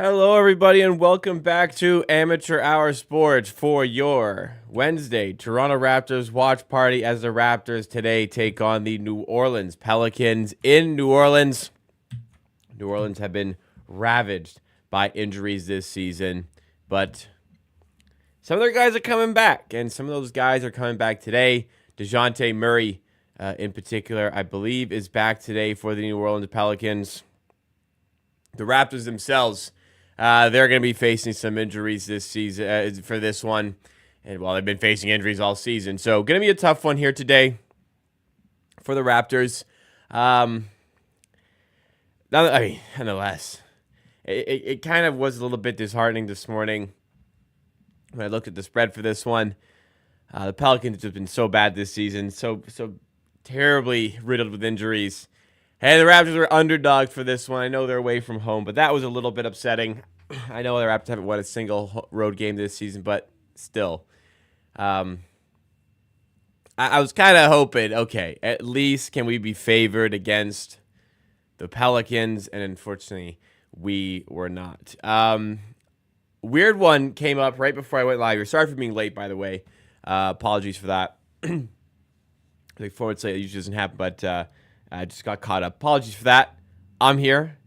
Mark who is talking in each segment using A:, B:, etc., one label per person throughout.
A: Hello, everybody, and welcome back to Amateur Hour Sports for your Wednesday Toronto Raptors watch party as the Raptors today take on the New Orleans Pelicans in New Orleans. New Orleans have been ravaged by injuries this season, but some of their guys are coming back, and some of those guys are coming back today. DeJounte Murray, in particular, I believe, is back today for the New Orleans Pelicans. The Raptors themselves, they're going to be facing some injuries this season for this one. And, well, they've been facing injuries all season. So, going to be a tough one here today for the Raptors. Nonetheless, it kind of was a little bit disheartening this morning when I looked at the spread for this one. The Pelicans have been so bad this season, so terribly riddled with injuries. Hey, the Raptors were underdogs for this one. I know they're away from home, but that was a little bit upsetting. I know the Raptors haven't won a single road game this season, but still. I was kind of hoping, okay, at least can we be favored against the Pelicans? And unfortunately, we were not. Weird one came up right before I went live. Sorry for being late, by the way. Apologies for that. Like forward say it usually doesn't happen, but I just got caught up. Apologies for that. I'm here.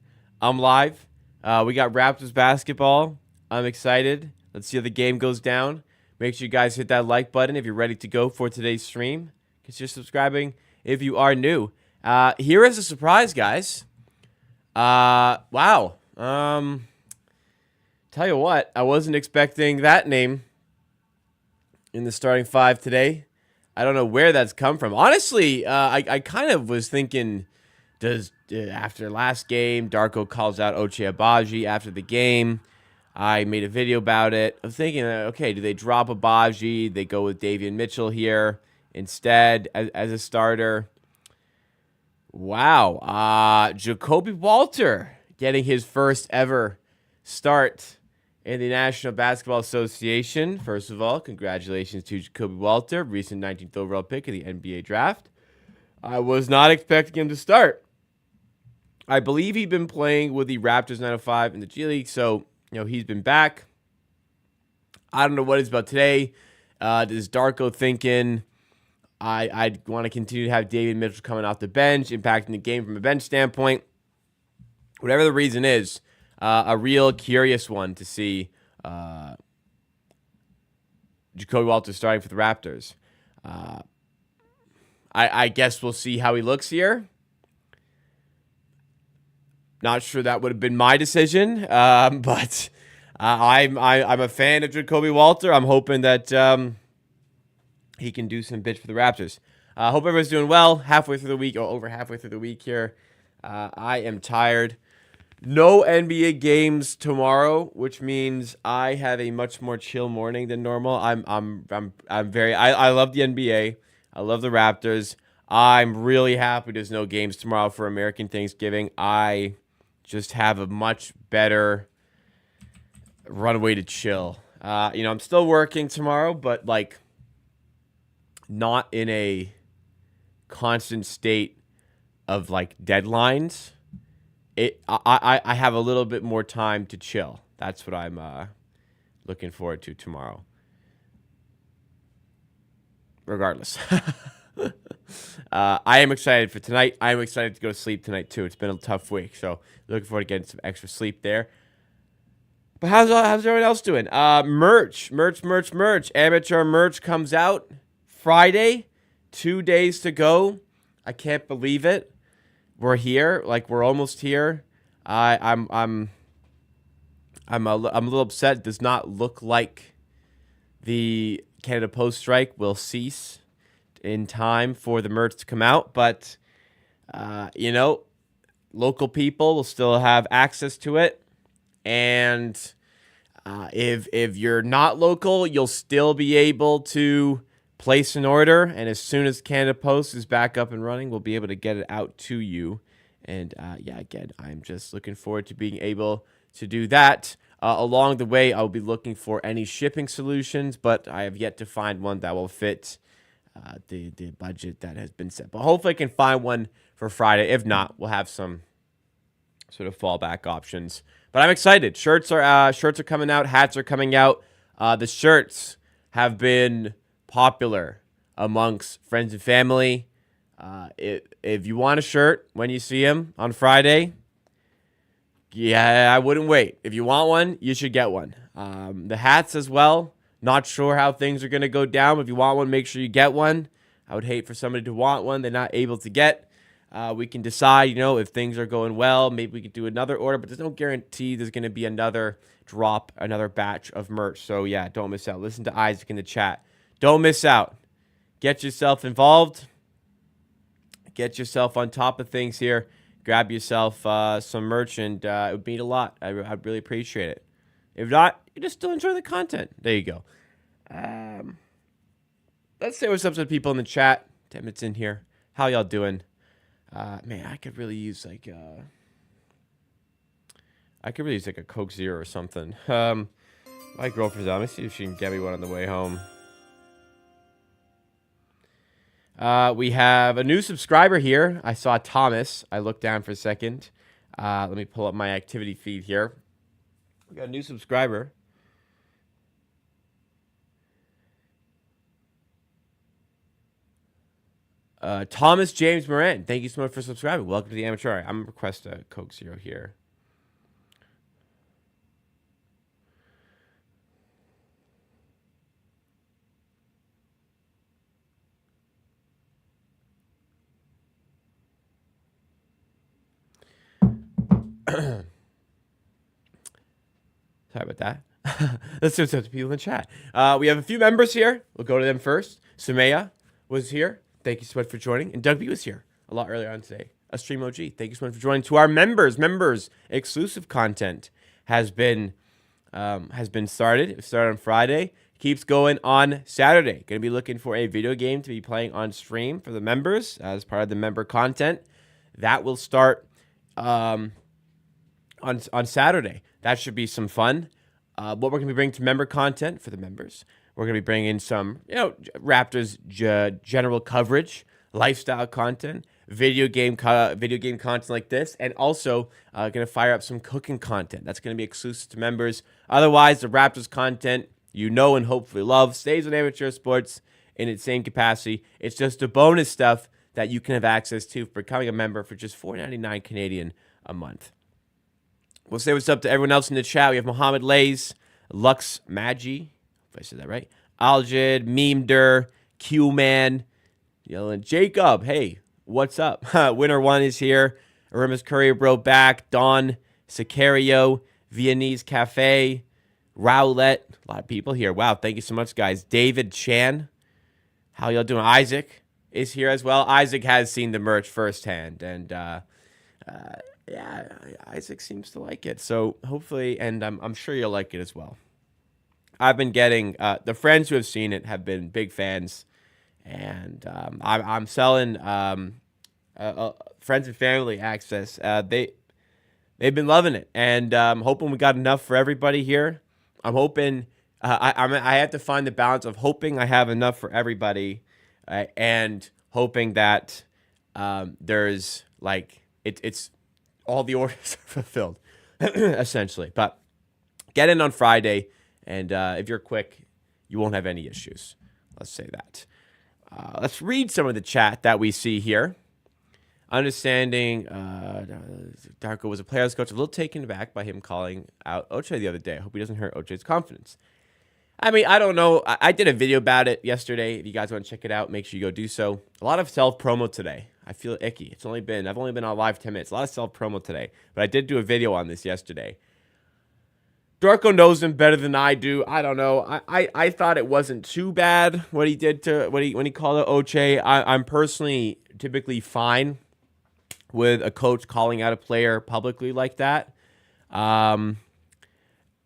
A: I'm live. We got Raptors basketball. I'm excited. Let's see how the game goes down. Make sure you guys hit that like button if you're ready to go for today's stream. Consider subscribing if you are new. Here is a surprise, guys. Wow. Tell you what, I wasn't expecting that name in the starting five today. I don't know where that's come from. Honestly, I kind of was thinking, after last game, Darko calls out Ochai Agbaji after the game. I made a video about it. I'm thinking, okay, do they drop Agbaji? They go with Davion Mitchell here instead as a starter. Wow. Jacoby Walter getting his first ever start in the National Basketball Association. First of all, congratulations to Jacoby Walter, recent 19th overall pick of the NBA draft. I was not expecting him to start. I believe he'd been playing with the Raptors 905 in the G League, so he's been back. I don't know what it's about today. Is Darko thinking I want to continue to have Davion Mitchell coming off the bench, impacting the game from a bench standpoint? Whatever the reason is, a real curious one to see Jacoby Walter starting for the Raptors. I guess we'll see how he looks here. Not sure that would have been my decision, but I'm a fan of Jacoby Walter. I'm hoping that he can do some bits for the Raptors. Hope everyone's doing well. Halfway through the week, or over halfway through the week here. I am tired. No NBA games tomorrow, which means I have a much more chill morning than normal. I love the NBA. I love the Raptors. I'm really happy there's no games tomorrow for American Thanksgiving. I just have a much better runway to chill. I'm still working tomorrow, but not in a constant state of deadlines. I have a little bit more time to chill. That's what I'm looking forward to tomorrow. Regardless. I am excited for tonight. I am excited to go to sleep tonight, too. It's been a tough week, so looking forward to getting some extra sleep there. But how's everyone else doing? Merch. Amateur merch comes out Friday. 2 days to go. I can't believe it. We're here, we're almost here. I'm a little upset. It does not look like the Canada Post strike will cease in time for the merch to come out, but local people will still have access to it, and if you're not local, you'll still be able to place an order, and as soon as Canada Post is back up and running, we'll be able to get it out to you. And again, I'm just looking forward to being able to do that. Along the way, I'll be looking for any shipping solutions, but I have yet to find one that will fit the budget that has been set. But hopefully I can find one for Friday. If not, we'll have some sort of fallback options. But I'm excited. Shirts are coming out. Hats are coming out. The shirts have been popular amongst friends and family. If you want a shirt when you see him on Friday, yeah, I wouldn't wait. If you want one, you should get one. The hats as well. Not sure how things are going to go down. If you want one, make sure you get one. I would hate for somebody to want one they're not able to get. We can decide, if things are going well, maybe we could do another order, but there's no guarantee there's going to be another drop, another batch of merch. So, yeah, don't miss out. Listen to Isaac in the chat. Don't miss out. Get yourself involved. Get yourself on top of things here. Grab yourself some merch, and it would mean a lot. I'd really appreciate it. If not, you just still enjoy the content. There you go. Let's say what's up to the people in the chat. 10 minutes in here. How y'all doing? Man, I could really use like a Coke Zero or something. My girlfriend's out. Let me see if she can get me one on the way home. We have a new subscriber here. I saw Thomas. I looked down for a second. Let me pull up my activity feed here. We got a new subscriber. Thomas James Moran. Thank you so much for subscribing. Welcome to the amateur. I'm going to request a Coke Zero here. Sorry about that. Let's see what's up to people in the chat. We have a few members here. We'll go to them first. Sumaya was here. Thank you so much for joining. And Doug B was here a lot earlier on today. A Stream OG. Thank you so much for joining. To our members, exclusive content has been started. It started on Friday. Keeps going on Saturday. Going to be looking for a video game to be playing on stream for the members as part of the member content. That will start on Saturday. That should be some fun. What we're going to be bringing to member content for the members, we're going to be bringing some, Raptors general coverage, lifestyle content, video game content like this, and also going to fire up some cooking content. That's going to be exclusive to members. Otherwise, the Raptors content and hopefully love stays on Amateur Sports in its same capacity. It's just the bonus stuff that you can have access to for becoming a member for just $4.99 Canadian a month. We'll say what's up to everyone else in the chat. We have Mohammed Lays, Lux Magi, if I said that right, Aljid, Memeder, Q-Man, and Jacob. Hey, what's up? Winner 1 is here. Arimas Courier Bro back. Don Sicario, Viennese Cafe, Rowlett. A lot of people here. Wow, thank you so much, guys. David Chan. How y'all doing? Isaac is here as well. Isaac has seen the merch firsthand, and yeah, Isaac seems to like it. So hopefully, and I'm sure you'll like it as well. I've been getting the friends who have seen it have been big fans, and I'm selling friends and family access. They've been loving it, and I'm hoping we got enough for everybody here. I'm hoping I have to find the balance of hoping I have enough for everybody, and hoping that there's it's all the orders are fulfilled, essentially. But get in on Friday, and if you're quick, you won't have any issues. Let's say that. Let's read some of the chat that we see here. Understanding Darko was a player's coach. A little taken aback by him calling out Oche the other day. I hope he doesn't hurt Oche's confidence. I mean, I don't know. I did a video about it yesterday. If you guys want to check it out, make sure you go do so. A lot of self-promo today. I feel icky. I've only been on live 10 minutes. A lot of self-promo today. But I did do a video on this yesterday. Darko knows him better than I do. I don't know. I thought it wasn't too bad what he did when he called out Oche. I'm personally typically fine with a coach calling out a player publicly like that.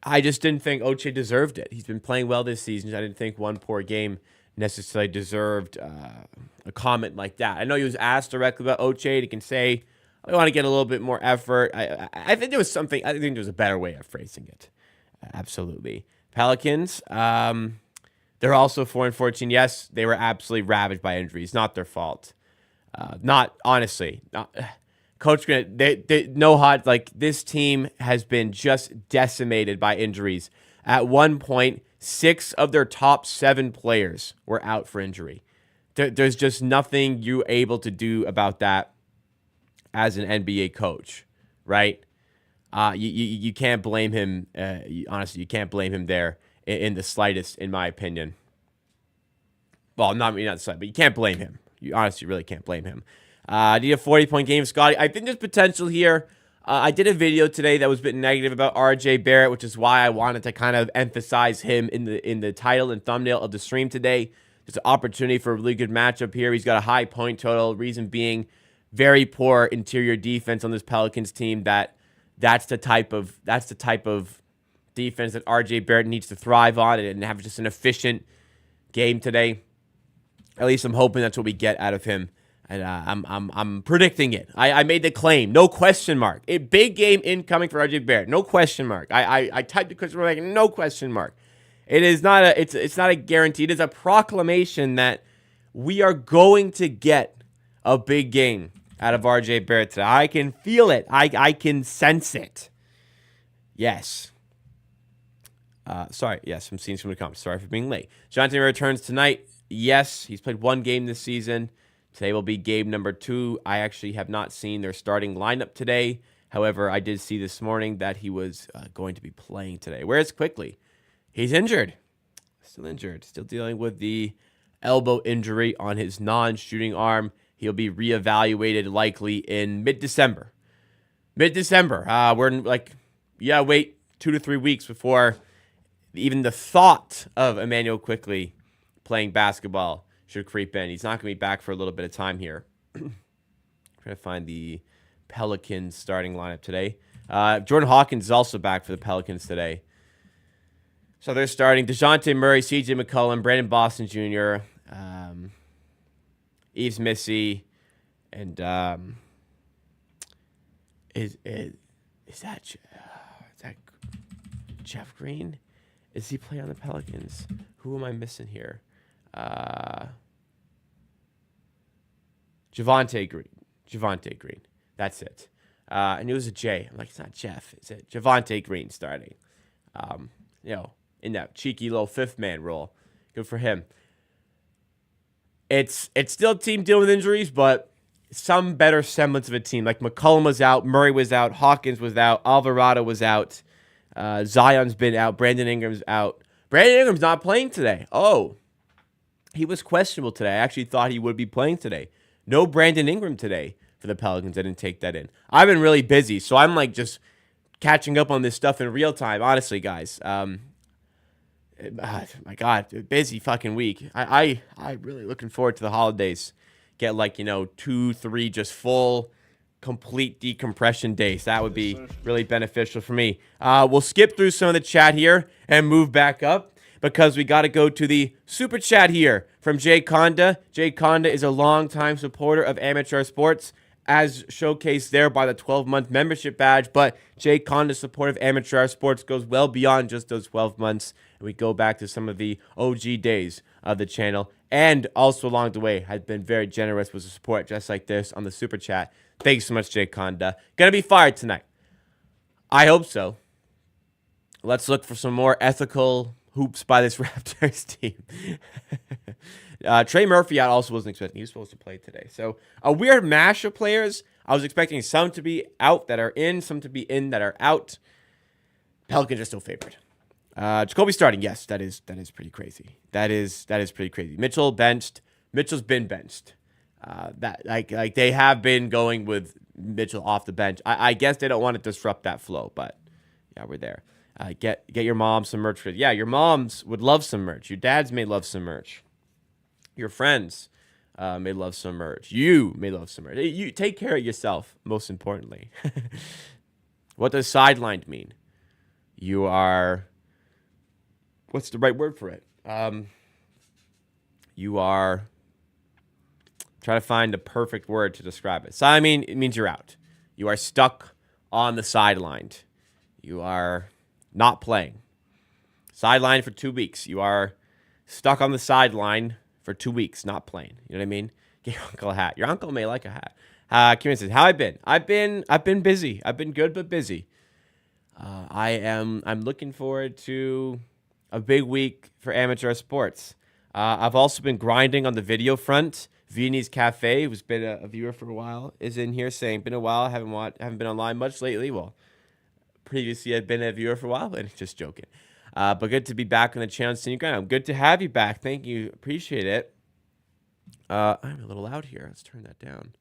A: I just didn't think Oche deserved it. He's been playing well this season. I didn't think one poor game necessarily deserved a comment like that. I know he was asked directly about Oche. He can say, I want to get a little bit more effort. I think there was something. I think there was a better way of phrasing it. Absolutely. Pelicans, they're also 4-14. Yes, they were absolutely ravaged by injuries. Not their fault. Coach Grant, no hot. Like, this team has been just decimated by injuries. At one point, 6 of their top 7 players were out for injury. There's just nothing you're able to do about that as an NBA coach, right? You can't blame him. Honestly, you can't blame him there in the slightest, in my opinion. Well, not the slightest, but you can't blame him. You honestly really can't blame him. Need a 40-point game, Scotty. I think there's potential here. I did a video today that was a bit negative about RJ Barrett, which is why I wanted to kind of emphasize him in the title and thumbnail of the stream today. There's an opportunity for a really good matchup here. He's got a high point total. Reason being, very poor interior defense on this Pelicans team. That's the type of defense that RJ Barrett needs to thrive on and have just an efficient game today. At least I'm hoping that's what we get out of him. And I'm predicting it. I made the claim. No question mark. A big game incoming for RJ Barrett. No question mark. I typed the question mark. No question mark. It is not it's not a guarantee. It is a proclamation that we are going to get a big game out of RJ Barrett today. I can feel it. I can sense it. Yes. Sorry. Yes, I'm seeing someone come. Sorry for being late. Jonathan returns tonight. Yes, he's played 1 game this season. Today will be game number 2. I actually have not seen their starting lineup today. However, I did see this morning that he was going to be playing today. Whereas quickly, he's injured. Still injured. Still dealing with the elbow injury on his non-shooting arm. He'll be reevaluated likely in mid-December. We're wait 2 to 3 weeks before even the thought of Emmanuel Quickley playing basketball should creep in. He's not going to be back for a little bit of time here. Trying to find the Pelicans starting lineup today. Jordan Hawkins is also back for the Pelicans today. So they're starting DeJounte Murray, CJ McCollum, Brandon Boston Jr., Yves Missy, and is that Jeff Green? Is he play on the Pelicans? Who am I missing here? Javonte Green. That's it. And it was a J. I'm like, it's not Jeff. It's a Javonte Green starting. In that cheeky little 5th man role. Good for him. It's still a team dealing with injuries, but some better semblance of a team. Like McCollum was out, Murray was out, Hawkins was out, Alvarado was out, Zion's been out, Brandon Ingram's out. Brandon Ingram's not playing today. Oh, he was questionable today. I actually thought he would be playing today. No Brandon Ingram today for the Pelicans. I didn't take that in. I've been really busy, so I'm like just catching up on this stuff in real time. Honestly, guys. My God, busy fucking week. I really looking forward to the holidays. Get 2, 3 just full, complete decompression days. That would be really beneficial for me. We'll skip through some of the chat here and move back up because we got to go to the super chat here from Jay Conda. Jay Conda is a longtime supporter of amateur sports, as showcased there by the 12-month membership badge. But Jay Conda's support of amateur sports goes well beyond just those 12 months. And we go back to some of the OG days of the channel. And also along the way, has been very generous with the support just like this on the super chat. Thanks so much, Jay Conda. Gonna be fired tonight. I hope so. Let's look for some more ethical hoops by this Raptors team. Trey Murphy, I also wasn't expecting. He was supposed to play today. So a weird mash of players. I was expecting some to be out that are in, some to be in that are out. Pelicans are still favored. Jacoby starting. Yes, that is pretty crazy. That is pretty crazy. Mitchell benched. Mitchell's been benched. Like they have been going with Mitchell off the bench. I guess they don't want to disrupt that flow, but yeah, we're there. Get your mom some merch for it. Yeah, your moms would love some merch. Your dads may love some merch. Your friends may love some merch. You may love some merch. You take care of yourself, most importantly. What does sidelined mean? You are... What's the right word for it? You are... Try to find the perfect word to describe it. It means you're out. You are stuck on the sideline. You are not playing. Sidelined for 2 weeks. You are stuck on the sideline for 2 weeks, not playing. You know what I mean? Get your uncle a hat. Your uncle may like a hat. Kieran says, "How I been? I've been busy. I've been good but busy. I'm looking forward to a big week for amateur sports. I've also been grinding on the video front. Viennese Cafe, who's been a viewer for a while, is in here saying, "Been a while. Haven't been online much lately." Well, previously I'd been a viewer for a while, and just joking. But good to be back on the channel, seeing you grind. Good to have you back. Thank you. Appreciate it. I'm a little loud here. Let's turn that down.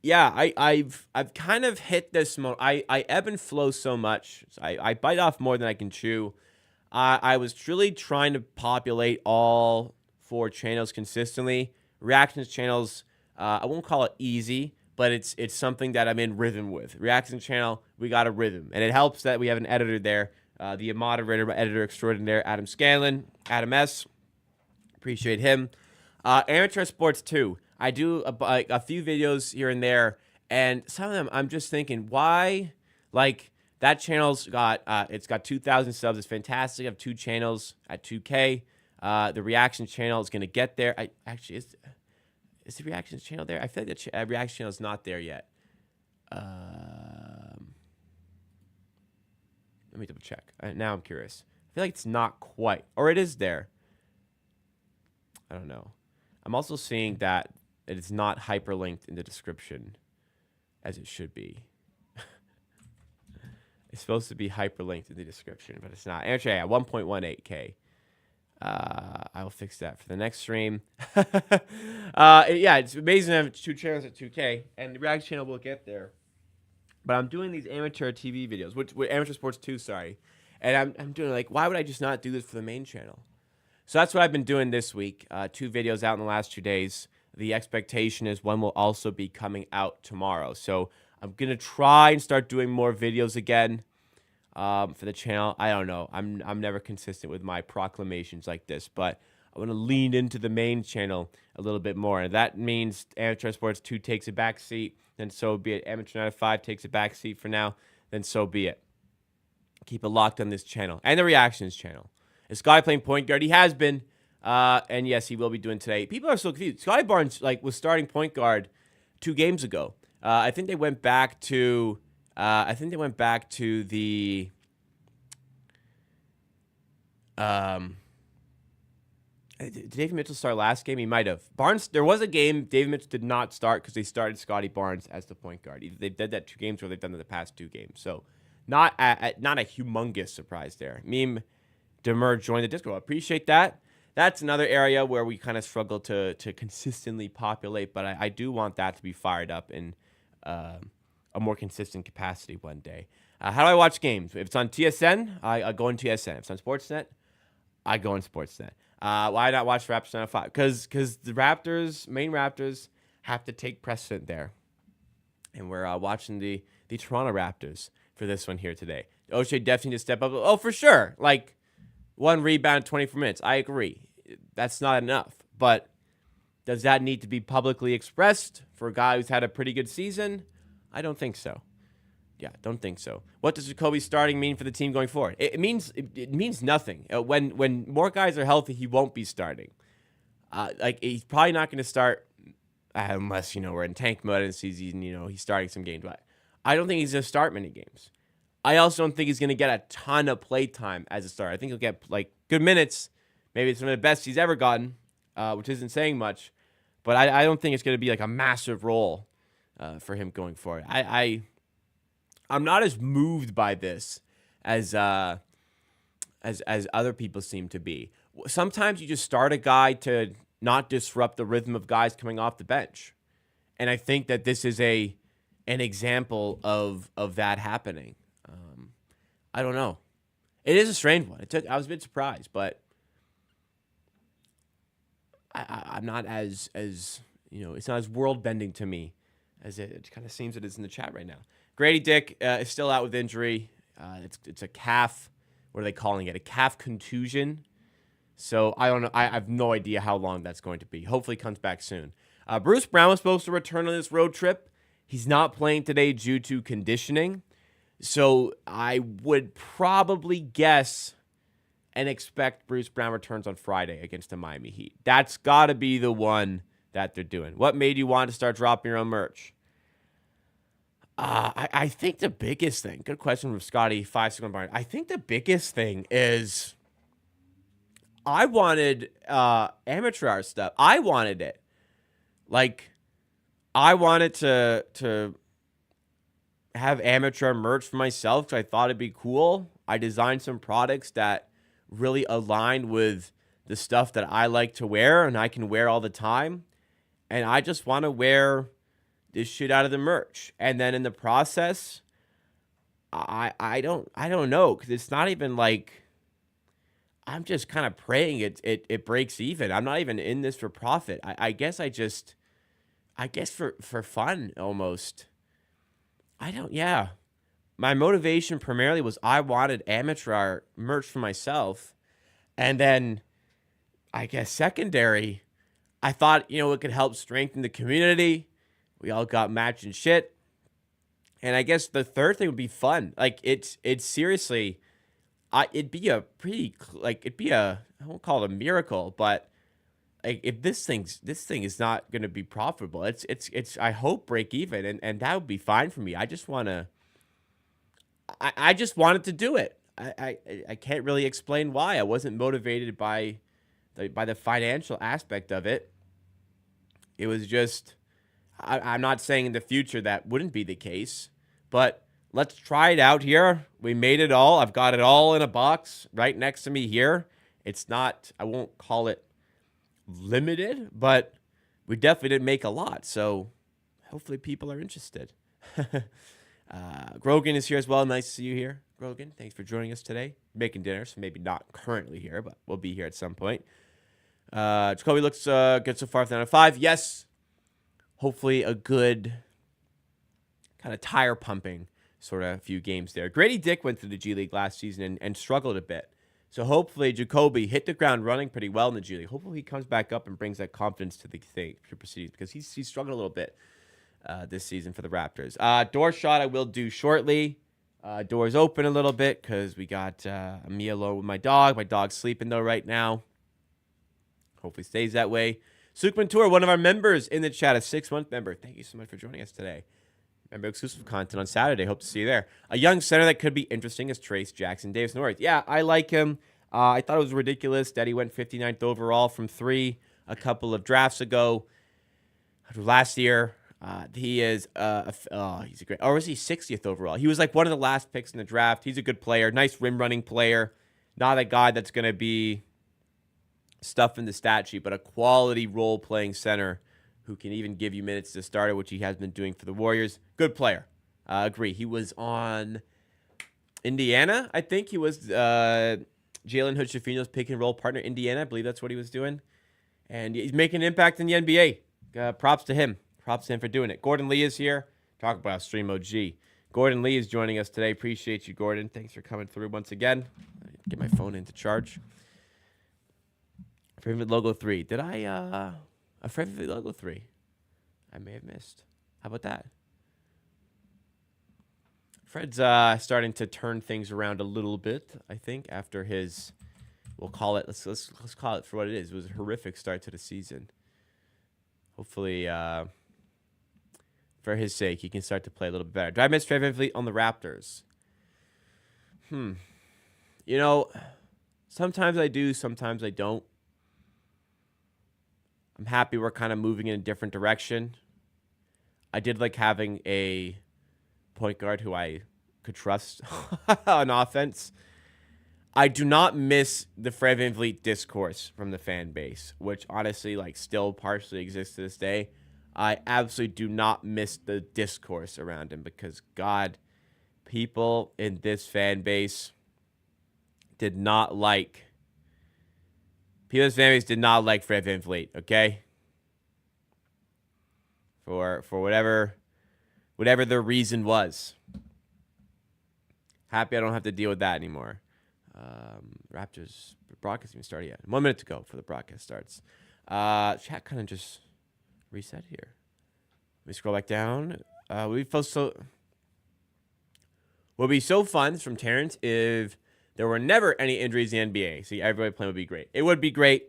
A: Yeah, I've kind of hit this moment. I ebb and flow so much. So I bite off more than I can chew. I was truly trying to populate all 4 channels consistently. Reactions channels, I won't call it easy, but it's something that I'm in rhythm with. Reaction channel, we got a rhythm. And it helps that we have an editor there, the moderator, editor extraordinaire, Adam Scanlon, Adam S. Appreciate him. Amateur sports too. I do a few videos here and there, and some of them I'm just thinking, why? Like, that channel's got it's got 2,000 subs. It's fantastic. I have 2 channels at 2K. The reaction channel is gonna get there. Is the reactions channel there? I feel like the reaction channel is not there yet. Let me double check. Now I'm curious. I feel like it's not quite, or it is there. I don't know. I'm also seeing that it is not hyperlinked in the description as it should be. It's supposed to be hyperlinked in the description, but it's not. Actually, yeah, 1.18K. I will fix that for the next stream. Yeah, it's amazing to have 2 channels at 2K, and the React channel will get there. But I'm doing these amateur TV videos, which amateur sports 2, sorry. And I'm doing, like, why would I just not do this for the main channel? So that's what I've been doing this week. 2 videos out in the last 2 days. The expectation is one will also be coming out tomorrow. So I'm going to try and start doing more videos again for the channel. I don't know. I'm never consistent with my proclamations like this, but I want to lean into the main channel a little bit more. And that means Amateur Sports 2 takes a back seat, then so be it. Amateur 95 takes a back seat for now, then so be it. Keep it locked on this channel and the reactions channel. Is Scotty playing point guard? He has been. And yes, he will be doing today. People are so confused. Scotty Barnes was starting point guard 2 games ago. I think they went back to the did David Mitchell start last game? He might have. Barnes, there was a game David Mitchell did not start because they started Scotty Barnes as the point guard. Either they did that 2 games or they've done it the past 2 games. So not a humongous surprise there. Meme Demer joined the Discord. Appreciate that. That's another area where we kind of struggle to consistently populate, but I do want that to be fired up in a more consistent capacity one day. How do I watch games? If it's on TSN, I go on TSN. If it's on Sportsnet, I go on Sportsnet. Why not watch Raptors 905? Because the main Raptors, have to take precedent there. And we're watching the Toronto Raptors for this one here today. O'Shea definitely needs to step up. Oh, for sure. Like, 1 rebound in 24 minutes. I agree. That's not enough. But does that need to be publicly expressed for a guy who's had a pretty good season? I don't think so. Yeah, don't think so. What does Jacoby starting mean for the team going forward? It means nothing. When more guys are healthy, he won't be starting. He's probably not going to start unless we're in tank mode and season. He's starting some games, but I don't think he's going to start many games. I also don't think he's going to get a ton of play time as a starter. I think he'll get good minutes. Maybe it's one of the best he's ever gotten, which isn't saying much. But I don't think it's going to be a massive role for him going forward. I'm not as moved by this as other people seem to be. Sometimes you just start a guy to not disrupt the rhythm of guys coming off the bench, and I think that this is an example of that happening. I don't know. It is a strange one. I was a bit surprised, but I'm not as it's not as world bending to me as it kind of seems it is in the chat right now. Grady Dick is still out with injury. It's a calf. What are they calling it? A calf contusion. So I don't know. I have no idea how long that's going to be. Hopefully, he comes back soon. Bruce Brown was supposed to return on this road trip. He's not playing today due to conditioning. So I would probably guess and expect Bruce Brown returns on Friday against the Miami Heat. That's got to be the one that they're doing. What made you want to start dropping your own merch? I think the biggest thing, good question from Scotty, 5 second Barn. I think the biggest thing is I wanted amateur hour stuff. I wanted it. Like, I wanted to have amateur merch for myself because I thought it'd be cool. I designed some products that really aligned with the stuff that I like to wear and I can wear all the time. And I just want to wear this shit out of the merch. And then in the process, I don't know, because it's not even like I'm just kind of praying it breaks even. I'm not even in this for profit. I guess for fun almost. Yeah. My motivation primarily was I wanted amateur hour merch for myself. And then I guess secondary, I thought, it could help strengthen the community. We all got matching shit. And I guess the third thing would be fun. Like, it's seriously, it'd be a pretty, I won't call it a miracle, but like, if this thing is not going to be profitable, it's I hope break even, and that would be fine for me. I just wanted to do it. I can't really explain why. I wasn't motivated by the financial aspect of it. It was just, I'm not saying in the future that wouldn't be the case, but let's try it out here. We made it all. I've got it all in a box right next to me here. It's not, I won't call it limited, but we definitely didn't make a lot. So hopefully people are interested. Grogan is here as well. Nice to see you here, Grogan. Thanks for joining us today. Making dinner, so maybe not currently here, but we'll be here at some point. Jacoby looks good so far, 5 out of 5. Yes. Hopefully a good kind of tire pumping sort of few games there. Grady Dick went to the G League last season and struggled a bit. So hopefully Jacoby hit the ground running pretty well in the G League. Hopefully he comes back up and brings that confidence to the thing to proceed, because he's struggled a little bit this season for the Raptors. Door shot I will do shortly. Doors open a little bit because we got me alone with my dog. My dog's sleeping though right now. Hopefully stays that way. Sukman Tour, one of our members in the chat, a 6-month member. Thank you so much for joining us today. Member exclusive content on Saturday. Hope to see you there. A young center that could be interesting is Trace Jackson Davis North. Yeah, I like him. I thought it was ridiculous that he went 59th overall from 3 a couple of drafts ago. Last year, he is he's a great. Or was he 60th overall? He was like one of the last picks in the draft. He's a good player, nice rim running player. Not a guy that's going to be stuff in the stat sheet, but a quality role playing center who can even give you minutes to start it, which he has been doing for the Warriors. Good player. Agree. He was on Indiana, I think. He was Jalen Hood-Schifino's pick and roll partner, Indiana. I believe that's what he was doing. And he's making an impact in the NBA. Props to him. Props to him for doing it. Gordon Lee is here. Talk about Stream OG. Gordon Lee is joining us today. Appreciate you, Gordon. Thanks for coming through once again. Get my phone into charge. Favorite logo 3. Did I a favorite logo 3? I may have missed. How about that? Fred's starting to turn things around a little bit, I think, after his, we'll call it, let's call it for what it is. It was a horrific start to the season. Hopefully, for his sake, he can start to play a little bit better. Do I miss Fred VanVleet on the Raptors? Sometimes I do, sometimes I don't. I'm happy we're kind of moving in a different direction. I did like having a point guard who I could trust on offense. I do not miss the Fred VanVleet discourse from the fan base, which honestly, still partially exists to this day. I absolutely do not miss the discourse around him because, God, people in this fan base did not like Fred VanVleet, okay? For whatever their reason was. Happy I don't have to deal with that anymore. Raptors broadcast even started yet. 1 minute to go before the broadcast starts. Chat kind of just reset here. Let me scroll back down. Would be so fun from Terrence if there were never any injuries in the NBA. See, everybody playing would be great. It would be great.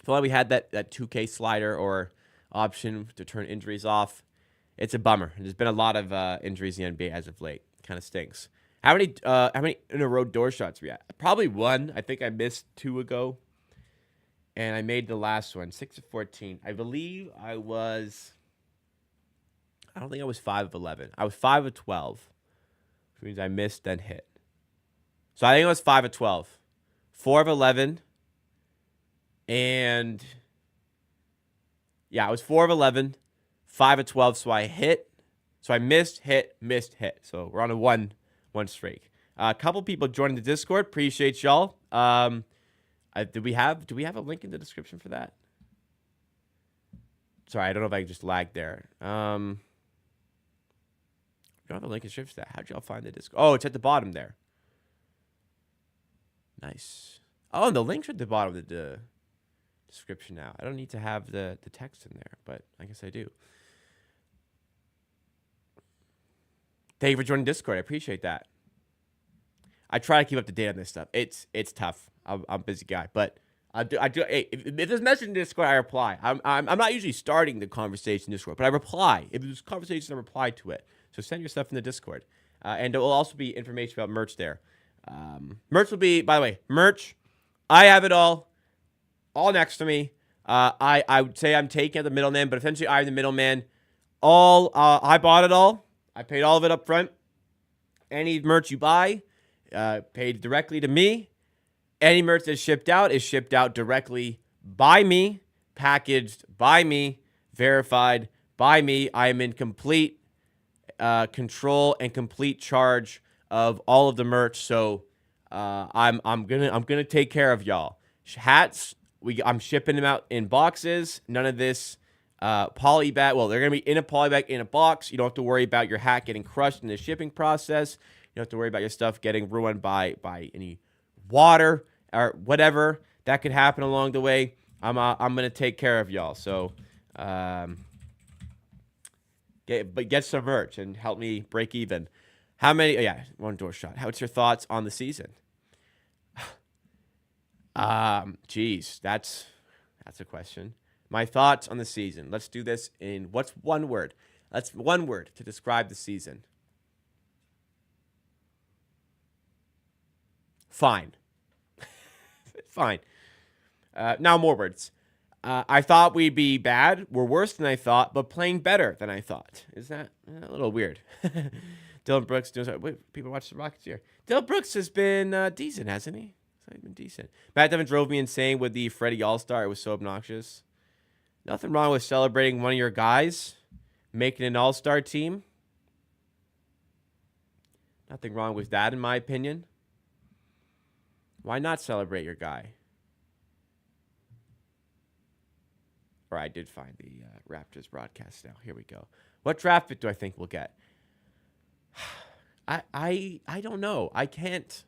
A: feel like we had that 2K slider or option to turn injuries off. It's a bummer. There's been a lot of injuries in the NBA as of late. Kind of stinks. How many in a row door shots were we at? Probably one. I think I missed 2 ago, and I made the last one 6 of 14. I believe I was. I don't think I was 5 of 11. I was 5 of 12, which means I missed then hit. So I think it was 5 of 12, 4 of 11, and yeah, I was 4 of 11, 5 of 12. So I hit. So I missed, hit. So we're on a one streak. A couple people joined the Discord. Appreciate y'all. Do we have a link in the description for that? Sorry, I don't know if I just lagged there. Don't have a link in the description for that. How'd y'all find the Discord? Oh, it's at the bottom there. Nice. Oh, and the link's at the bottom of the description now. I don't need to have the text in there, but I guess I do. Thank you for joining Discord. I appreciate that. I try to keep up to date on this stuff. It's tough. I'm a busy guy, but I do. Hey, if there's a message in Discord, I reply. I'm not usually starting the conversation in Discord, but I reply. If there's conversation, I reply to it. So send your stuff in the Discord, and there will also be information about merch there. Merch will be, by the way, merch. I have it all next to me. I would say I'm taking out the middleman, but essentially I'm the middleman. I bought it all. I paid all of it up front. Any merch you buy, paid directly to me. Any merch that's shipped out is shipped out directly by me, packaged by me, verified by me. I am in complete control and complete charge of all of the merch. So I'm gonna take care of y'all. Hats, I'm shipping them out in boxes. None of this poly bag. Well, they're gonna be in a poly bag in a box. You don't have to worry about your hat getting crushed in the shipping process. You don't have to worry about your stuff getting ruined by any water or whatever that could happen along the way. I'm gonna take care of y'all. So get some merch and help me break even. How many? Oh, yeah, one door shot. What's your thoughts on the season? Geez, that's a question. My thoughts on the season. Let's do this in what's one word? That's one word to describe the season. Fine. Fine. Now more words. I thought we'd be bad. We're worse than I thought, but playing better than I thought. Is that a little weird? Dylan Brooks doing something. Wait, people watch the Rockets here. Dylan Brooks has been decent, hasn't he? He's been decent. Matt Devin drove me insane with the Freddie All-Star. It was so obnoxious. Nothing wrong with celebrating one of your guys making an All-Star team. Nothing wrong with that, in my opinion. Why not celebrate your guy? Or I did find the Raptors broadcast now. Here we go. What draft pick do I think we'll get? I don't know. I can't.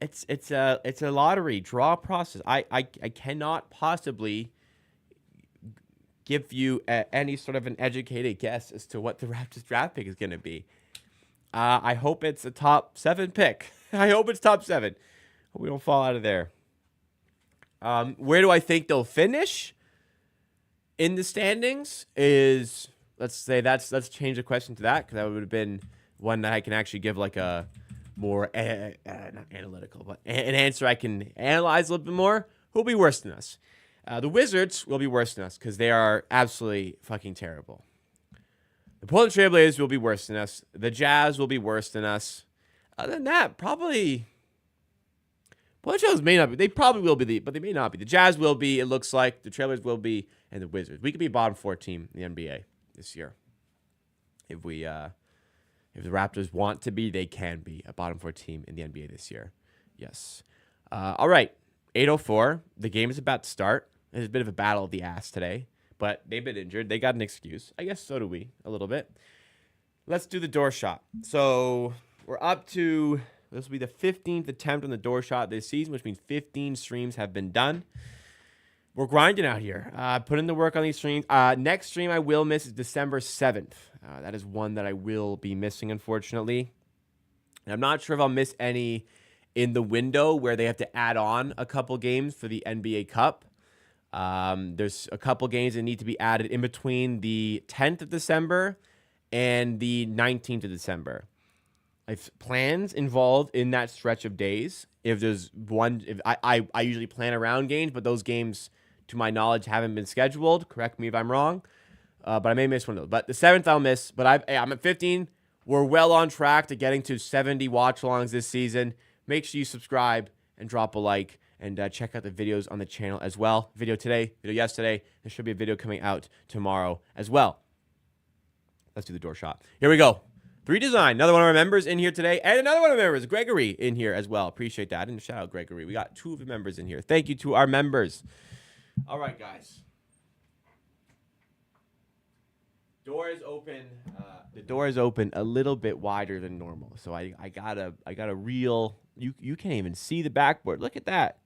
A: It's a lottery draw process. I cannot possibly give you any sort of an educated guess as to what the Raptors draft pick is going to be. I hope it's a top 7 pick. I hope it's top 7. Hope we don't fall out of there. Where do I think they'll finish in the standings? Let's change the question to that, because that would have been one that I can actually give like a more not analytical, but an answer I can analyze a little bit more. Who'll be worse than us? The Wizards will be worse than us because they are absolutely fucking terrible. The Portland Trail Blazers will be worse than us. The Jazz will be worse than us. Other than that, probably Portland Trailblazers may not be. They probably will be, but they may not be. The Jazz will be, it looks like. The Trailblazers will be, and the Wizards. We could be a bottom 4 team in the NBA this year. If the Raptors want to be, they can be a bottom 4 team in the NBA this year. Yes. All right. 8:04. The game is about to start. There's a bit of a battle of the ass today, but they've been injured. They got an excuse. I guess so do we, a little bit. Let's do the door shot. So we're up to, this will be the 15th attempt on the door shot this season, which means 15 streams have been done. We're grinding out here. Put in the work on these streams. Next stream I will miss is December 7th. That is one that I will be missing, unfortunately. And I'm not sure if I'll miss any in the window where they have to add on a couple games for the NBA Cup. There's a couple games that need to be added in between the 10th of December and the 19th of December. If plans involved in that stretch of days, if there's one, if I usually plan around games, but those games, to my knowledge, haven't been scheduled. Correct me if I'm wrong, but I may miss one of those. But the 7th I'll miss. But I'm at 15. We're well on track to getting to 70 watch-alongs this season. Make sure you subscribe and drop a like and check out the videos on the channel as well. Video today, video yesterday. There should be a video coming out tomorrow as well. Let's do the door shot. Here we go. 3 Design, another one of our members in here today, and another one of our members, Gregory, in here as well. Appreciate that. And shout out Gregory. We got 2 of the members in here. Thank you to our members. All right, guys. Door is open. The door is open a little bit wider than normal. So I got a real. You can't even see the backboard. Look at that.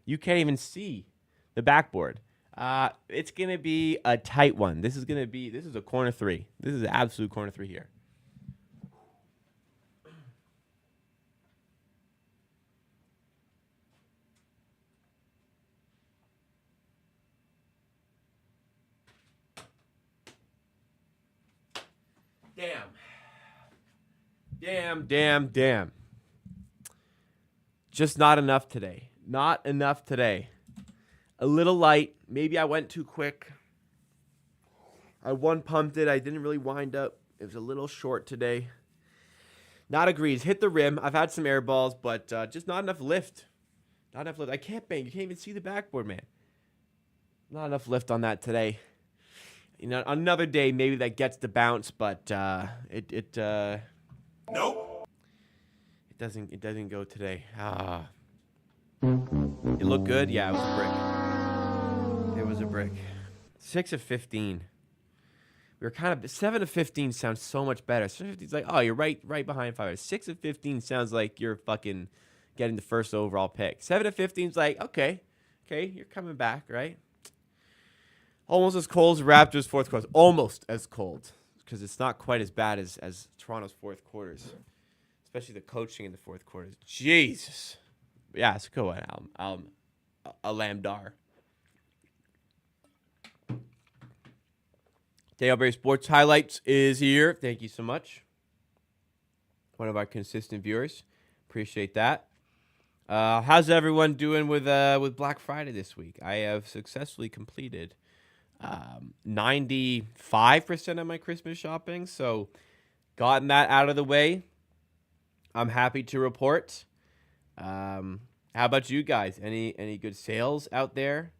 A: You can't even see the backboard. It's gonna be a tight one. This is a corner 3. This is an absolute corner 3 here. Damn. Just not enough today. Not enough today. A little light. Maybe I went too quick. I one-pumped it. I didn't really wind up. It was a little short today. Not agreed. Hit the rim. I've had some air balls, but just not enough lift. Not enough lift. I can't bang. You can't even see the backboard, man. Not enough lift on that today. You know, another day maybe that gets the bounce, but nope. It doesn't go today. It looked good. Yeah, it was a brick. It was a brick. 6 of 15. We were kind of 7 of 15 sounds so much better. 7 of 15 is like, oh, you're right behind 5. 6 of 15 sounds like you're fucking getting the first overall pick. 7 of 15 is like, okay, you're coming back, right? Almost as cold as Raptors' fourth quarter. Almost as cold, because it's not quite as bad as Toronto's fourth quarters, especially the coaching in the fourth quarters. Jesus. Yeah, it's a good one. A Lambdar. Dale Berry Sports Highlights is here. Thank you so much. One of our consistent viewers. Appreciate that. How's everyone doing with Black Friday this week? I have successfully completed 95% of my Christmas shopping, so gotten that out of the way. I'm happy to report. How about you guys? Any good sales out there?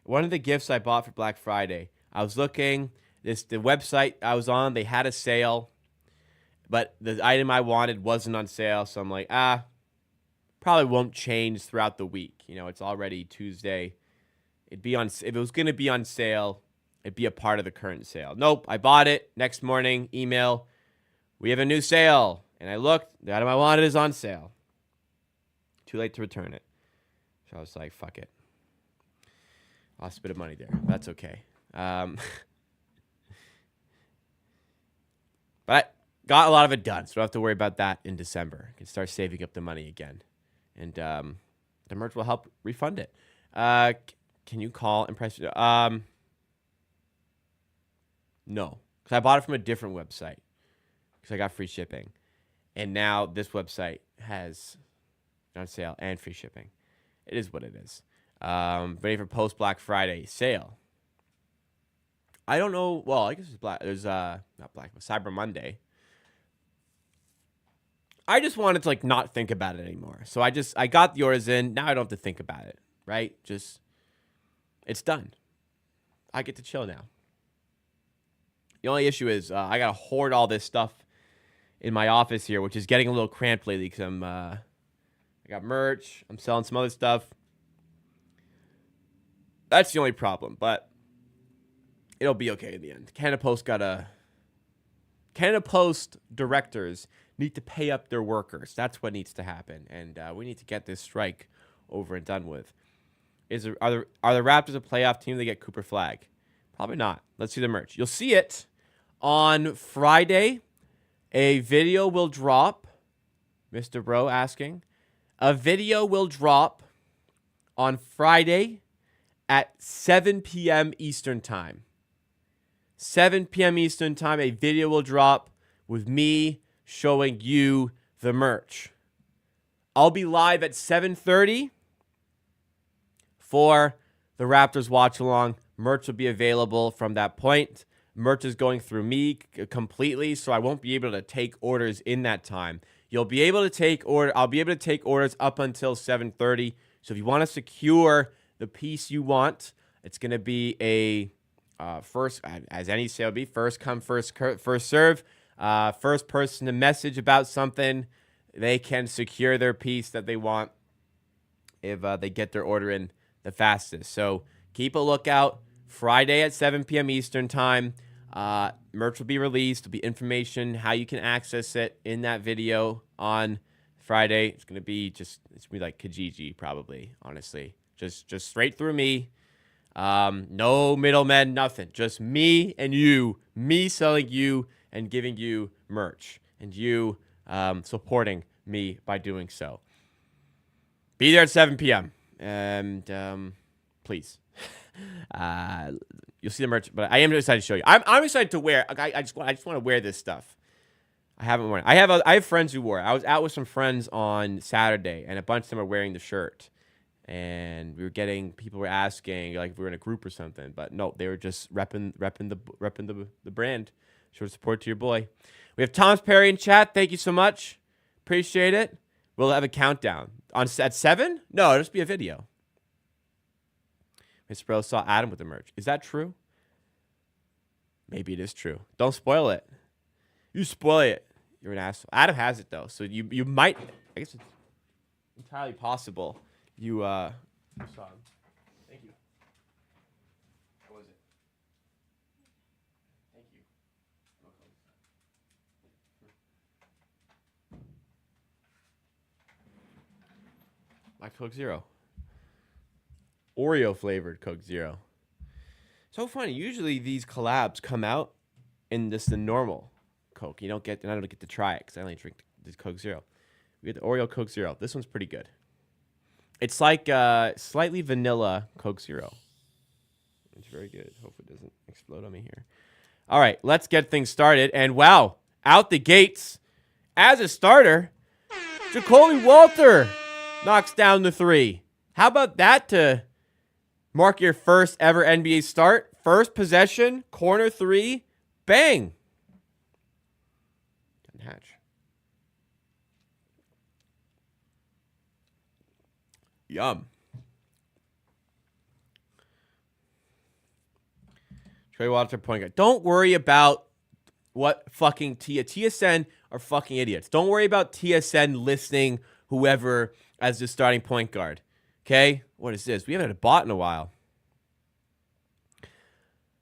A: One of the gifts I bought for Black Friday, I was looking, the website I was on, they had a sale, but the item I wanted wasn't on sale, so I'm like, probably won't change throughout the week. You know, it's already Tuesday. If it was going to be on sale, it'd be a part of the current sale. Nope, I bought it. Next morning, email, we have a new sale. And I looked, the item I wanted is on sale. Too late to return it. So I was like, fuck it. Lost a bit of money there. That's okay. But I got a lot of it done, so I don't have to worry about that in December. I can start saving up the money again. And the merch will help refund it. Can you call and price it? No, because I bought it from a different website because I got free shipping. And now this website has on sale and free shipping. It is what it is. Ready for post-Black Friday sale. I don't know. Well, I guess it's Black. There's not Black, but Cyber Monday. I just wanted to not think about it anymore. So I got the orders in. Now I don't have to think about it, right? It's done. I get to chill now. The only issue is I got to hoard all this stuff in my office here, which is getting a little cramped lately because I got merch. I'm selling some other stuff. That's the only problem, but it'll be okay in the end. Canada Post directors need to pay up their workers. That's what needs to happen, and we need to get this strike over and done with. Are the Raptors a playoff team that get Cooper Flag? Probably not. Let's see the merch. You'll see it on Friday. A video will drop. Mr. Bro asking. A video will drop on Friday, at 7 p.m. Eastern Time. 7 p.m. Eastern Time, a video will drop with me showing you the merch. I'll be live at 7:30 for the Raptors watch along. Merch will be available from that point. Merch is going through me completely, so I won't be able to take orders in that time. You'll be able to take order. I'll be able to take orders up until 7:30. So if you want to secure the piece you want, it's going to be a first, as any sale be, first come, first serve. First person to message about something, they can secure their piece that they want if they get their order in the fastest. So keep a lookout. Friday at 7 p.m. Eastern Time. Merch will be released. There'll be information how you can access it in that video on Friday. It's gonna be like Kijiji, probably, honestly. Just straight through me. No middlemen, nothing. Just me and you. Me selling you and giving you merch. And you supporting me by doing so. Be there at 7 p.m. And please. You'll see the merch, but I am excited to show you. I'm excited to wear. I just want to wear this stuff. I haven't worn it. I have friends who wore it. I was out with some friends on Saturday, and a bunch of them are wearing the shirt. And people were asking like if we were in a group or something, but no, they were just repping the brand. Show support to your boy. We have Thomas Perry in chat. Thank you so much. Appreciate it. We'll have a countdown at 7. No, it'll just be a video. Mr. Bro saw Adam with the merch. Is that true? Maybe it is true. Don't spoil it. You spoil it, you're an asshole. Adam has it, though. So you might... I guess it's entirely possible you saw him. Thank you. What was it? Thank you. My Coke Zero. Oreo flavored Coke Zero. So funny. Usually these collabs come out in just the normal Coke. I don't get to try it because I only drink the Coke Zero. We get the Oreo Coke Zero. This one's pretty good. It's like slightly vanilla Coke Zero. It's very good. Hope it doesn't explode on me here. All right, let's get things started. And wow, out the gates as a starter, Jacoby Walter knocks down the 3. How about that to mark your first ever NBA start? First possession, corner 3, bang. Doesn't hatch. Yum. Trey Walter point guard. Don't worry about what fucking TSN are fucking idiots. Don't worry about TSN listing whoever as the starting point guard. Okay? What is this? We haven't had a bot in a while.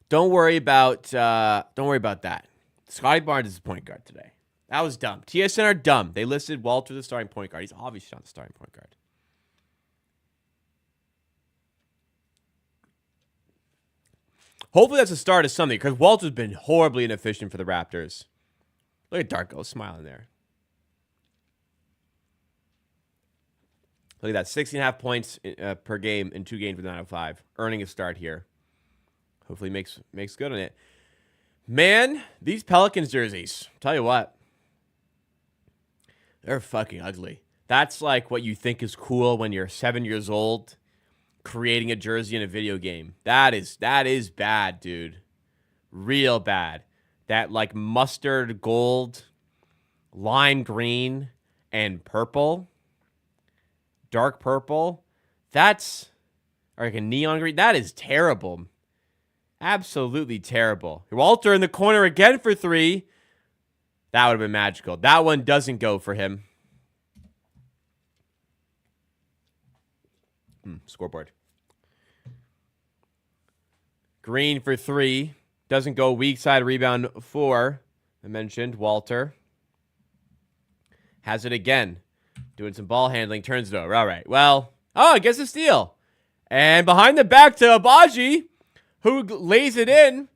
A: Don't worry about that. Scotty Barnes is the point guard today. That was dumb. TSN are dumb. They listed Walter the starting point guard. He's obviously not the starting point guard. Hopefully that's the start of something, because Walter's been horribly inefficient for the Raptors. Look at Darko smiling there. Look at that, 16.5 points per game in 2 games with 9 out of 5. Earning a start here. Hopefully makes good on it. Man, these Pelicans jerseys, tell you what, they're fucking ugly. That's like what you think is cool when you're 7 years old, creating a jersey in a video game. That is bad, dude. Real bad. That like mustard gold, lime green, and purple. Dark purple. That's like a neon green. That is terrible. Absolutely terrible. Walter in the corner again for 3. That would have been magical. That one doesn't go for him. Scoreboard. Green for 3. Doesn't go. Weak side rebound 4. I mentioned Walter. Has it again. Doing some ball handling. Turns it over. All right. Well, I guess a steal. And behind the back to Abaji, who lays it in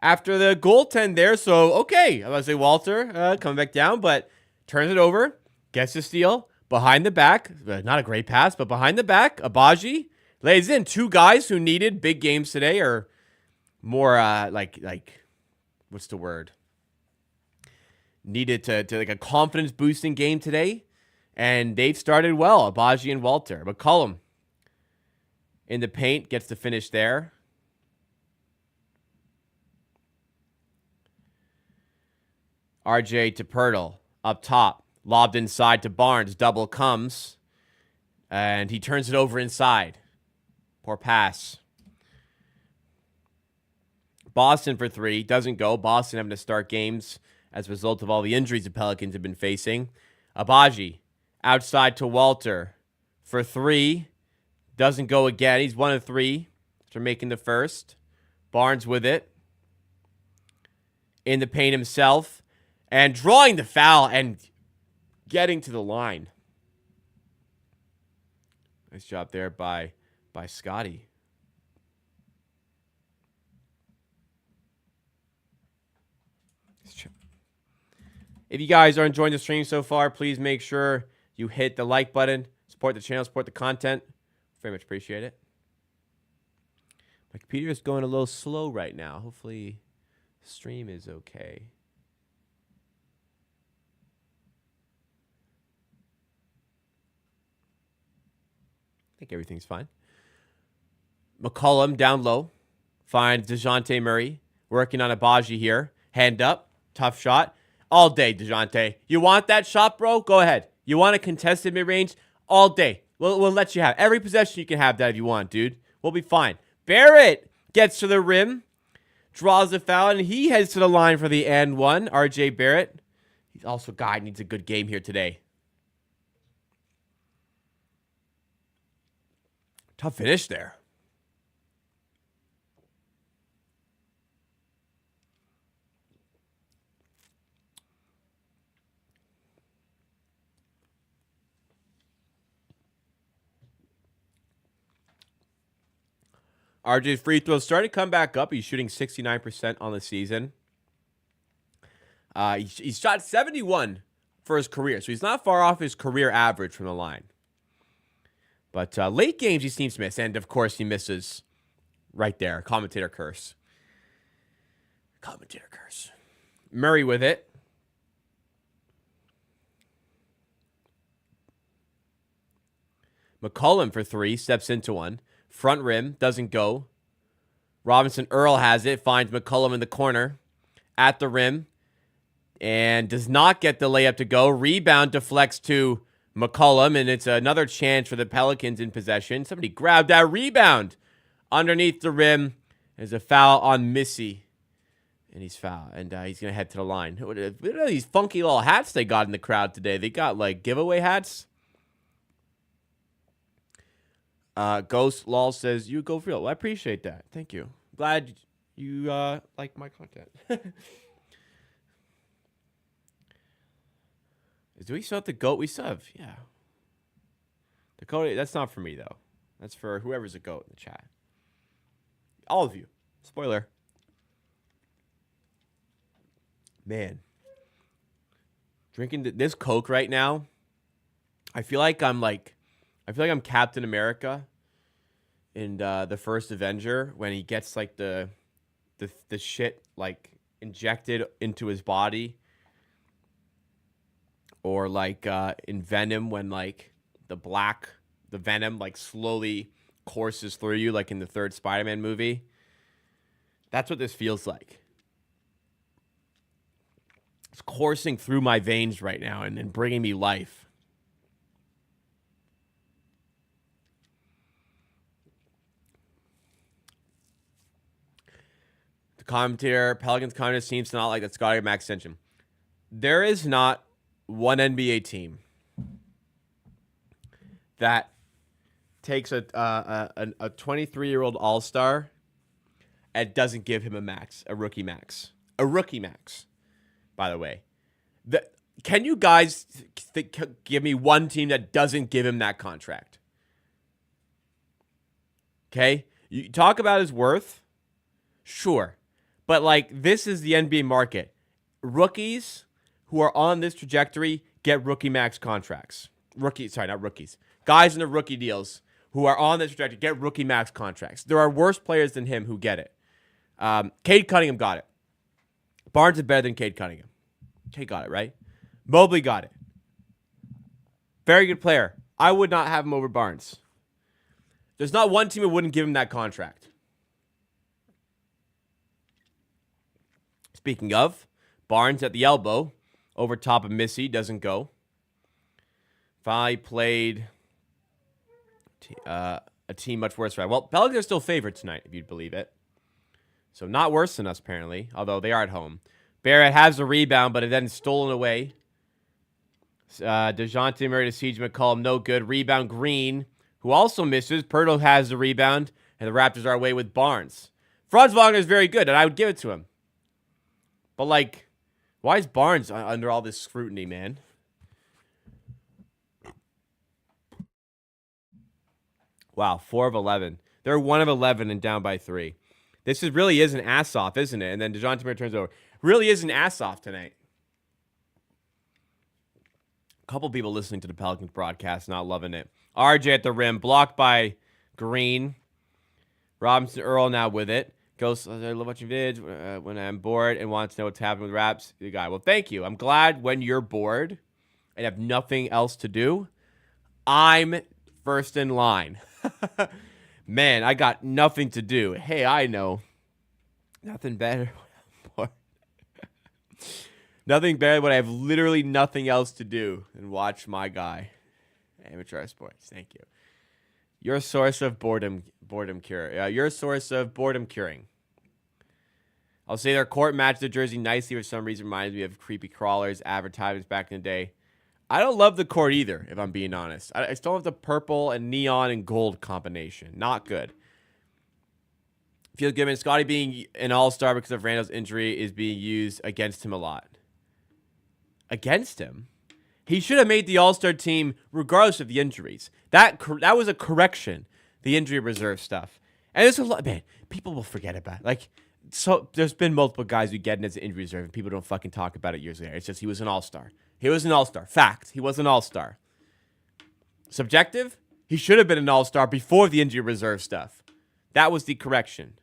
A: after the goaltend there. So, okay. I was going to say Walter coming back down, but turns it over. Gets the steal. Behind the back. Not a great pass, but behind the back. Abaji Lays in 2 guys who needed big games today, or more like what's the word? Needed to like a confidence boosting game today, and they've started well. Abaji and Walter. McCollum in the paint gets the finish there. RJ to Pirtle up top, lobbed inside to Barnes. Double comes, and he turns it over inside. Poor pass. Boston for 3. Doesn't go. Boston having to start games as a result of all the injuries the Pelicans have been facing. Abaji outside to Walter for 3. Doesn't go again. He's 1 of 3 after making the first. Barnes with it. In the paint himself. And drawing the foul and getting to the line. Nice job there by Scotty. If you guys are enjoying the stream so far, please make sure you hit the like button. Support the channel, support the content. Very much appreciate it. My computer is going a little slow right now. Hopefully, the stream is okay. I think everything's fine. McCollum down low. Finds DeJounte Murray. Working on Abaji here. Hand up. Tough shot. All day, DeJounte. You want that shot, bro? Go ahead. You want a contested mid-range? All day. We'll let you have. Every possession you can have that if you want, dude. We'll be fine. Barrett gets to the rim. Draws the foul, and he heads to the line for the and one. RJ Barrett. He's also a guy who needs a good game here today. Tough finish there. RJ's free throws starting to come back up. He's shooting 69% on the season. He's shot 71 for his career, so he's not far off his career average from the line. But late games, he seems to miss. And, of course, he misses right there. Commentator curse. Commentator curse. Murray with it. McCollum for 3. Steps into one. Front rim. Doesn't go. Robinson Earl has it. Finds McCollum in the corner. At the rim. And does not get the layup to go. Rebound deflects to McCollum, and it's another chance for the Pelicans in possession. Somebody grabbed that rebound underneath the rim. There's a foul on Missy, and he's fouled, and he's going to head to the line. What are these funky little hats they got in the crowd today? They got, like, giveaway hats. Ghost Lol says, you go for real. Well, I appreciate that. Thank you. Glad you like my content. Do we still have the GOAT? We still have, yeah. The GOAT, that's not for me, though. That's for whoever's a GOAT in the chat. All of you. Spoiler. Man. Drinking this Coke right now, I feel like I'm Captain America in the first Avenger when he gets, like, the shit, like, injected into his body. Or like in Venom when like the Venom like slowly courses through you like in the third Spider-Man movie. That's what this feels like. It's coursing through my veins right now and bringing me life. The commentator, Pelicans commentator seems to not like that Scotty Max extension. There is not one NBA team that takes a 23-year-old all-star and doesn't give him a rookie max, by the way. Can you guys give me one team that doesn't give him that contract? Okay? You talk about his worth, sure. But, like, this is the NBA market. Rookies who are on this trajectory get rookie max contracts. Not rookies. Guys in the rookie deals who are on this trajectory get rookie max contracts. There are worse players than him who get it. Cade Cunningham got it. Barnes is better than Cade Cunningham. Cade got it, right? Mobley got it. Very good player. I would not have him over Barnes. There's not one team that wouldn't give him that contract. Speaking of, Barnes at the elbow, over top of Missy, doesn't go. Finally played a team much worse. Well, Pelicans are still favored tonight, if you'd believe it. So not worse than us, apparently, although they are at home. Barrett has the rebound, but it then stolen away. DeJounte Murray to CJ McCollum, no good. Rebound Green, who also misses. Pirtle has the rebound, and the Raptors are away with Barnes. Franz Wagner is very good, and I would give it to him. But, like, why is Barnes under all this scrutiny, man? Wow, 4 of 11. They're 1 of 11 and down by 3. This really is an ass-off, isn't it? And then DeJounte Murray turns over. Really is an ass-off tonight. A couple people listening to the Pelicans broadcast not loving it. RJ at the rim, blocked by Green. Robinson Earl now with it. Goes, I love watching vids when I'm bored and wants to know what's happening with Raps. The guy, well, thank you. I'm glad when you're bored and have nothing else to do, I'm first in line. Man, I got nothing to do. Hey, I know. Nothing better. Nothing better when I have literally nothing else to do than watch my guy. Amateur Sports. Thank you. Your source of boredom cure. Your source of boredom curing. I'll say their court matched the jersey nicely for some reason. Reminds me of creepy crawlers advertisements back in the day. I don't love the court either, if I'm being honest. I still have the purple and neon and gold combination. Not good. Feels good, man. Scotty being an all-star because of Randall's injury is being used against him a lot. Against him? He should have made the all-star team regardless of the injuries. That was a correction, the injury reserve stuff. And there's a lot, man, people will forget about it. Like, so there's been multiple guys who get in as an injury reserve and people don't fucking talk about it years later. It's just he was an all-star. He was an all-star. Fact. He was an all-star. Subjective? He should have been an all-star before the injury reserve stuff. That was the correction.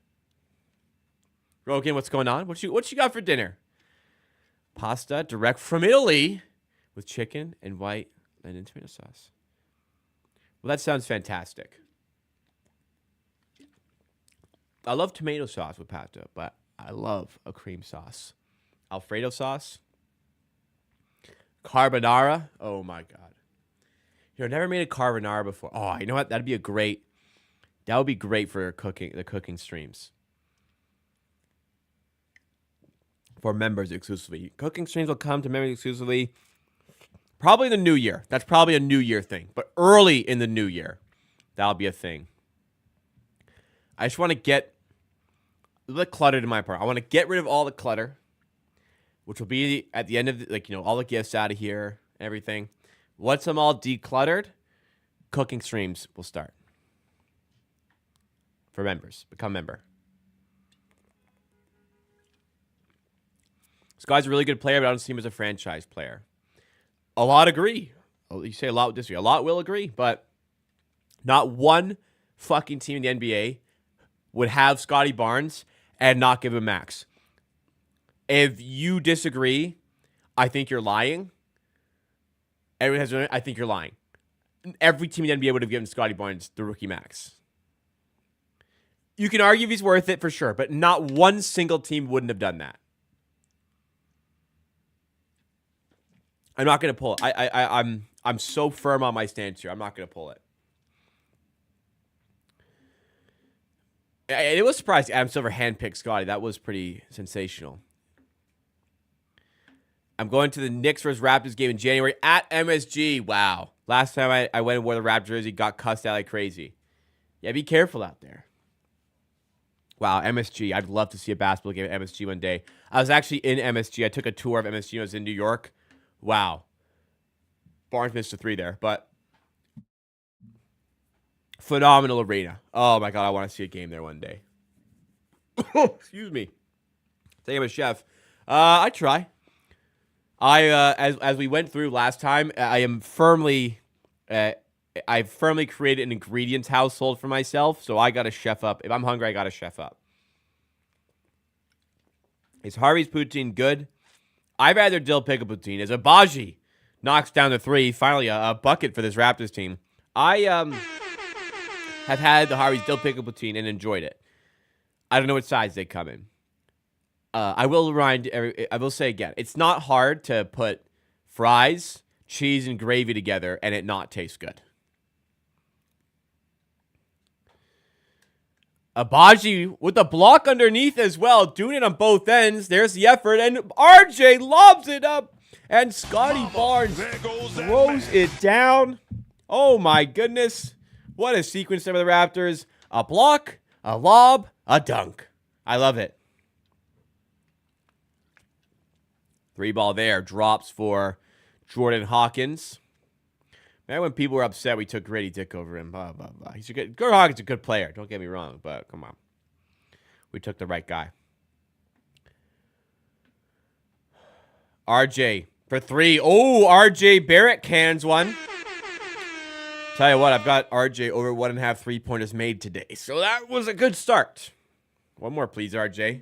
A: Rogan, what's going on? What you got for dinner? Pasta direct from Italy with chicken and white and tomato sauce. Well, that sounds fantastic. I love tomato sauce with pasta, but I love a cream sauce. Alfredo sauce. Carbonara. Oh, my God. I've never made a carbonara before. Oh, you know what? That would be great for the cooking streams. For members exclusively. Cooking streams will come to members exclusively probably in the new year. That's probably a new year thing. But early in the new year, that'll be a thing. I just want to get a little cluttered in my part. I want to get rid of all the clutter, which will be at the end of all the gifts out of here, everything. Once I'm all decluttered, cooking streams will start. For members. Become member. This guy's a really good player, but I don't see him as a franchise player. A lot agree. Oh, you say a lot would disagree. A lot will agree, but not one fucking team in the NBA would have Scotty Barnes and not give him max. If you disagree, I think you're lying. Everyone has. I think you're lying. Every team in the NBA would have given Scotty Barnes the rookie max. You can argue if he's worth it for sure, but not one single team wouldn't have done that. I'm not going to pull it. I'm so firm on my stance here. I'm not going to pull it. It was surprising Adam Silver handpicked Scotty. That was pretty sensational. I'm going to the Knicks vs. Raptors game in January at MSG. Wow. Last time I went and wore the Raptors jersey, got cussed out like crazy. Yeah, be careful out there. Wow, MSG. I'd love to see a basketball game at MSG one day. I was actually in MSG. I took a tour of MSG when I was in New York. Wow. Barnes missed a 3 there, but phenomenal arena. Oh, my God. I want to see a game there one day. Excuse me. Say I'm a chef. I try. As we went through last time, I am firmly I've firmly created an ingredients household for myself, so I got to chef up. If I'm hungry, I got to chef up. Is Harvey's poutine good? I'd rather dill pickle poutine. As Abaji knocks down the three, finally a bucket for this Raptors team. I have had the Harvey's dill pickle poutine and enjoyed it. I don't know what size they come in. I will say again, it's not hard to put fries, cheese, and gravy together and it not taste good. Abaji with the block underneath as well, doing it on both ends. There's the effort, and RJ lobs it up, and Scotty Barnes throws it down. Oh my goodness. What a sequence for the Raptors. A block, a lob, a dunk. I love it. 3-ball there. Drops for Jordan Hawkins. Man, when people were upset, we took Grady Dick over him. Blah, blah, blah. Jordan Hawkins is a good player. Don't get me wrong, but come on. We took the right guy. RJ for 3. Oh, RJ Barrett cans one. Tell you what, I've got RJ over 1.5 3-pointers made today. So that was a good start. One more, please, RJ.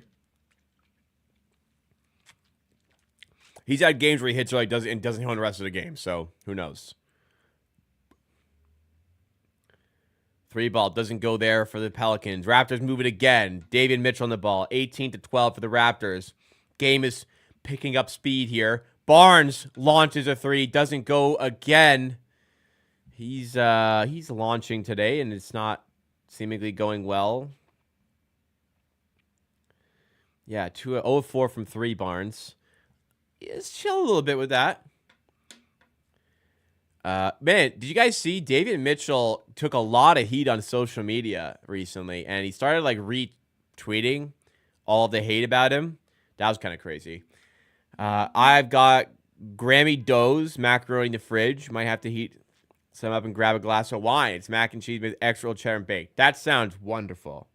A: He's had games where he hits early and doesn't hit on the rest of the game. So who knows? 3-ball doesn't go there for the Pelicans. Raptors move it again. David Mitchell on the ball. 18-12 for the Raptors. Game is picking up speed here. Barnes launches a 3. Doesn't go again. He's launching today, and it's not seemingly going well. Yeah, 0-4 from 3, Barnes. Let's chill a little bit with that. Man, did you guys see David Mitchell took a lot of heat on social media recently, and he started like retweeting all of the hate about him. That was kind of crazy. I've got Grammy doughs, macaroni in the fridge. Might have to heat some up and grab a glass of wine. It's mac and cheese with extra old cheddar and baked. That sounds wonderful.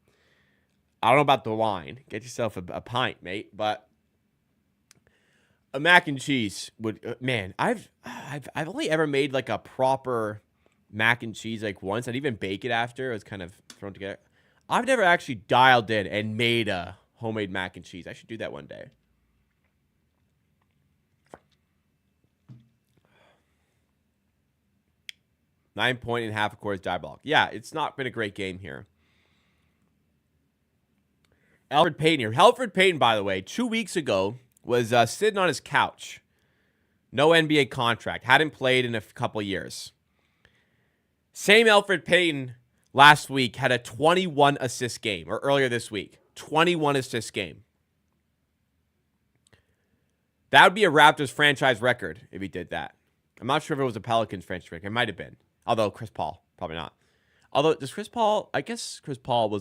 A: I don't know about the wine. Get yourself a pint, mate. But a mac and cheese would, man. I've only ever made like a proper mac and cheese like once. I'd even bake it after. It was kind of thrown together. I've never actually dialed in and made a homemade mac and cheese. I should do that one day. $9.5 of course diabolic. Yeah, it's not been a great game here. Elfrid Payton here. Elfrid Payton, by the way, 2 weeks ago was sitting on his couch. No NBA contract. Hadn't played in a couple years. Same Elfrid Payton last week had a 21 assist game, or earlier this week. 21 assist game. That would be a Raptors franchise record if he did that. I'm not sure if it was a Pelicans franchise record. It might have been. Although Chris Paul, probably not. Although, does Chris Paul, I guess Chris Paul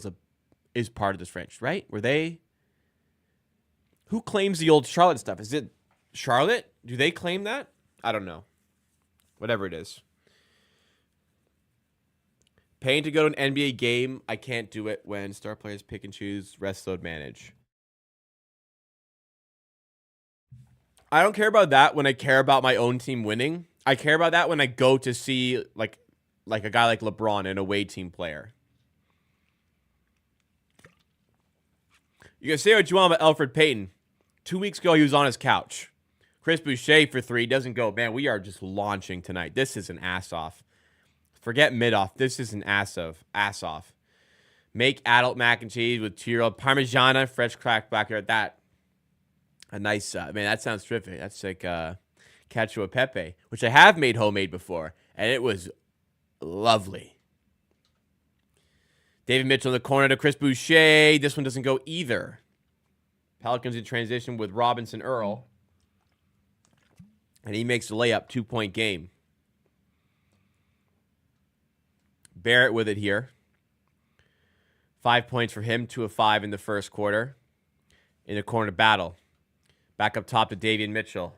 A: is part of this franchise, right? Were they? Who claims the old Charlotte stuff? Is it Charlotte? Do they claim that? I don't know. Whatever it is. Paying to go to an NBA game, I can't do it when star players pick and choose, rest load manage. I don't care about that when I care about my own team winning. I care about that when I go to see like a guy like LeBron, an away team player. You can say what you want about Elfrid Payton. 2 weeks ago, he was on his couch. Chris Boucher for 3 doesn't go. Man, we are just launching tonight. This is an ass off. Forget mid off. This is an ass off. Make adult mac and cheese with 2-year-old Parmigiana, fresh cracked black here. That a nice man. That sounds terrific. That's like cacio e pepe, which I have made homemade before, and it was lovely. David Mitchell in the corner to Chris Boucher. This one doesn't go either. Pelicans in transition with Robinson Earl, and he makes the layup. 2-point game. Barrett with it here. 5 points for him. 2 of 5 in the first quarter. In the corner battle. Back up top to Davion Mitchell.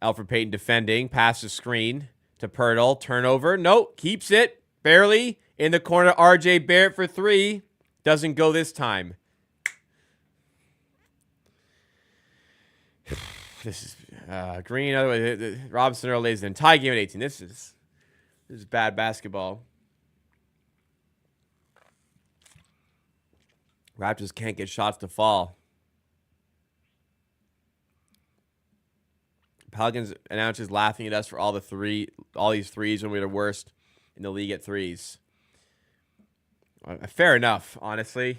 A: Elfrid Payton defending. Passes screen to Pirtle. Turnover. Nope. Keeps it. Barely. In the corner, RJ Barrett for 3. Doesn't go this time. This is... Green, other way. Robinson, Earl, lays in. Tie game at 18. This is bad basketball. Raptors can't get shots to fall. Pelicans announcers laughing at us for all these threes when we're the worst in the league at threes. Fair enough, honestly.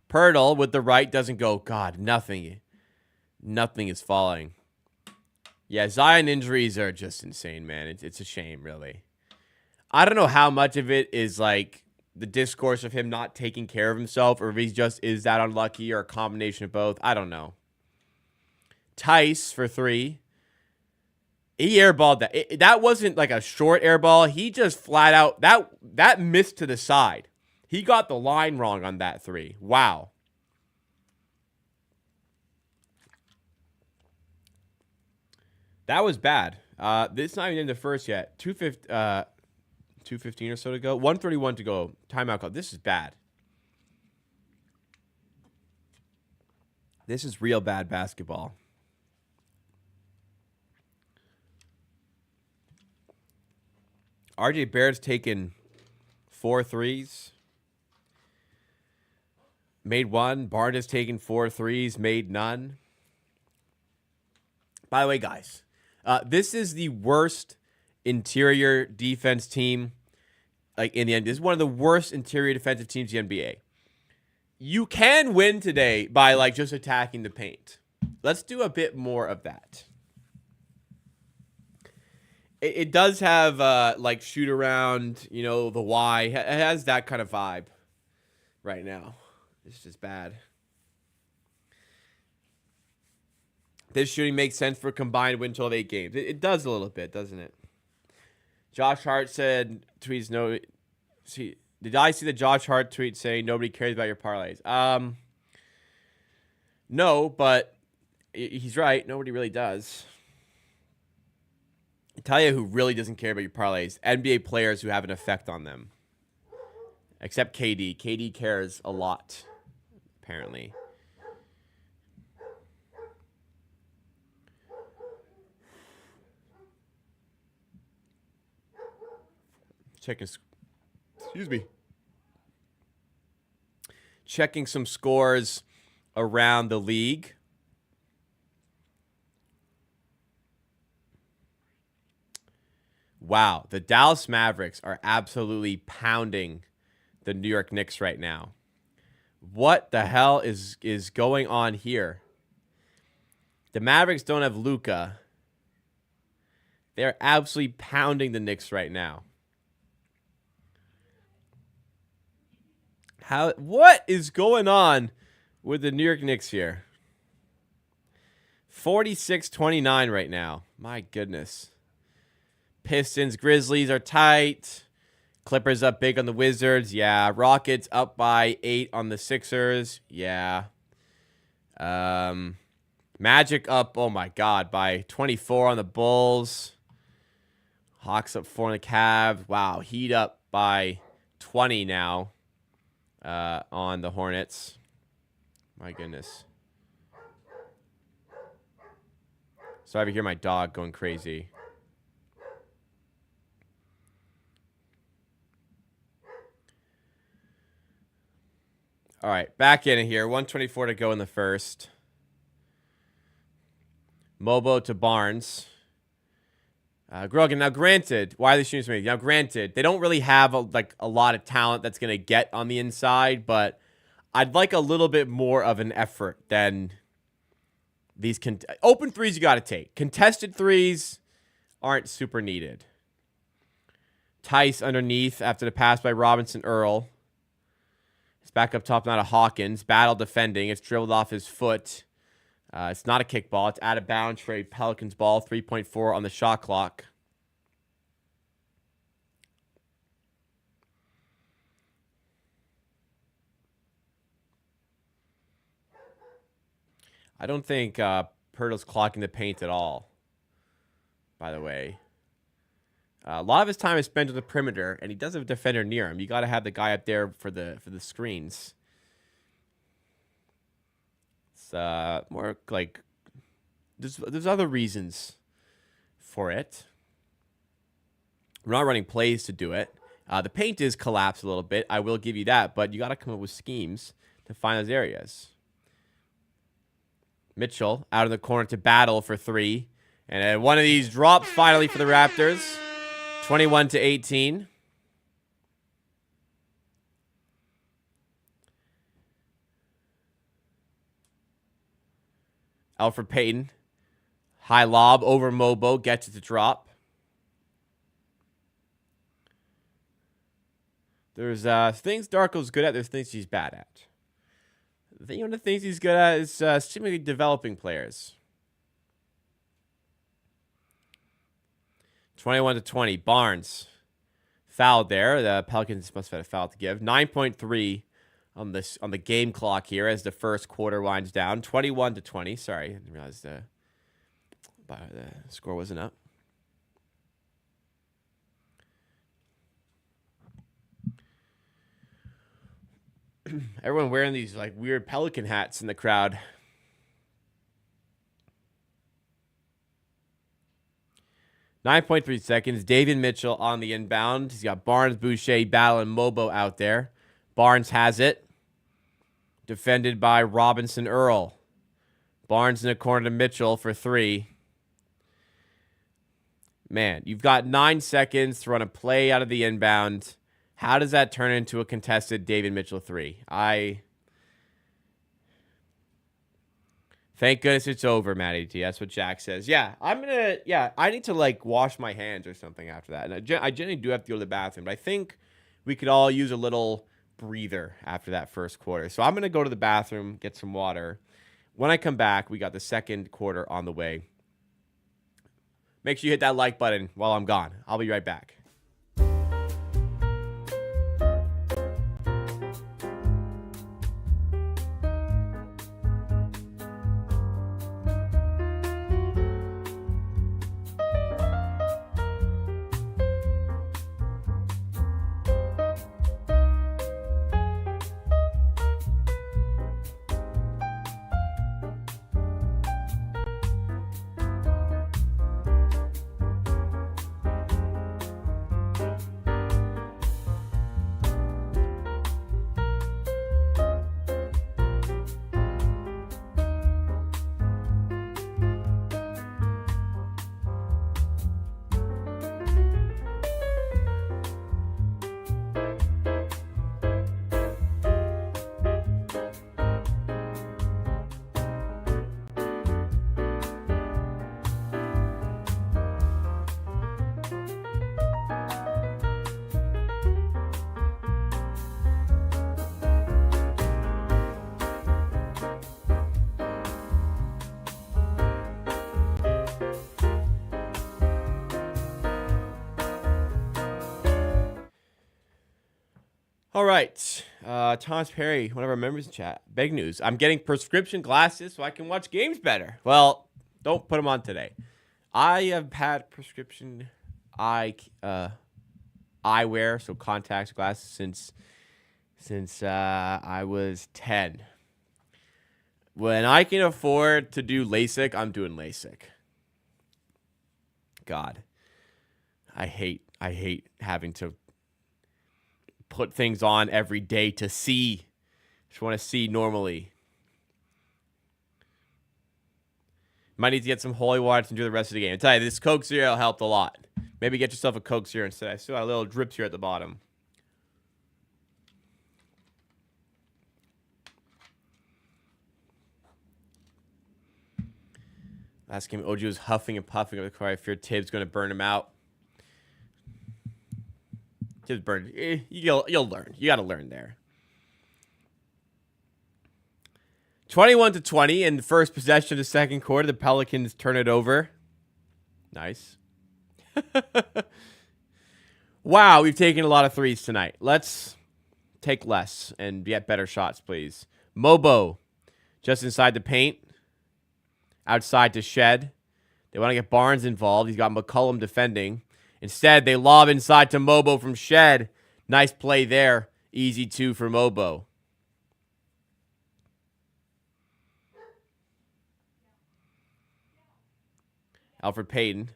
A: Pirtle with the right doesn't go. God, nothing is falling. Yeah, Zion injuries are just insane, man. It's a shame, really. I don't know how much of it is like the discourse of him not taking care of himself, or if he just is that unlucky, or a combination of both. I don't know. Tice for 3. He airballed that. That wasn't like a short airball. He just flat out that missed to the side. He got the line wrong on that 3. Wow. That was bad. This is not even in the first yet. 2:15 or so to go. 1:31 to go. Timeout call. This is bad. This is real bad basketball. RJ Barrett's taken 4 threes. Made 1. Barnes has taken 4 threes. Made none. By the way, guys, this is the worst interior defense team like in the NBA. This is one of the worst interior defensive teams in the NBA. You can win today by like just attacking the paint. Let's do a bit more of that. It does have like shoot around, the Y. It has that kind of vibe right now. It's just bad. This shooting makes sense for a combined win total of 8 games. It does a little bit, doesn't it? Josh Hart said, tweets, no. See, did I see the Josh Hart tweet saying nobody cares about your parlays? No, but he's right. Nobody really does. I tell you who really doesn't care about your parlays. NBA players who have an effect on them. Except KD. KD cares a lot, apparently. Checking some scores around the league. Wow, the Dallas Mavericks are absolutely pounding the New York Knicks right now. What the hell is going on here? The Mavericks don't have Luka. They're absolutely pounding the Knicks right now. What is going on with the New York Knicks here? 46-29 right now. My goodness. Pistons, Grizzlies are tight. Clippers up big on the Wizards. Yeah. Rockets up by 8 on the Sixers. Yeah. Magic up, oh my God, by 24 on the Bulls. Hawks up 4 on the Cavs. Wow. Heat up by 20 now on the Hornets. My goodness. Sorry to hear my dog going crazy. All right, back in here. 124 to go in the first. Mobo to Barnes. Grogan, now granted, why are they shooting me? Now granted, they don't really have a lot of talent that's going to get on the inside, but I'd like a little bit more of an effort than these open threes you got to take. Contested threes aren't super needed. Tice underneath after the pass by Robinson Earl. It's back up top now to Hawkins. Battle defending. It's dribbled off his foot. It's not a kickball. It's out of bounds for a Pelicans ball. 3.4 on the shot clock. I don't think Pirtle's clocking the paint at all, by the way. A lot of his time is spent on the perimeter, and he does have a defender near him. You got to have the guy up there for the screens. It's more like there's other reasons for it. We're not running plays to do it. The paint is collapsed a little bit. I will give you that, but you got to come up with schemes to find those areas. Mitchell out in the corner to battle for three. And one of these drops finally for the Raptors. 21-18. Alfred Payton. High lob over Mobo. Gets it to drop. There's things Darko's good at. There's things he's bad at. One of the things he's good at is seemingly developing players. 21-20. Barnes fouled there. The Pelicans must have had a foul to give. 9.3 on the game clock here as the first quarter winds down. 21-20. Sorry, I didn't realize the score wasn't up. Everyone wearing these like weird Pelican hats in the crowd. .3 seconds. David Mitchell on the inbound. He's got Barnes, Boucher, Battle, and Mobo out there. Barnes has it. Defended by Robinson Earl. Barnes in the corner to Mitchell for three. Man, you've got 9 seconds to run a play out of the inbound. How does that turn into a contested David Mitchell three? Thank goodness it's over, Matty T. That's what Jack says. Yeah, I need to like wash my hands or something after that. And I generally do have to go to the bathroom, but I think we could all use a little breather after that first quarter. So I'm going to go to the bathroom, get some water. When I come back, we got the second quarter on the way. Make sure you hit that like button while I'm gone. I'll be right back. All right. Thomas Perry, one of our members in chat. Big news. I'm getting prescription glasses so I can watch games better. Well, don't put them on today. I have had prescription eyewear, so contacts, glasses, since I was 10. When I can afford to do LASIK, I'm doing LASIK. God. I hate having to put things on every day to see. Just want to see normally. Might need to get some holy water to do the rest of the game. I tell you, this Coke Zero helped a lot. Maybe get yourself a Coke Zero instead. I still got a little drips here at the bottom. Last game, OG was huffing and puffing up the car. I feared Tibbs going to burn him out. Tibbs burned. You'll learn. You got to learn there. 21-20 in the first possession of the second quarter. The Pelicans turn it over. Nice. Wow, we've taken a lot of threes tonight. Let's take less and get better shots, please. Mobo, just inside the paint. Outside to Shed. They want to get Barnes involved. He's got McCollum defending. Instead, they lob inside to Mobo from Shed. Nice play there. Easy two for Mobo. Elfrid Payton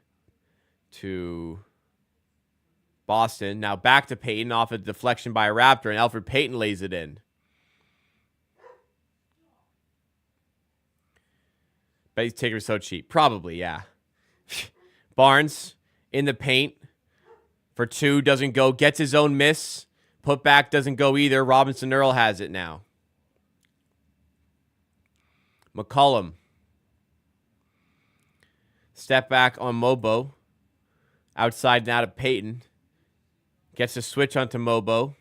A: to Boston. Now back to Payton off a deflection by a Raptor, and Elfrid Payton lays it in. Bet these tickets are so cheap. Probably, yeah. Barnes in the paint for 2. Doesn't go. Gets his own miss. Put back doesn't go either. Robinson Earl has it now. McCollum. Step back on Mobo. Outside now to Payton. Gets a switch onto Mobo,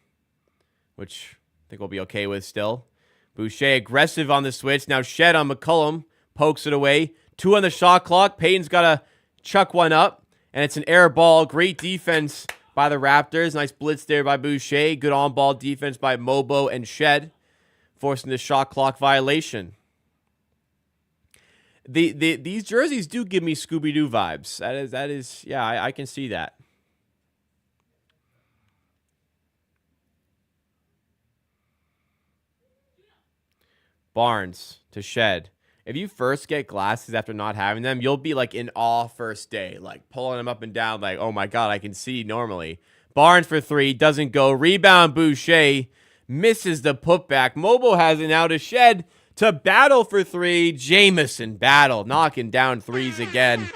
A: which I think we'll be okay with still. Boucher aggressive on the switch. Now Shed on McCollum. Pokes it away. 2 on the shot clock. Payton's got to chuck one up. And it's an air ball. Great defense by the Raptors. Nice blitz there by Boucher. Good on-ball defense by Mobo and Shed. Forcing the shot clock violation. These jerseys do give me Scooby-Doo vibes. That is, yeah, I can see that. Barnes to Shed. If you first get glasses after not having them, you'll be like in awe first day, like pulling them up and down, like, oh my God, I can see normally. Barnes for 3, doesn't go. Rebound Boucher, misses the putback. Mobo has it now to Shed to Battle for 3. Jamison Battle knocking down threes again.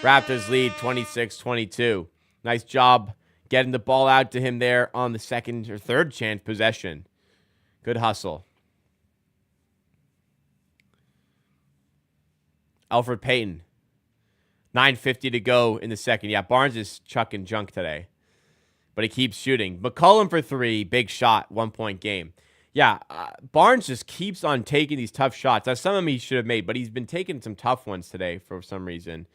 A: Raptors lead 26-22. Nice job getting the ball out to him there on the second or third chance possession. Good hustle. Elfrid Payton. 9:50 to go in the second. Yeah, Barnes is chucking junk today. But he keeps shooting. McCollum for 3. Big shot. 1-point game. Yeah, Barnes just keeps on taking these tough shots. Now, some of them he should have made, but he's been taking some tough ones today for some reason.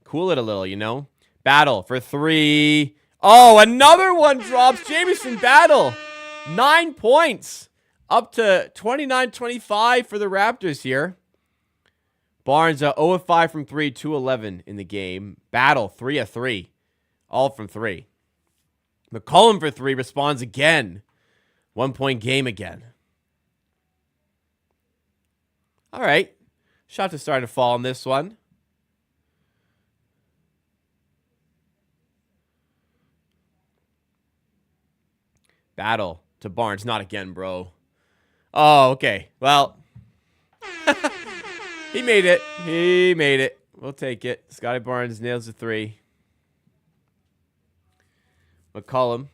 A: Cool it a little, you know? Battle for 3. Oh, another one drops. Jamison Battle. 9 points. Up to 29-25 for the Raptors here. Barnes 0 of 5 from 3, 2-11 in the game. Battle 3 of 3, all from 3. McCollum for 3 responds again. 1-point game again. All right. Shots are starting to fall on this one. Battle to Barnes. Not again, bro. Oh, okay. Well, he made it. He made it. We'll take it. Scotty Barnes nails the 3. McCollum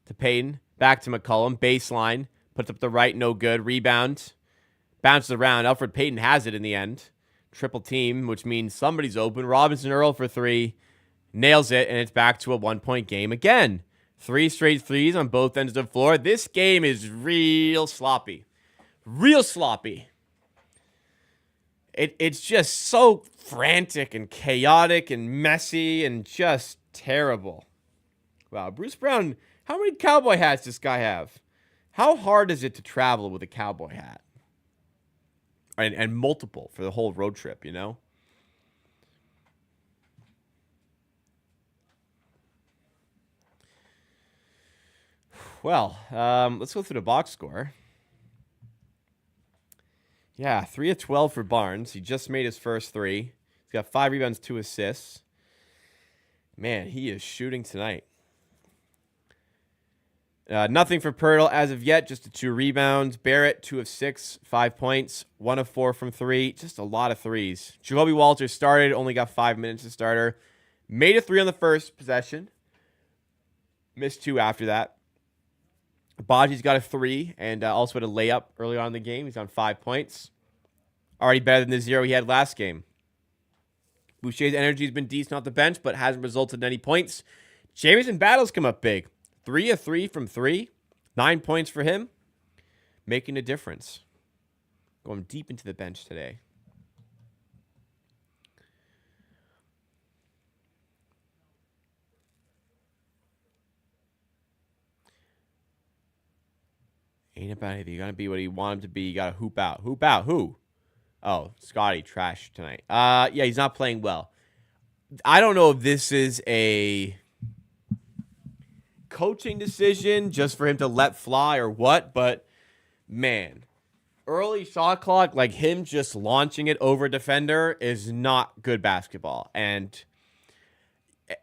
A: to Payton. Back to McCollum. Baseline. Puts up the right. No good. Rebound. Bounces around. Elfrid Payton has it in the end. Triple team, which means somebody's open. Robinson Earl for 3. Nails it, and it's back to a 1-point game again. 3 straight threes on both ends of the floor. This game is real sloppy. Real sloppy. It's just so frantic and chaotic and messy and just terrible. Wow, Bruce Brown, how many cowboy hats does this guy have? How hard is it to travel with a cowboy hat? And multiple for the whole road trip, you know? Well, let's go through the box score. Yeah, 3 of 12 for Barnes. He just made his first 3. He's got 5 rebounds, 2 assists. Man, he is shooting tonight. Nothing for Pirtle as of yet, just the 2 rebounds. Barrett, 2 of 6, 5 points, 1 of 4 from 3. Just a lot of threes. Jacoby Walters started, only got 5 minutes to starter. Made a 3 on the first possession. Missed 2 after that. Baji's got a 3 and also had a layup early on in the game. He's on 5 points. Already better than the 0 he had last game. Boucher's energy has been decent off the bench, but hasn't resulted in any points. Jamison Battle's come up big. 3 of 3 from 3. 9 points for him. Making a difference. Going deep into the bench today. Ain't about anything. You got to be what you want him to be. You got to hoop out. Hoop out. Who? Oh, Scotty trash tonight. Yeah, he's not playing well. I don't know if this is a coaching decision just for him to let fly or what, but man, early shot clock, like him just launching it over a defender, is not good basketball. And,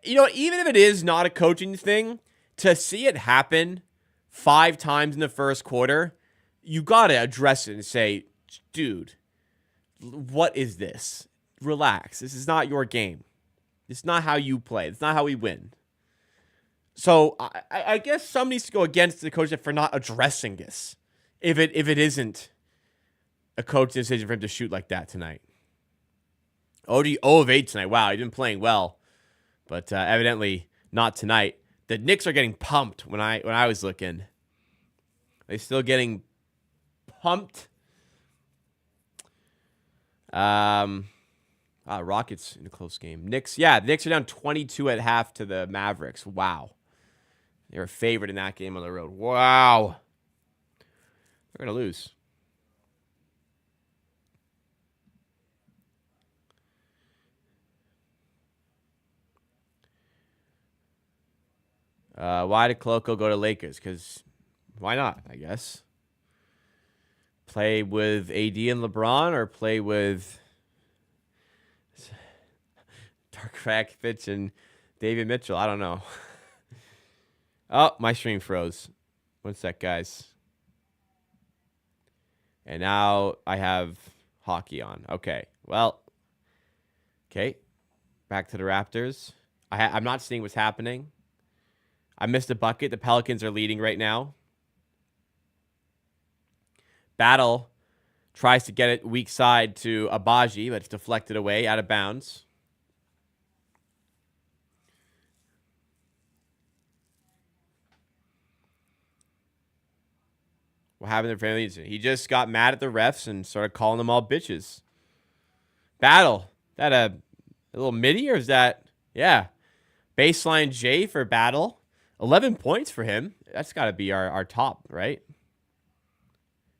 A: even if it is not a coaching thing, to see it happen 5 times in the first quarter, you got to address it and say, dude, what is this? Relax. This is not your game. It's not how you play. It's not how we win. So I guess somebody needs to go against the coach for not addressing this. If it isn't a coach decision for him to shoot like that tonight. OG 0 of 8 tonight. Wow, he's been playing well, but evidently not tonight. The Knicks are getting pumped when I was looking. They still getting pumped. Rockets in a close game. Knicks are down 22 at half to the Mavericks. Wow. They were favored in that game on the road. Wow. They're going to lose. Why did Koloko go to Lakers? Because why not, I guess. Play with AD and LeBron or play with Dark Rakovic and David Mitchell? I don't know. Oh, my stream froze. One sec, guys. And now I have hockey on. Okay. Well, okay. Back to the Raptors. I'm not seeing what's happening. I missed a bucket. The Pelicans are leading right now. Battle tries to get it weak side to Abaji, but it's deflected away, out of bounds. What happened to Family? He just got mad at the refs and started calling them all bitches. Battle. That a little midi, or is that? Yeah. Baseline J for Battle. 11 points for him. That's got to be our top, right?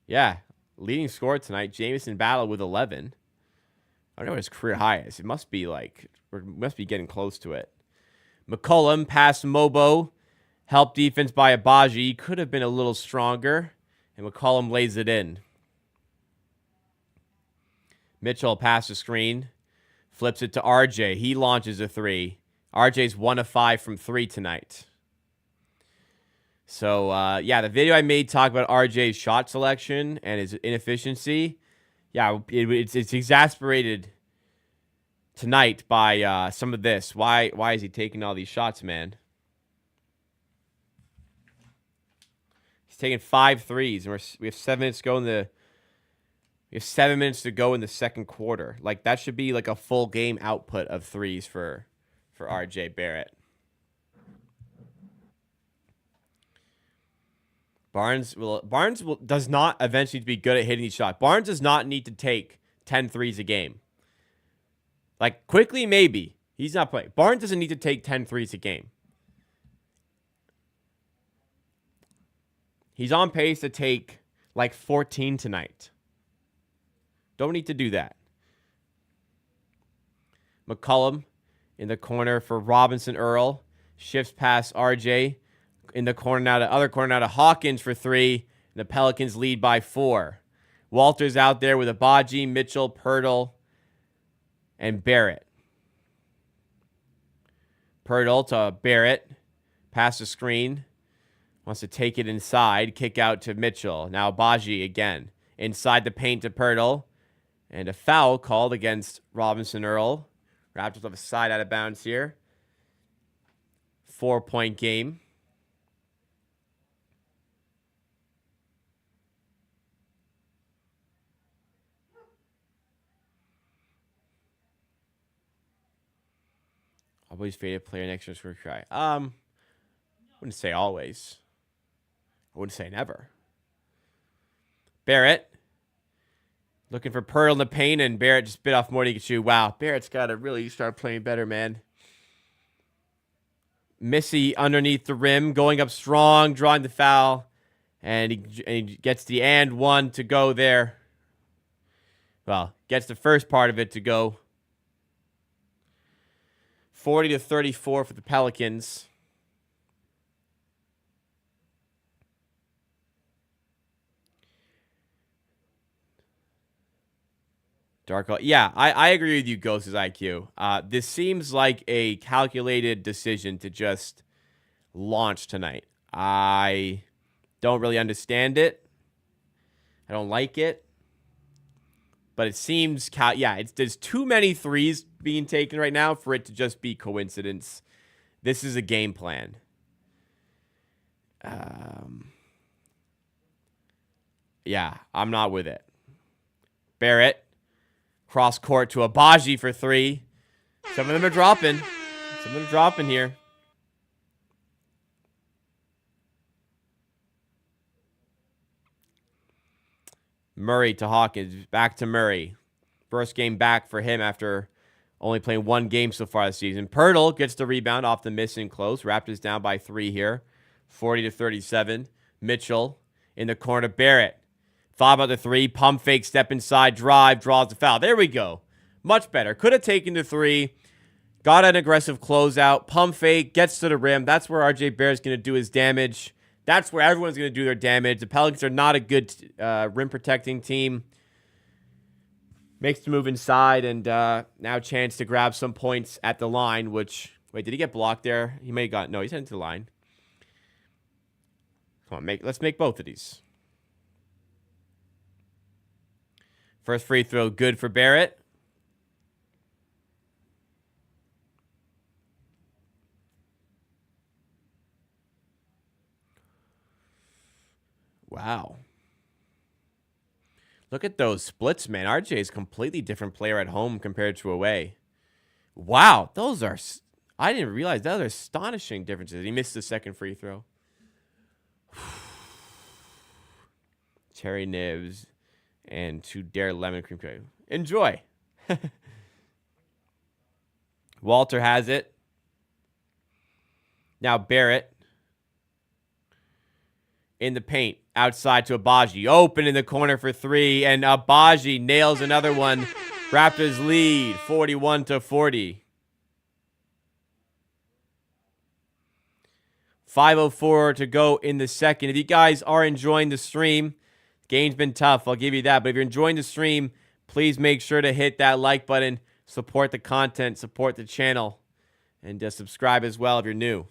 A: Yeah. Leading scorer tonight, Jamison Battle with 11. I don't know what his career high is. It must be we must be getting close to it. McCollum past Mobo. Help defense by Abaji. Could have been a little stronger. And McCollum lays it in. Mitchell passes the screen. Flips it to RJ. He launches a 3. RJ's 1 of 5 from 3 tonight. So, the video I made talked about RJ's shot selection and his inefficiency. Yeah, it's exasperated tonight by some of this. Why is he taking all these shots, man? He's taking 5 threes, and we have 7 minutes to go we have 7 minutes to go in the second quarter. Like, that should be like a full game output of threes for RJ Barrett. Barnes does not eventually be good at hitting these shots. Barnes does not need to take 10 threes a game. Like, quickly, maybe. He's not playing. Barnes doesn't need to take 10 threes a game. He's on pace to take like 14 tonight. Don't need to do that. McCollum in the corner for Robinson Earl. Shifts past RJ. In the corner now to other corner now to Hawkins for 3. And the Pelicans lead by 4. Walters out there with Abaji, Mitchell, Pirtle, and Barrett. Pirtle to Barrett. Pass the screen. Wants to take it inside. Kick out to Mitchell. Now Abaji again. Inside the paint to Pirtle. And a foul called against Robinson Earl. Raptors have a side out of bounds here. 4-point game. Always favorite player next to score cry. Wouldn't say always. I wouldn't say never. Barrett. Looking for Pearl in the paint, and Barrett just bit off more than he could chew. Wow, Barrett's got to really start playing better, man. Missy underneath the rim, going up strong, drawing the foul, and he gets the and one to go there. Well, gets the first part of it to go. 40-34 for the Pelicans. Darko. Yeah, I agree with you, Ghost's IQ. This seems like a calculated decision to just launch tonight. I don't really understand it. I don't like it. But it seems, there's too many threes being taken right now for it to just be coincidence. This is a game plan. Yeah, I'm not with it. Barrett, cross court to Abaji for three. Some of them are dropping. Some of them are dropping here. Murray to Hawkins. Back to Murray. First game back for him after only playing one game so far this season. Pirtle gets the rebound off the miss and close. Raptors down by 3 here. 40-37. Mitchell in the corner. Barrett. Thought about the three. Pump fake. Step inside. Drive. Draws the foul. There we go. Much better. Could have taken the three. Got an aggressive closeout. Pump fake. Gets to the rim. That's where RJ Barrett's going to do his damage. That's where everyone's going to do their damage. The Pelicans are not a good rim protecting team. Makes the move inside, and now chance to grab some points at the line, which, wait, did he get blocked there? He may have got, no, he's heading to the line. Come on, let's make both of these. First free throw, good for Barrett. Wow. Look at those splits, man. RJ is a completely different player at home compared to away. Wow, those are... I didn't realize those are astonishing differences. He missed the second free throw. Cherry nibs and 2 Dare lemon cream cake. Enjoy. Walter has it. Now Barrett in the paint. Outside to Abaji. Open in the corner for 3. And Abaji nails another one. Raptors lead 41-40. 5:04 to go in the second. If you guys are enjoying the stream, game's been tough. I'll give you that. But if you're enjoying the stream, please make sure to hit that like button. Support the content. Support the channel. And subscribe as well if you're new.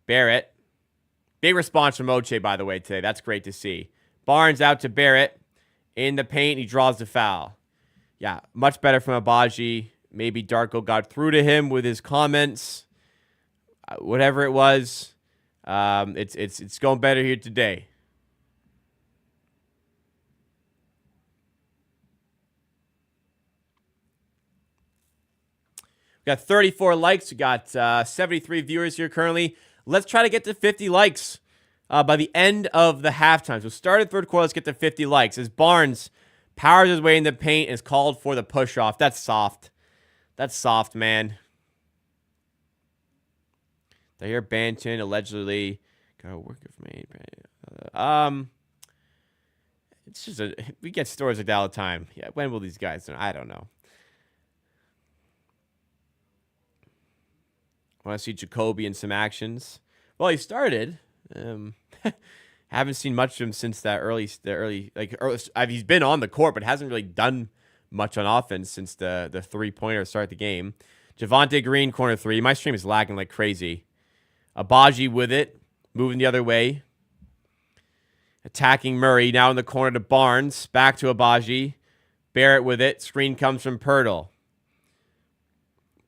A: Barrett. Big response from Oche, by the way, today. That's great to see. Barnes out to Barrett. In the paint, he draws the foul. Yeah, much better from Abaji. Maybe Darko got through to him with his comments. Whatever it was, it's going better here today. We got 34 likes. We got 73 viewers here currently. Let's try to get to 50 likes by the end of the halftime. So started third quarter, let's get to 50 likes. As Barnes powers his way in the paint and is called for the push-off. That's soft. That's soft, man. I hear Banton allegedly got a work of me. It's just we get stories like that all the time. Yeah, when will these guys? I don't know. I want to see Jacoby in some actions. Well, he started. Haven't seen much of him since that early. He's been on the court, but hasn't really done much on offense since the 3-pointer to start the game. Javonte Green, corner 3. My stream is lagging like crazy. Abaji with it, moving the other way. Attacking Murray, now in the corner to Barnes. Back to Abaji. Barrett with it. Screen comes from Pirtle.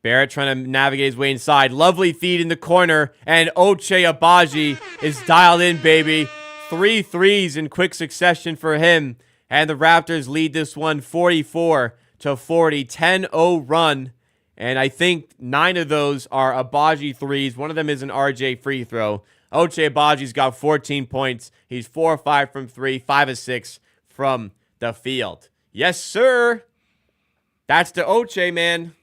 A: Barrett trying to navigate his way inside. Lovely feed in the corner. And Oche Abaji is dialed in, baby. 3 threes in quick succession for him. And the Raptors lead this one 44-40. 10-0 run. And I think 9 of those are Abaji threes. One of them is an RJ free throw. Oche Abaji's got 14 points. He's 4 of 5 from 3, 5 of 6 from the field. Yes, sir. That's the Oche, man.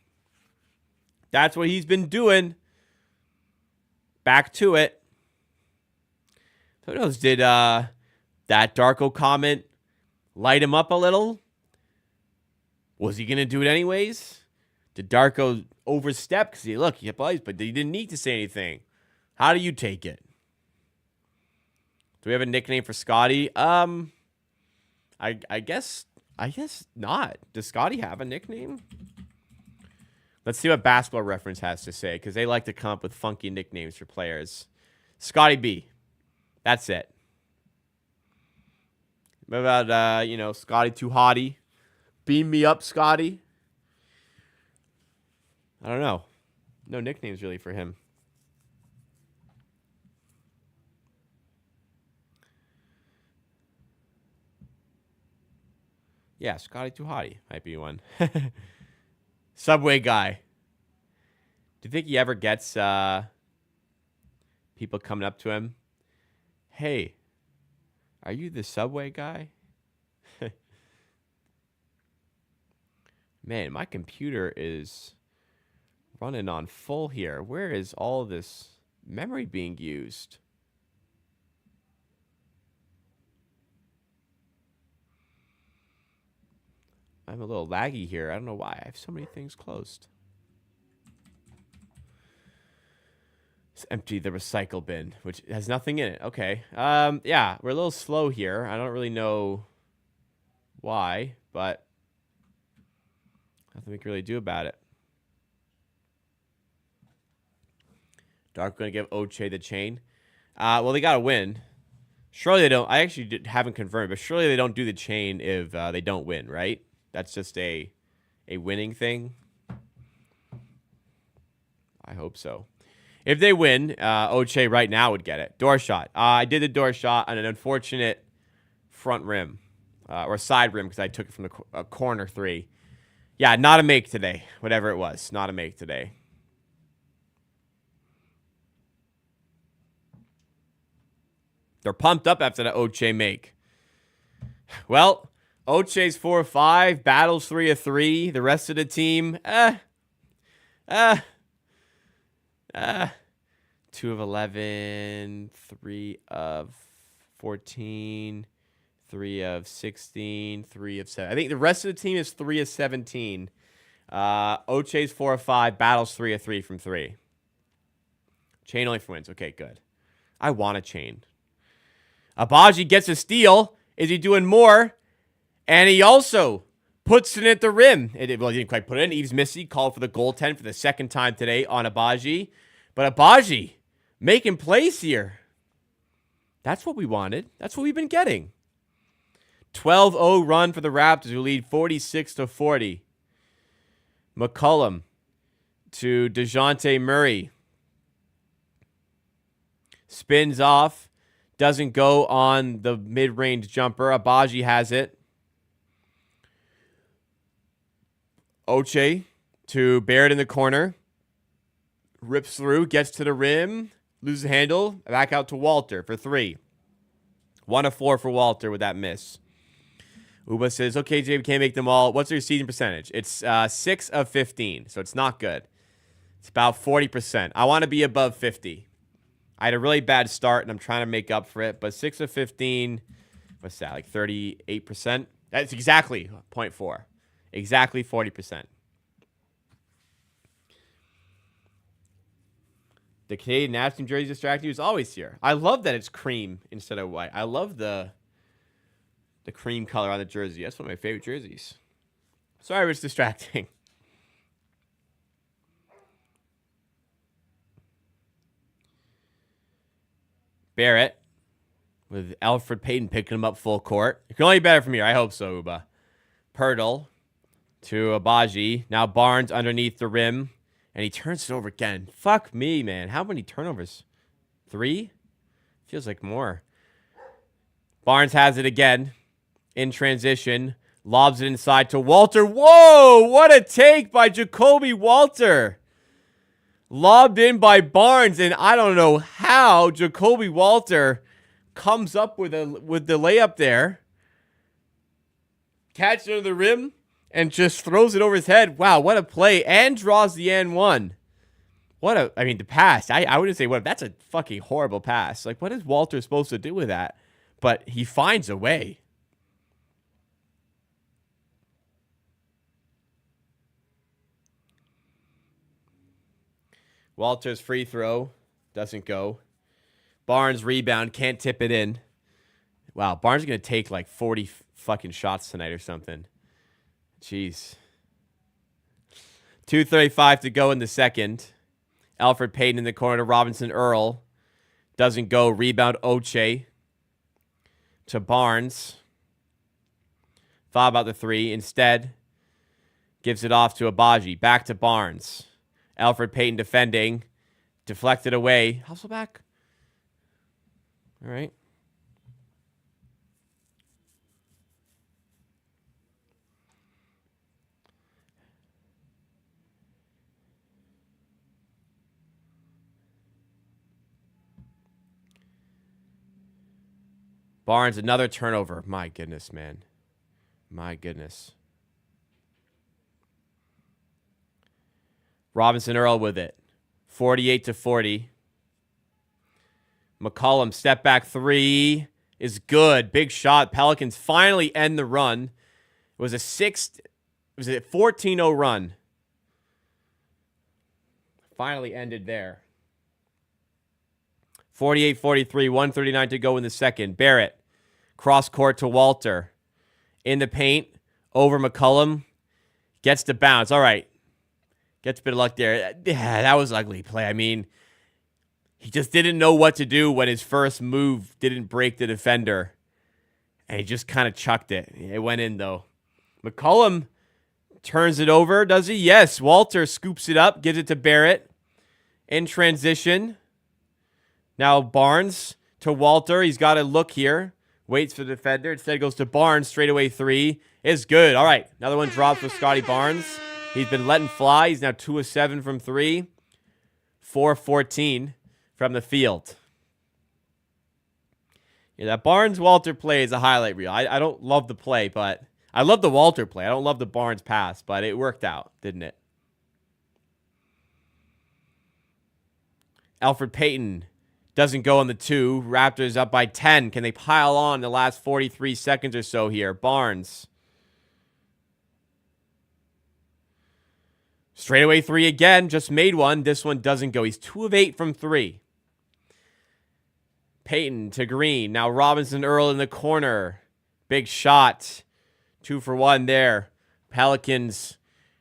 A: That's what he's been doing. Back to it. Who knows? Did that Darko comment light him up a little? Was he going to do it anyways? Did Darko overstep? Because look, he applies, but he didn't need to say anything. How do you take it? Do we have a nickname for Scotty? I guess I guess not. Does Scotty have a nickname? Let's see what Basketball Reference has to say, because they like to come up with funky nicknames for players. Scotty B. That's it. What about, Scotty Too Hottie? Beam me up, Scotty. I don't know. No nicknames really for him. Yeah, Scotty Too Hottie might be one. Subway guy. Do you think he ever gets people coming up to him? Hey, are you the Subway guy? Man, my computer is running on full here. Where is all this memory being used? I'm a little laggy here. I don't know why. I have so many things closed. Let's empty the recycle bin, which has nothing in it. Okay. Yeah, we're a little slow here. I don't really know why, but nothing we can really do about it. Dark going to give Oche the chain. Well, they got to win. Surely they don't. I actually haven't confirmed, but surely they don't do the chain if they don't win, right? That's just a winning thing. I hope so. If they win, Oche right now would get it. Door shot. I did the door shot on an unfortunate front rim. Or side rim because I took it from the corner three. Yeah, not a make today. Whatever it was. Not a make today. They're pumped up after the Oche make. Well, Oche's 4 of 5. Battles 3 of 3. The rest of the team, 2 of 11. 3 of 14. 3 of 16. 3 of 7. I think the rest of the team is 3 of 17. Oche's 4 of 5. Battles 3 of 3 from 3. Chain only for wins. Okay, good. I want a chain. Abaji gets a steal. Is he doing more? And he also puts it at the rim. Well, he didn't quite put it in. Eves Missy called for the goaltend for the second time today on Abaji. But Abaji making plays here. That's what we wanted. That's what we've been getting. 12-0 run for the Raptors, who lead 46-40. McCollum to DeJounte Murray. Spins off. Doesn't go on the mid-range jumper. Abaji has it. Oche to Barrett in the corner. Rips through, gets to the rim, loses the handle. Back out to Walter for 3. 1 of 4 for Walter with that miss. Uba says, okay, Jay, we can't make them all. What's their season percentage? It's 6 of 15, so it's not good. It's about 40%. I want to be above 50. I had a really bad start, and I'm trying to make up for it. But 6 of 15, what's that, like 38%? That's exactly 0.4. Exactly 40%. The Canadian national team jersey distracting you is always here. I love that it's cream instead of white. I love the cream color on the jersey. That's one of my favorite jerseys. Sorry it was distracting. Barrett with Alfred Payton picking him up full court. It can only be better from here. I hope so, Uba. Pirtle to Abaji. Now Barnes underneath the rim. And he turns it over again. Fuck me, man. How many turnovers? 3? Feels like more. Barnes has it again. In transition. Lobs it inside to Walter. Whoa! What a take by Jacoby Walter. Lobbed in by Barnes, and I don't know how Jacoby Walter comes up with the layup there. Catches it under the rim and just throws it over his head. Wow, what a play. And draws the N1. The pass. I wouldn't say that's a fucking horrible pass. Like, what is Walter supposed to do with that? But he finds a way. Walter's free throw doesn't go. Barnes rebound, can't tip it in. Wow, Barnes is going to take like 40 fucking shots tonight or something. Jeez. 2:35 to go in the second. Elfrid Payton in the corner to Robinson Earl. Doesn't go. Rebound Oche to Barnes. Thought about the three. Instead, gives it off to Abaji. Back to Barnes. Elfrid Payton defending. Deflected away. Hustle back. All right. Barnes, another turnover. My goodness, man. My goodness. Robinson Earl with it. 48-40. McCollum, step back three is good. Big shot. Pelicans finally end the run. It was a 14-0 run. Finally ended there. 48-43, 1:39 to go in the second. Barrett, cross court to Walter. In the paint, over McCollum. Gets to bounce. All right. Gets a bit of luck there. Yeah, that was ugly play. I mean, he just didn't know what to do when his first move didn't break the defender. And he just kind of chucked it. It went in, though. McCollum turns it over. Does he? Yes. Walter scoops it up, gives it to Barrett. In transition. Now Barnes to Walter. He's got to look here. Waits for the defender. Instead goes to Barnes. Straightaway three is good. All right. Another one drops for Scotty Barnes. He's been letting fly. He's now 2 of 7 from 3. 4-14 from the field. Yeah, that Barnes-Walter play is a highlight reel. I don't love the play, but I love the Walter play. I don't love the Barnes pass, but it worked out, didn't it? Elfrid Payton doesn't go on the 2. Raptors up by 10. Can they pile on the last 43 seconds or so here? Barnes. Straightaway 3 again. Just made one. This one doesn't go. He's 2 of 8 from 3. Payton to Green. Now Robinson Earl in the corner. Big shot. 2 for 1 there. Pelicans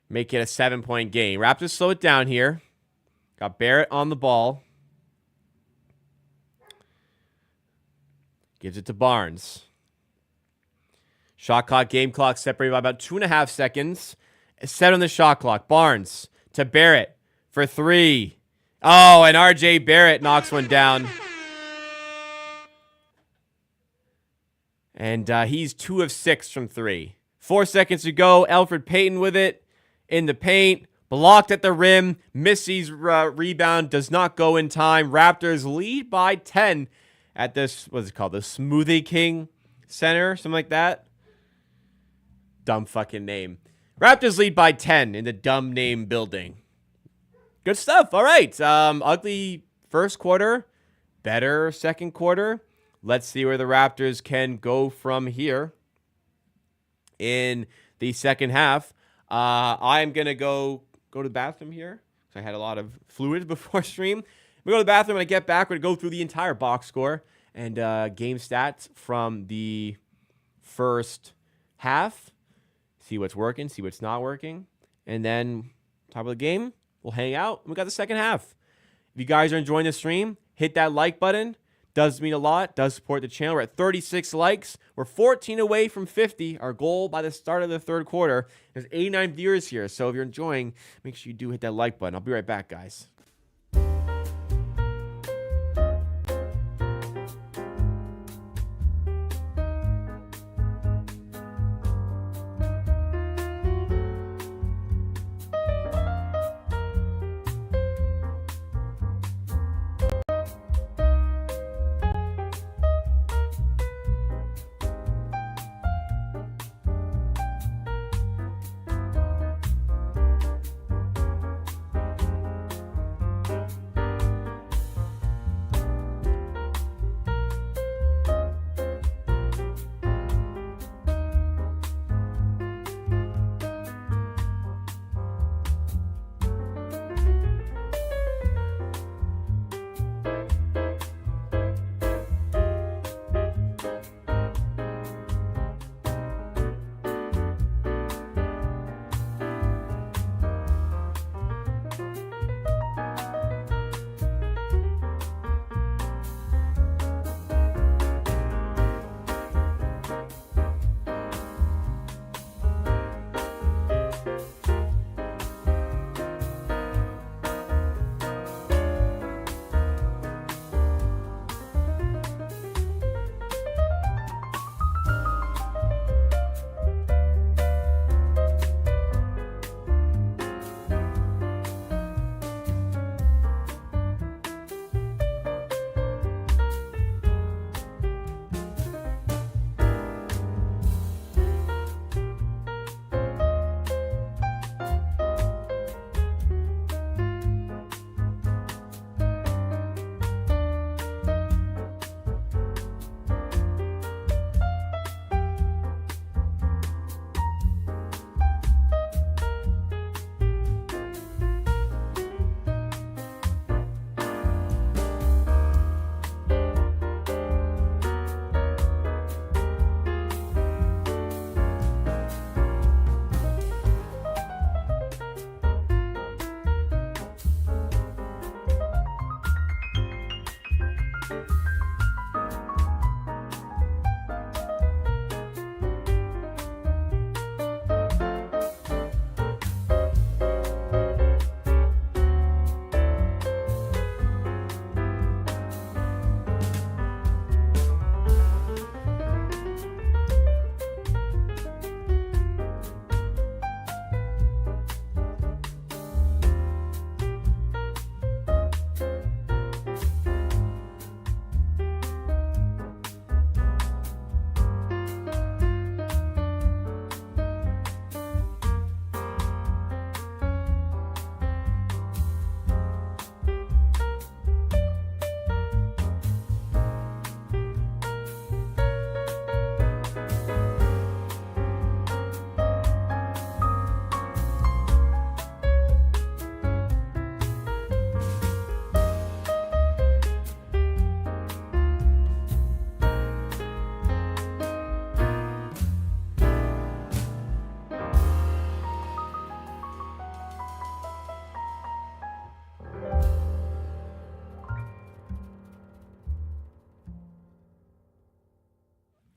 A: make it a 7-point game. Raptors slow it down here. Got Barrett on the ball. Gives it to Barnes. Shot clock, game clock separated by about 2.5 seconds. Set on the shot clock. Barnes to Barrett for 3. Oh, and RJ Barrett knocks one down. And he's 2 of 6 from 3. 4 seconds to go. Elfrid Payton with it in the paint. Blocked at the rim. Missy's rebound does not go in time. Raptors lead by 10 at this, what's it called? The Smoothie King Center? Something like that? Dumb fucking name. Raptors lead by 10 in the dumb name building. Good stuff. All right. Ugly first quarter. Better second quarter. Let's see where the Raptors can go from here in the second half. I'm going to go to the bathroom here. I had a lot of fluid before stream. We go to the bathroom. When I get back, we're going to go through the entire box score and game stats from the first half. See what's working, see what's not working. And then top of the game, we'll hang out. And we got the second half. If you guys are enjoying the stream, hit that like button. Does mean a lot. Does support the channel. We're at 36 likes. We're 14 away from 50. Our goal by the start of the third quarter. There's 89 viewers here. So if you're enjoying, make sure you do hit that like button. I'll be right back, guys.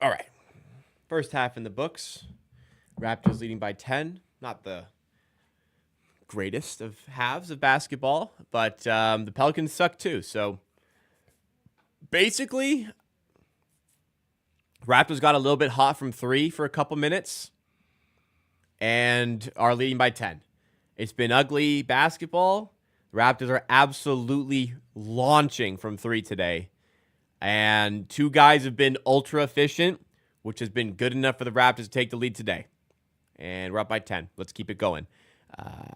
A: All right. First half in the books. Raptors leading by 10. Not the greatest of halves of basketball, but the Pelicans suck too. So basically, Raptors got a little bit hot from 3 for a couple minutes and are leading by 10. It's been ugly basketball. The Raptors are absolutely launching from 3 today. And 2 guys have been ultra efficient, which has been good enough for the Raptors to take the lead today. And we're up by 10. Let's keep it going.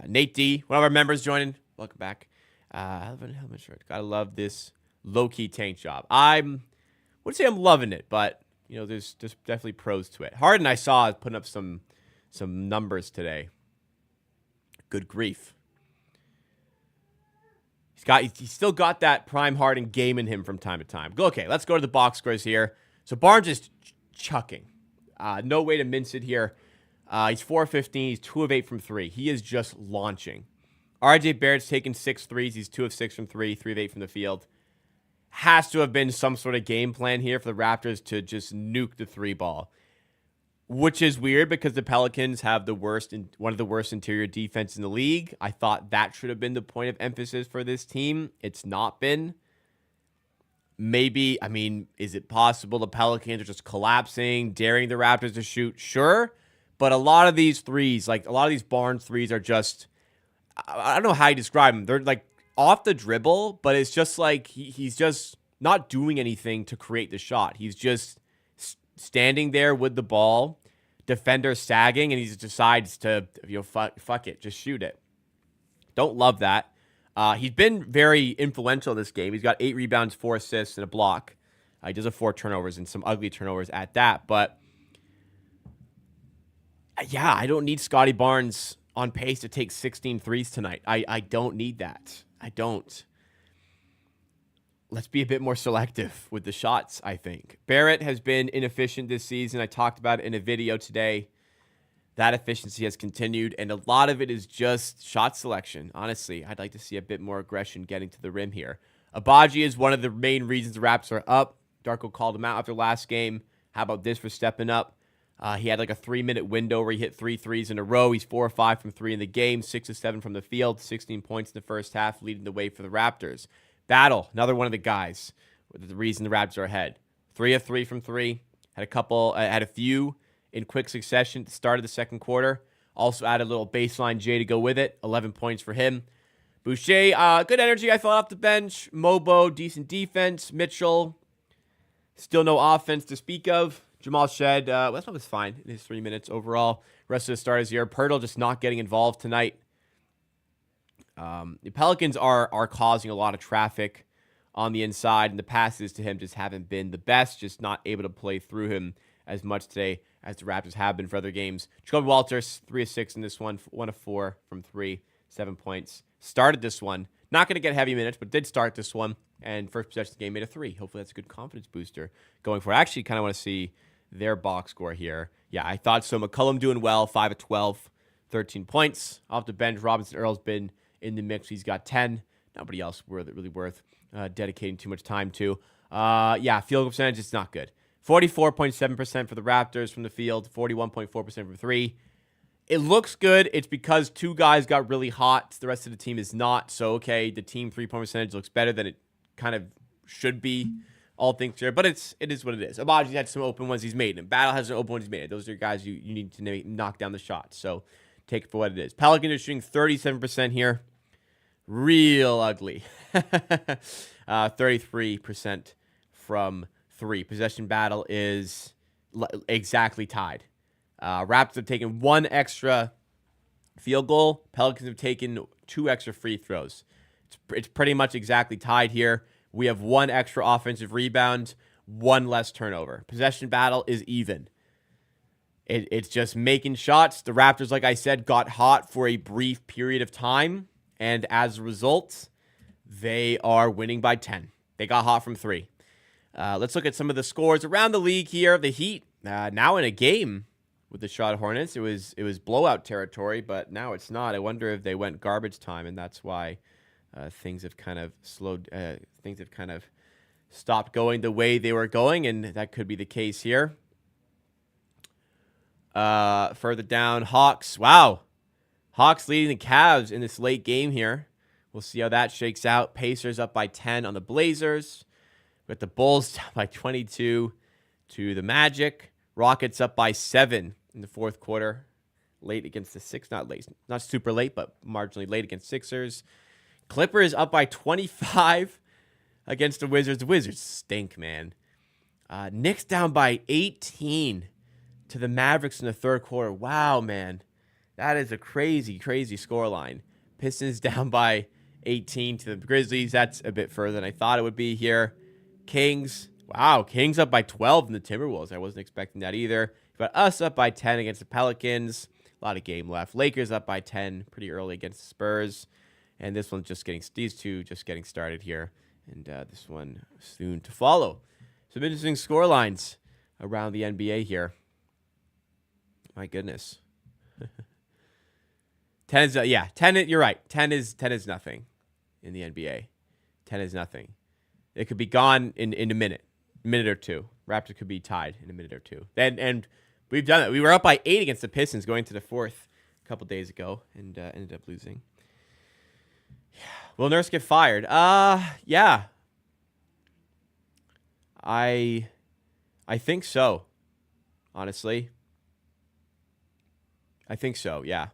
A: Nate D, one of our members, joining. Welcome back. Helmet shirt. Gotta love this low-key tank job. I wouldn't say I'm loving it, but there's definitely pros to it. Harden, I saw, is putting up some numbers today. Good grief. He's still got that prime Harden game in him from time to time. Okay, let's go to the box scores here. So Barnes is chucking. No way to mince it here. He's 4 of 15. He's 2 of 8 from 3. He is just launching. RJ Barrett's taken 6 threes. He's 2 of 6 from 3, 3 of 8 from the field. Has to have been some sort of game plan here for the Raptors to just nuke the 3 ball, which is weird because the Pelicans have one of the worst interior defense in the league. I thought that should have been the point of emphasis for this team. It's not been. Maybe, is it possible the Pelicans are just collapsing, daring the Raptors to shoot? Sure. But a lot of these threes, like a lot of these Barnes threes are just, I don't know how you describe them. They're like off the dribble, but it's just like he's just not doing anything to create the shot. He's just standing there with the ball, defender sagging, and he just decides to, fuck it, just shoot it. Don't love that. He's been very influential in this game. He's got 8 rebounds, 4 assists, and a block. He does have 4 turnovers and some ugly turnovers at that. But yeah, I don't need Scotty Barnes on pace to take 16 threes tonight. I don't need that. I don't. Let's be a bit more selective with the shots, I think. Barrett has been inefficient this season. I talked about it in a video today. That efficiency has continued, and a lot of it is just shot selection. Honestly, I'd like to see a bit more aggression getting to the rim here. Abaji is one of the main reasons the Raps are up. Darko called him out after last game. How about this for stepping up? He had like a 3-minute window where he hit 3 threes in a row. He's 4 of 5 from 3 in the game, 6 of 7 from the field, 16 points in the first half, leading the way for the Raptors. Battle, another one of the guys, the reason the Raptors are ahead. 3 of 3 from 3. Had a few in quick succession at the start of the second quarter. Also added a little baseline J to go with it. 11 points for him. Boucher, good energy, I thought, off the bench. Mobo, decent defense. Mitchell, still no offense to speak of. Jamal Shed, that was fine in his 3 minutes overall. Rest of the starters here. Pirtle just not getting involved tonight. The Pelicans are causing a lot of traffic on the inside, and the passes to him just haven't been the best, just not able to play through him as much today as the Raptors have been for other games. Jacoby Walters, 3 of 6 in this one, 1 of 4 from 3, 7 points. Started this one. Not going to get heavy minutes, but did start this one, and first possession of the game made a 3. Hopefully that's a good confidence booster going forward. I actually kind of want to see their box score here. Yeah, I thought so. McCollum doing well, 5 of 12, 13 points. Off the bench, Robinson Earl's been in the mix. He's got 10. Nobody else really worth dedicating too much time to. Field goal percentage, it's not good. 44.7% for the Raptors from the field, 41.4% from 3. It looks good. It's because 2 guys got really hot. The rest of the team is not. So, okay, the team 3-point percentage looks better than it kind of should be. All things fair, but it is what it is. Abaji had some open ones he's made, and Battle has some open ones he's made. Those are guys you need to knock down the shots. So take it for what it is. Pelicans are shooting 37% here. Real ugly. 33% from 3. Possession battle is exactly tied. Raptors have taken 1 extra field goal. Pelicans have taken 2 extra free throws. It's pretty much exactly tied here. We have 1 extra offensive rebound, 1 less turnover. Possession battle is even. It's just making shots. The Raptors, like I said, got hot for a brief period of time, and as a result, they are winning by 10. They got hot from 3. Let's look at some of the scores around the league here. The Heat, now in a game with the Charlotte Hornets. It was blowout territory, but now it's not. I wonder if they went garbage time, and that's why things have kind of slowed. Things have kind of stopped going the way they were going, and that could be the case here. Further down, Hawks. Wow. Hawks leading the Cavs in this late game here. We'll see how that shakes out. Pacers up by 10 on the Blazers. We got the Bulls down by 22 to the Magic. Rockets up by 7 in the fourth quarter. Late against the Sixers. Not late. Not super late, but marginally late against Sixers. Clippers up by 25 against the Wizards. The Wizards stink, man. Knicks down by 18 to the Mavericks in the third quarter. Wow, man. That is a crazy, crazy scoreline. Pistons down by 18 to the Grizzlies. That's a bit further than I thought it would be here. Kings. Wow, Kings up by 12 in the Timberwolves. I wasn't expecting that either. But us up by 10 against the Pelicans. A lot of game left. Lakers up by 10 pretty early against the Spurs. And this one's just getting, these two just getting started here. And this one soon to follow. Some interesting scorelines around the NBA here. My goodness. 10 is, yeah, 10, you're right. 10 is nothing in the NBA. 10 is nothing. It could be gone in a minute or two. Raptors could be tied in a minute or two. And we've done it. We were up by 8 against the Pistons going to the fourth a couple days ago and ended up losing. Will Nurse get fired? Yeah. I think so. Honestly. I think so, yeah.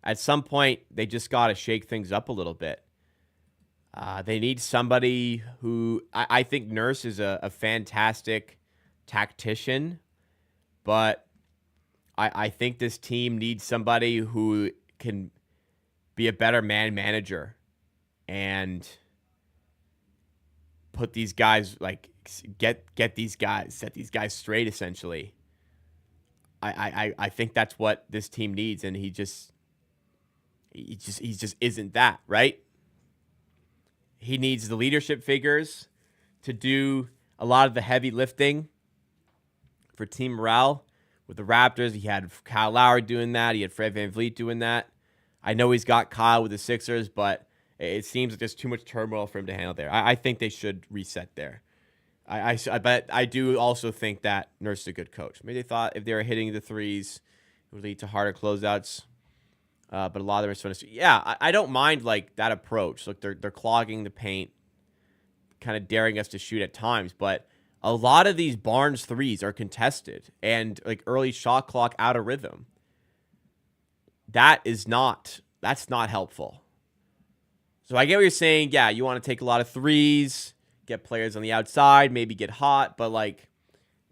A: At some point, they just got to shake things up a little bit. They need somebody who... I think Nurse is a fantastic tactician, but I think this team needs somebody who can be a better man-manager and put these guys, like, get these guys, set these guys straight, essentially. I think that's what this team needs, and he just isn't that, right? He needs the leadership figures to do a lot of the heavy lifting for team morale. With the Raptors, he had Kyle Lowry doing that. He had Fred VanVleet doing that. I know he's got Kyle with the Sixers, but it seems like there's too much turmoil for him to handle there. I think they should reset there. But I do also think that Nurse is a good coach. Maybe they thought if they were hitting the threes, it would lead to harder closeouts. But a lot of them are sort of, yeah, I don't mind like that approach. Look, they're clogging the paint, kind of daring us to shoot at times. But a lot of these Barnes threes are contested and like early shot clock out of rhythm. That's not helpful. So I get what you're saying. Yeah, you want to take a lot of threes, get players on the outside, maybe get hot. But like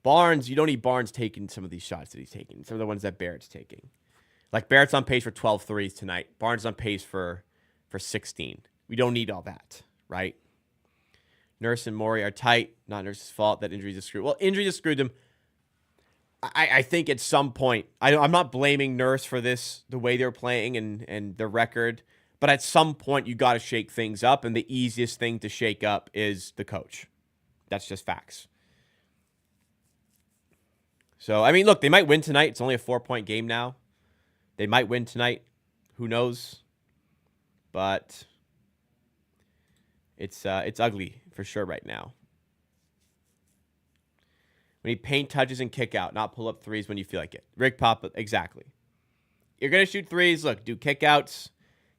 A: Barnes, you don't need Barnes taking some of these shots that he's taking. Some of the ones that Barrett's taking. Like Barrett's on pace for 12 threes tonight. Barnes on pace for 16. We don't need all that, right? Nurse and Morey are tight. Not Nurse's fault that injuries have screwed. Well, injuries have screwed them. I think at some point, I'm not blaming Nurse for this, the way they're playing and the record. But at some point, you got to shake things up. And the easiest thing to shake up is the coach. That's just facts. So, I mean, look, they might win tonight. It's only a 4-point game now. They might win tonight. Who knows? But it's ugly for sure right now. We need paint touches and kick out, not pull up threes when you feel like it. Rick Papa, exactly. You're going to shoot threes. Look, do kickouts,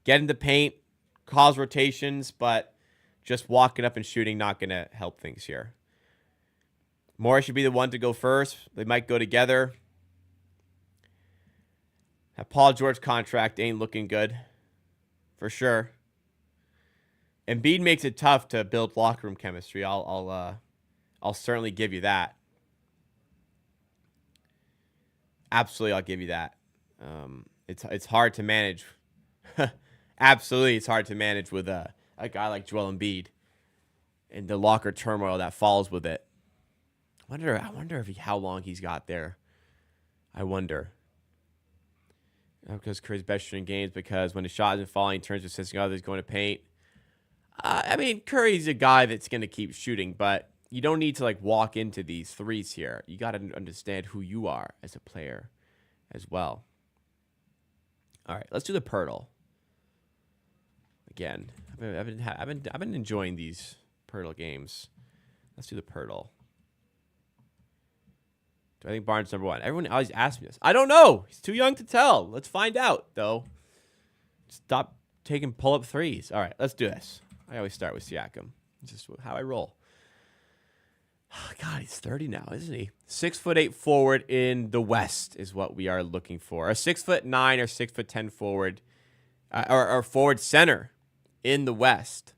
A: get in the paint, cause rotations, but just walking up and shooting not going to help things here. Morris should be the one to go first. They might go together. That Paul George contract ain't looking good, for sure. Embiid makes it tough to build locker room chemistry. I'll certainly give you that. Absolutely, I'll give you that. It's hard to manage. Absolutely, it's hard to manage with a guy like Joel Embiid and the locker turmoil that follows with it. I wonder if how long he's got there. I wonder. Because Curry's best shooting games because when the shot isn't falling, he turns to assisting others, going to paint. I mean, Curry's a guy that's going to keep shooting, but you don't need to like walk into these threes here. You got to understand who you are as a player as well. All right, let's do the Pirtle. Again, I've been enjoying these Pirtle games. Let's do the Pirtle. Do I think Barnes number 1? Everyone always asks me this. I don't know. He's too young to tell. Let's find out, though. Stop taking pull-up threes. All right, let's do this. I always start with Siakam. It's just how I roll. Oh, God, he's 30 now, isn't he? 6'8" forward in the West is what we are looking for. A 6'9" or 6'10" forward, or forward center in the West.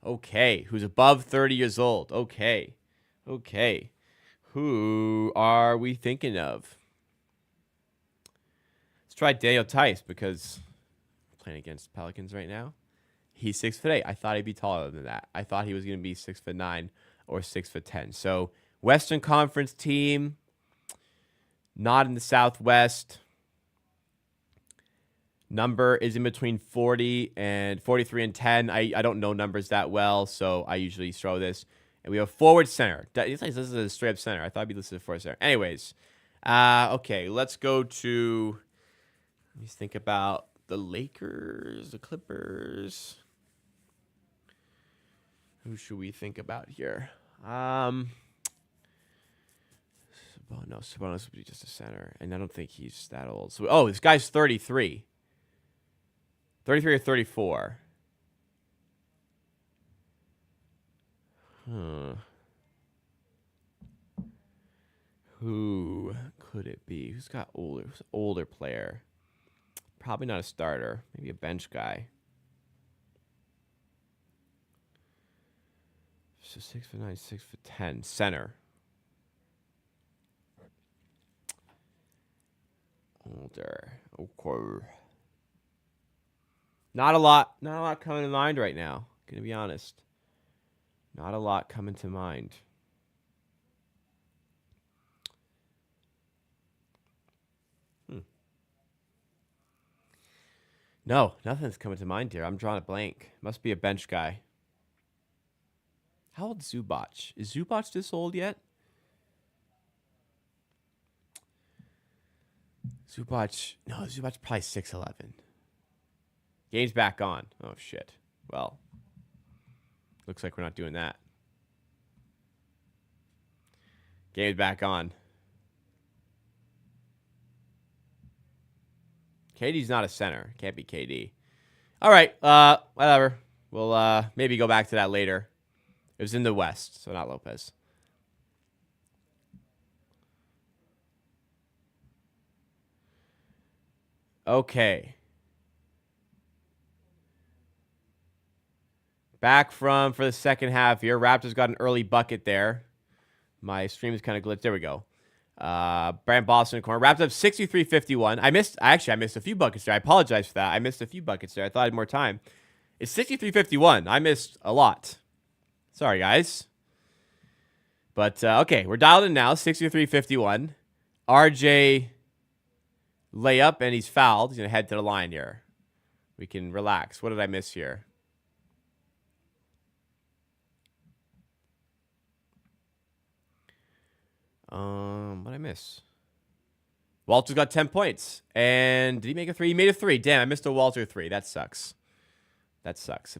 A: Okay, who's above 30 years old? Okay. Who are we thinking of? Let's try Daniel Tice because we're playing against Pelicans right now. He's 6'8". I thought he'd be taller than that. I thought he was going to be 6'9" or 6'10". So Western Conference team, not in the Southwest. Number is in between 40 and 43 and 10. I don't know numbers that well, so I usually throw this. And we have forward center. This is a straight up center. I thought I'd be listed as forward center. Anyways, okay, let's go to. Let me think about the Lakers, the Clippers. Who should we think about here? Sabonis would be just a center, and I don't think he's that old. So, this guy's 33. 33 or 34. Who could it be? Who's got older? Who's an older player? Probably not a starter. Maybe a bench guy. So 6'9", 6'10", center. Older. Okay. Not a lot coming to mind right now. Gonna be honest. Not a lot coming to mind. No, nothing's coming to mind here. I'm drawing a blank. Must be a bench guy. How old is Zubac? Is Zubac this old yet? Zubac's probably 6'11". Game's back on. Oh, shit. Well, looks like we're not doing that. Game's back on. KD's not a center. Can't be KD. All right. Whatever. We'll maybe go back to that later. It was in the West, so not Lopez. Okay. Back for the second half here. Raptors got an early bucket there. My stream is kind of glitched. There we go. Brand Boston in the corner. Wrapped up 63-51. I missed a few buckets there. I apologize for that. I missed a few buckets there. I thought I had more time. It's 63-51. I missed a lot. Sorry, guys. But, okay, we're dialed in now. 63-51. RJ layup, and he's fouled. He's going to head to the line here. We can relax. What did I miss here? What did I miss? Walter's got 10 points. And did he make a 3? He made a 3. Damn, I missed a Walter 3. That sucks.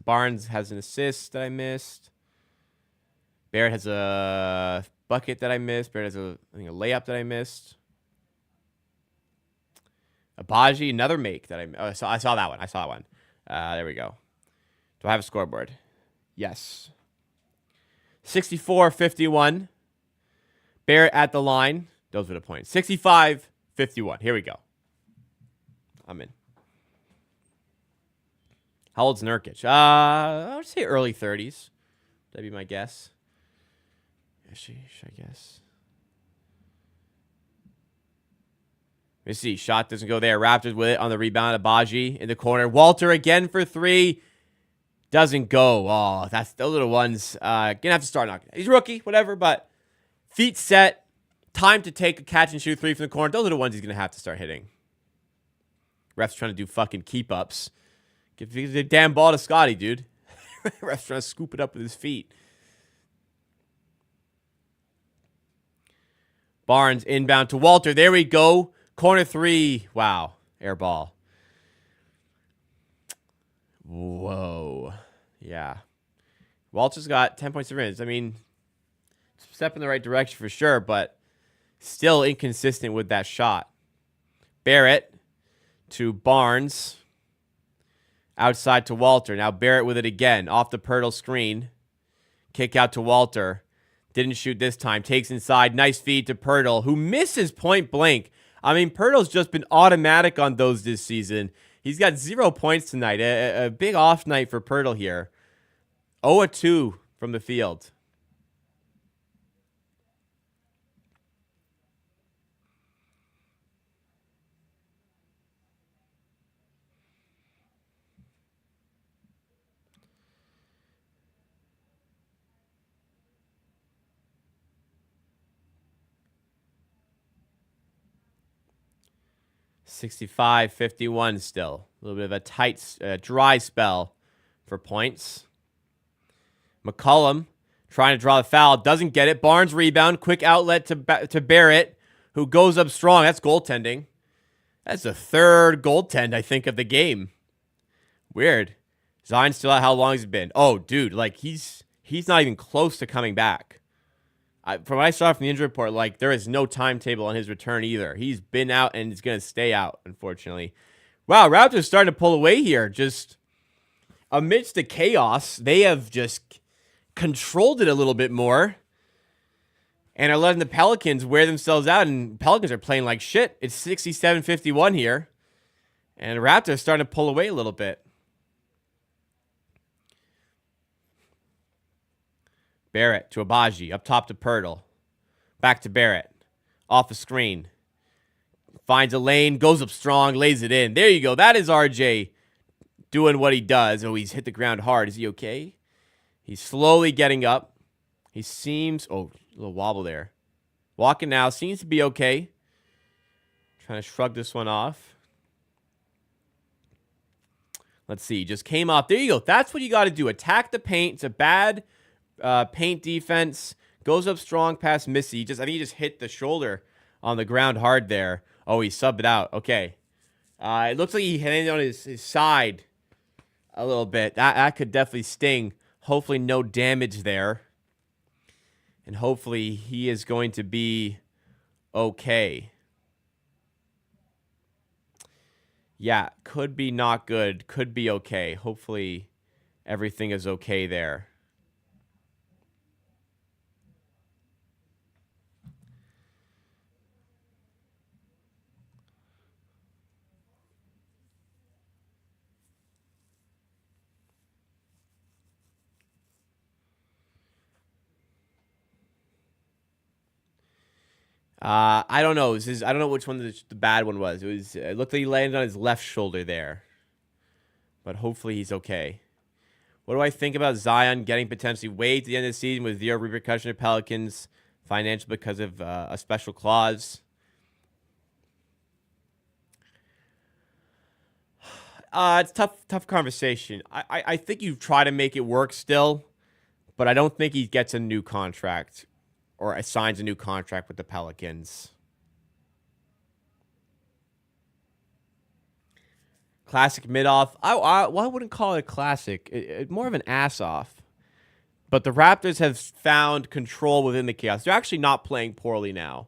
A: Barnes has an assist that I missed. Barrett has a bucket that I missed. Barrett has a layup that I missed. Abaji, another make that I saw that one. There we go. Do I have a scoreboard? Yes. 64-51. Barrett at the line. Those were the points. 65-51. Here we go. I'm in. How old's Nurkic? I would say early 30s. That'd be my guess. Should I guess? Let me see. Shot doesn't go there. Raptors with it on the rebound. Abaji in the corner. Walter again for 3. Doesn't go. Oh, those are the ones. Gonna have to start knocking. He's a rookie, whatever, but feet set. Time to take a catch and shoot 3 from the corner. Those are the ones he's gonna have to start hitting. Ref's trying to do fucking keep ups. Give the damn ball to Scotty, dude. Ref's trying to scoop it up with his feet. Barnes inbound to Walter. There we go. Corner 3. Wow. Air ball. Whoa. Yeah. Walter's got 10 points of wins. I mean, step in the right direction for sure, but Still inconsistent with that shot. Barrett to Barnes. Outside to Walter. Now Barrett with it again. Off the Pirtle screen. Kick out to Walter. Didn't shoot this time. Takes inside. Nice feed to Pirtle, who misses point blank. I mean, Pirtle's just been automatic on those this season. He's got 0 points tonight. A big off night for Pirtle here. 0-2 from the field. (65-51) still. A little bit of a tight, dry spell for points. McCollum trying to draw the foul. Doesn't get it. Barnes rebound. Quick outlet to Barrett, who goes up strong. That's goaltending. That's the third goaltend, I think, of the game. Weird. Zion still out. How long has it been? Oh, dude, like he's not even close to coming back. From what I saw from the injury report, like there is no timetable on his return either. He's been out and is going to stay out, unfortunately. Wow, Raptors starting to pull away here. Just amidst the chaos, they have just controlled it a little bit more and are letting the Pelicans wear themselves out, and Pelicans are playing like shit. It's 67-51 here, and the Raptors are starting to pull away a little bit. Barrett to Abaji, up top to Pirtle. Back to Barrett. Off the screen. Finds a lane, goes up strong, lays it in. There you go. That is RJ doing what he does. Oh, he's hit the ground hard. Is he okay? He's slowly getting up. He seems... Oh, a little wobble there. Walking now. Seems to be okay. Trying to shrug this one off. Let's see. Just came off. There you go. That's what you got to do. Attack the paint. It's a bad... paint defense, goes up strong past Missy. I think he just hit the shoulder on the ground hard there. Oh, he subbed it out. Okay. It looks like he landed on his side a little bit. That could definitely sting. Hopefully no damage there. And hopefully he is going to be okay. Yeah, could be not good. Could be okay. Hopefully everything is okay there. I don't know. I don't know which one the bad one was. It looked like he landed on his left shoulder there. But hopefully he's okay. What do I think about Zion getting potentially waived at the end of the season with zero repercussion to Pelicans? Financial because of a special clause. It's tough conversation. I think you try to make it work still, but I don't think he gets a new contract or signs a new contract with the Pelicans. Classic mid-off. I wouldn't call it a classic. It's more of an ass-off. But the Raptors have found control within the chaos. They're actually not playing poorly now.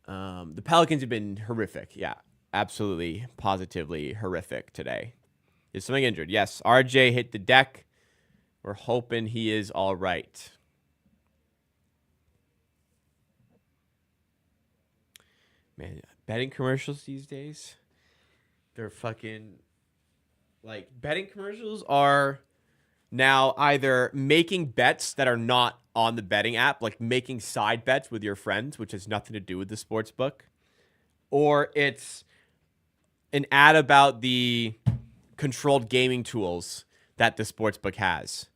A: The Pelicans have been horrific. Yeah, absolutely, positively horrific today. Is something injured? Yes, RJ hit the deck. We're hoping he is all right. Man, betting commercials these days, they're fucking, like, betting commercials are now either making bets that are not on the betting app, like making side bets with your friends, which has nothing to do with the sports book, or it's an ad about the controlled gaming tools that the sports book has.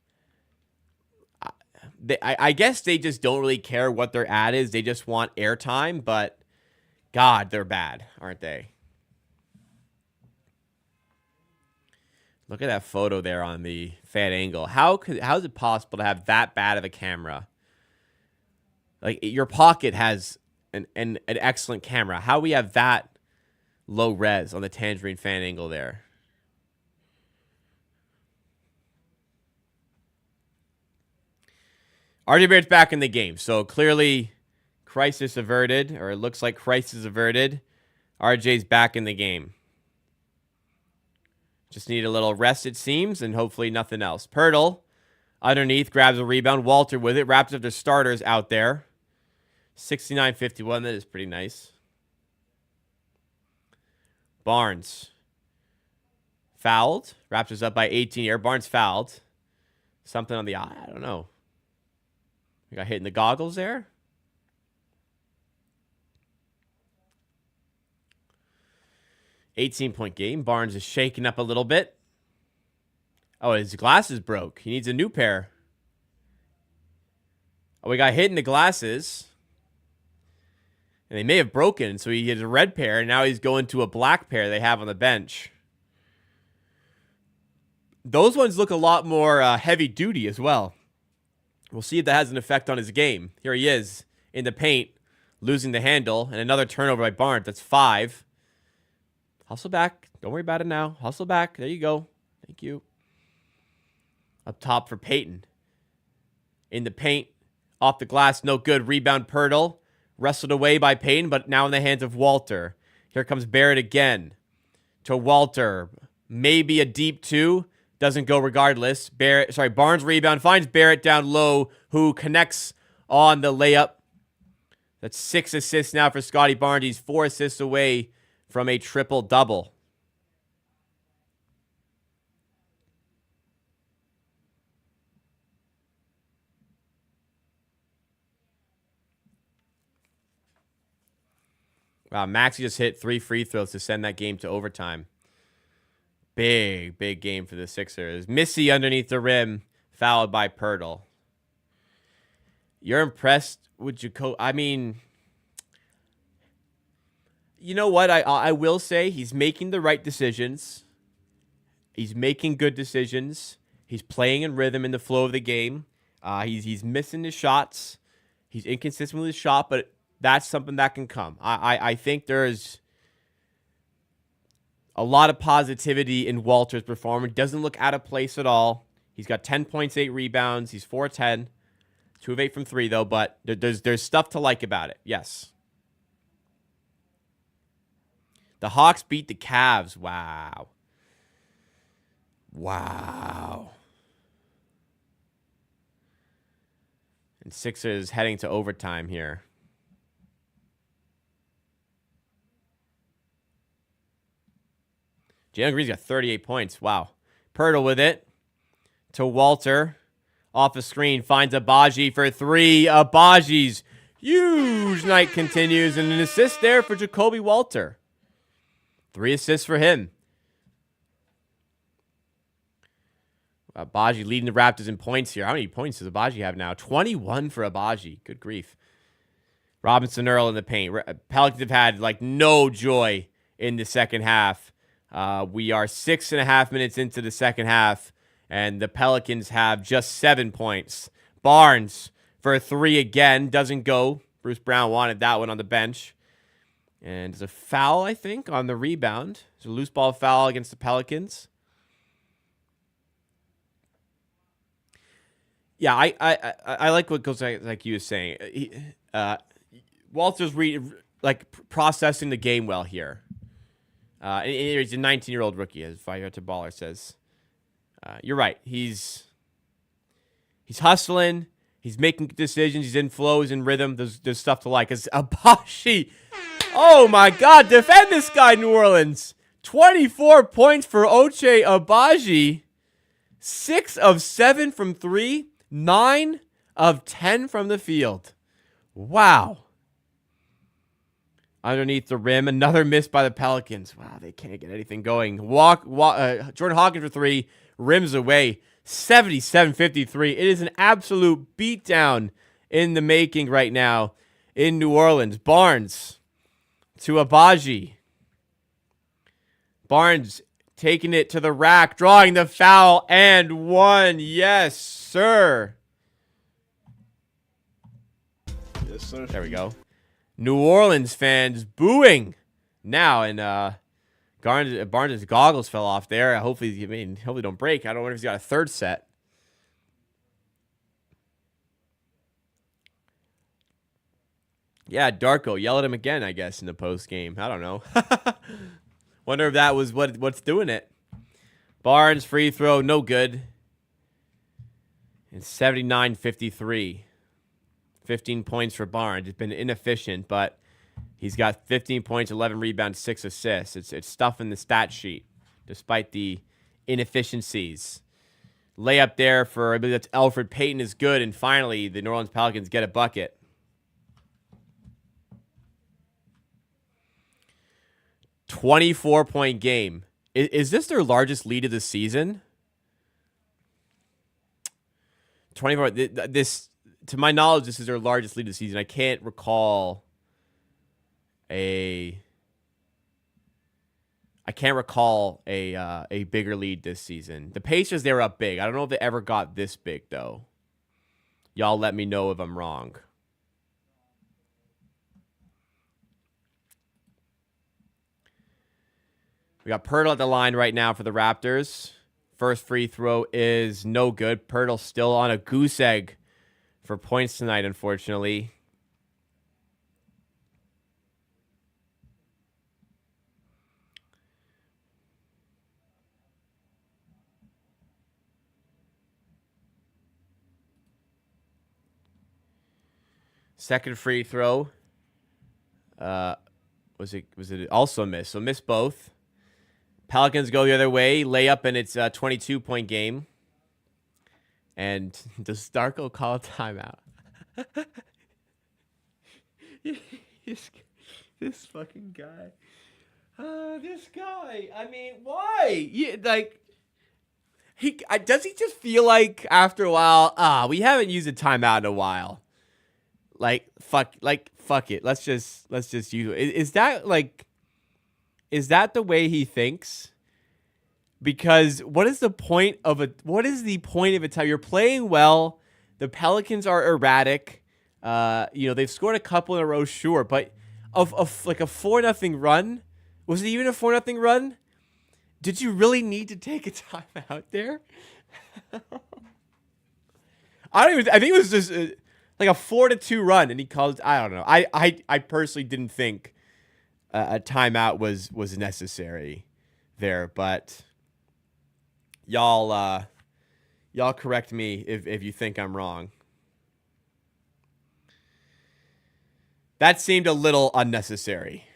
A: I guess they just don't really care what their ad is. They just want airtime, but God, they're bad, aren't they? Look at that photo there on the fan angle. How is it possible to have that bad of a camera? Like, your pocket has an excellent camera. How we have that low res on the Tangerine fan angle there? RJ Barrett's back in the game, so clearly Crisis averted, or it looks like crisis averted. RJ's back in the game. Just need a little rest, it seems, and hopefully nothing else. Pirtle, underneath, grabs a rebound. Walter with it. Raptors have their starters out there. 69-51, that is pretty nice. Barnes. Fouled. Raptors up by 18 here. Barnes fouled. Something on the eye. I don't know. We got hit in the goggles there. $18-point game. Barnes is shaking up a little bit. Oh, his glasses broke. He needs a new pair. Oh, we got hit in the glasses. And they may have broken, so he has a red pair, and now he's going to a black pair they have on the bench. Those ones look a lot more heavy-duty as well. We'll see if that has an effect on his game. Here he is in the paint, losing the handle, and another turnover by Barnes. That's 5. Hustle back. Don't worry about it now. Hustle back. There you go. Thank you. Up top for Peyton. In the paint. Off the glass. No good. Rebound Pirtle. Wrestled away by Peyton, but now in the hands of Walter. Here comes Barrett again. To Walter. Maybe a deep 2. Doesn't go regardless. Barnes rebound. Finds Barrett down low, who connects on the layup. That's 6 assists now for Scotty Barnes. He's 4 assists away from a triple-double. Wow, Maxey just hit 3 free throws to send that game to overtime. Big game for the Sixers. Missy underneath the rim, fouled by Pirtle. You're impressed with Jacob? I mean, you know what? I will say he's making the right decisions. He's making good decisions. He's playing in rhythm in the flow of the game. He's missing his shots. He's inconsistent with his shot, but that's something that can come. I think there's a lot of positivity in Walter's performance. Doesn't look out of place at all. He's got 10 points, 8 rebounds. He's 4-10. 2 of 8 from 3, though, but there's stuff to like about it. Yes. The Hawks beat the Cavs. Wow. And Sixers heading to overtime here. Jalen Green's got 38 points. Wow. Pirtle with it. To Walter. Off the screen. Finds Abaji for 3. Abaji's huge night continues. And an assist there for Jacoby Walter. 3 assists for him. Abaji leading the Raptors in points here. How many points does Abaji have now? 21 for Abaji. Good grief. Robinson Earl in the paint. Pelicans have had no joy in the second half. We are 6.5 minutes into the second half, and the Pelicans have just 7 points. Barnes for 3 again. Doesn't go. Bruce Brown wanted that one on the bench. And there's a foul, I think, on the rebound. There's a loose ball foul against the Pelicans. Yeah, I like what goes like you were saying. Walter's processing the game well here. He's a 19-year-old rookie, as Fighter Baller says. You're right. He's hustling. He's making decisions. He's in flow. He's in rhythm. There's stuff to like. It's Abashi. Oh, my God. Defend this guy, New Orleans. 24 points for Ochai Agbaji. 6 of 7 from 3. 9 of 10 from the field. Wow. Underneath the rim. Another miss by the Pelicans. Wow, they can't get anything going. Jordan Hawkins for 3. Rims away. 77-53. It is an absolute beatdown in the making right now in New Orleans. Barnes to Agbaji. Barnes taking it to the rack, drawing the foul, and 1. Yes, sir.
B: Yes, sir.
A: There we go. New Orleans fans booing now, and Barnes' goggles fell off there. Hopefully don't break. I don't know if he's got a third set. Yeah, Darko, yell at him again, I guess, in the post game. I don't know. Wonder if that was what's doing it. Barnes, free throw, no good. And 79-53. 15 points for Barnes. It's been inefficient, but he's got 15 points, 11 rebounds, 6 assists. It's stuff in the stat sheet, despite the inefficiencies. Layup there for, I believe that's Alfred Payton, is good, and finally the New Orleans Pelicans get a bucket. $24-point game. Is this their largest lead of the season? 24. This, to my knowledge, this is their largest lead of the season. I can't recall a bigger lead this season. The Pacers, they were up big. I don't know if they ever got this big though. Y'all let me know if I'm wrong. We got Pirtle at the line right now for the Raptors. First free throw is no good. Pirtle still on a goose egg for points tonight, unfortunately. Second free throw. Was it also a miss? So missed both. Pelicans go the other way, layup, and it's a 22-point game. And does Darko call a timeout? this fucking guy. This guy. I mean, why? Does he just feel like after a while, we haven't used a timeout in a while. Fuck it. Let's just use it. Is that the way he thinks? Because what is the point of a time? You're playing well. The Pelicans are erratic. They've scored a couple in a row, sure, but of like a 4-0 run, was it even a 4-0 run? Did you really need to take a timeout there? I think it was just like a 4-2 run, and he called. I don't know. I personally didn't think a timeout was necessary there, but y'all correct me if you think I'm wrong. That seemed a little unnecessary.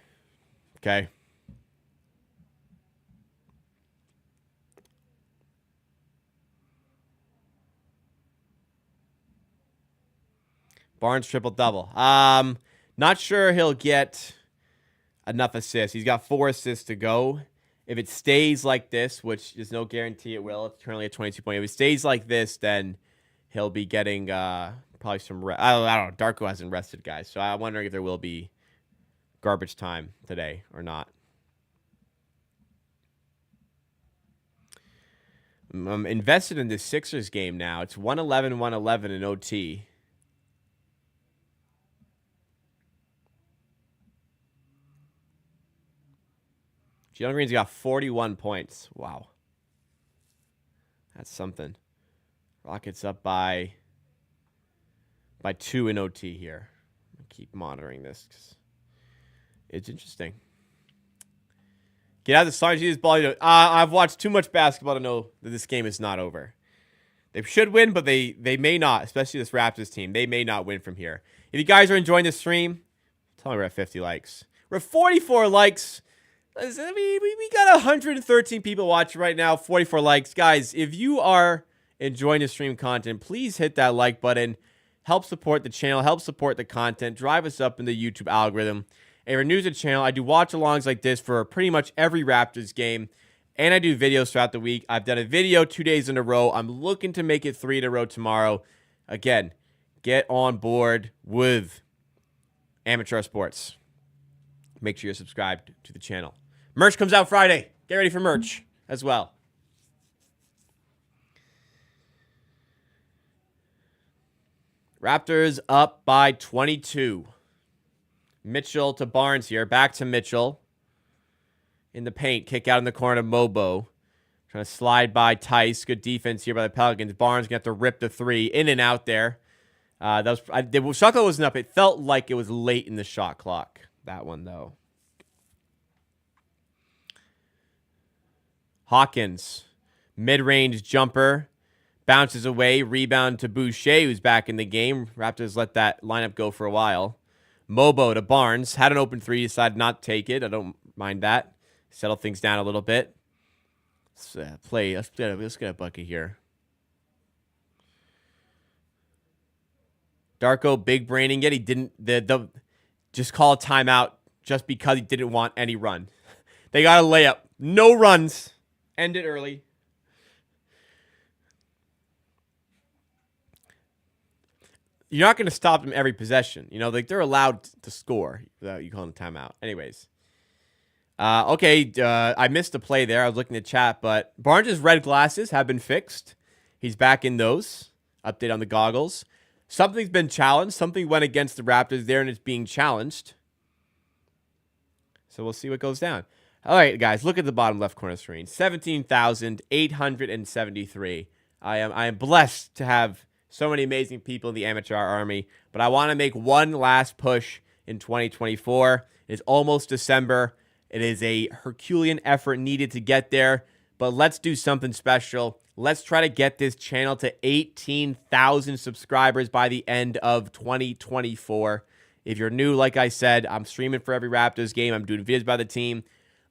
A: Okay. Barnes triple-double. Not sure he'll get enough assists. He's got 4 assists to go. If it stays like this, which there's no guarantee it will, it's currently at 22 points. If it stays like this, then he'll be getting probably some rest. I don't know. Darko hasn't rested, guys. So I'm wondering if there will be garbage time today or not. I'm invested in this Sixers game now. It's 111-111 in OT. Jalen Green's got 41 points. Wow. That's something. Rockets up by 2 in OT here. I'll keep monitoring this because it's interesting. Get out of the sun. See this ball. I've watched too much basketball to know that this game is not over. They should win, but they may not, especially this Raptors team. They may not win from here. If you guys are enjoying the stream, tell me we're at 50 likes. We're at 44 likes. I mean, we got 113 people watching right now, 44 likes. Guys, if you are enjoying the stream content, please hit that like button. Help support the channel. Help support the content. Drive us up in the YouTube algorithm. And if you're new to the channel, I do watch-alongs like this for pretty much every Raptors game. And I do videos throughout the week. I've done a video 2 days in a row. I'm looking to make it 3 in a row tomorrow. Again, get on board with Amateur Sports. Make sure you're subscribed to the channel. Merch comes out Friday. Get ready for merch as well. Raptors up by 22. Mitchell to Barnes here. Back to Mitchell. In the paint. Kick out in the corner to Mobo. Trying to slide by Tice. Good defense here by the Pelicans. Barnes going to have to rip the 3. In and out there. The shot clock wasn't up. It felt like it was late in the shot clock. That one, though. Hawkins, mid-range jumper, bounces away, rebound to Boucher, who's back in the game. Raptors let that lineup go for a while. Mobo to Barnes, had an open three, decided not to take it. I don't mind that. Settle things down a little bit. Let's get a bucket here. Darko big braining it. He didn't just call a timeout just because he didn't want any run. They got a layup. No runs. End it early. You're not going to stop them every possession. You know, like they're allowed to score without you calling a timeout. Anyways. I missed a play there. I was looking at chat, but Barnes' red glasses have been fixed. He's back in those. Update on the goggles. Something's been challenged. Something went against the Raptors there, and it's being challenged. So we'll see what goes down. All right, guys, look at the bottom left corner screen. 17,873. I am blessed to have so many amazing people in the amateur army, but I want to make one last push in 2024. It's almost December. It is a Herculean effort needed to get there, but let's do something special. Let's try to get this channel to 18,000 subscribers by the end of 2024. If you're new, like I said, I'm streaming for every Raptors game. I'm doing videos by the team.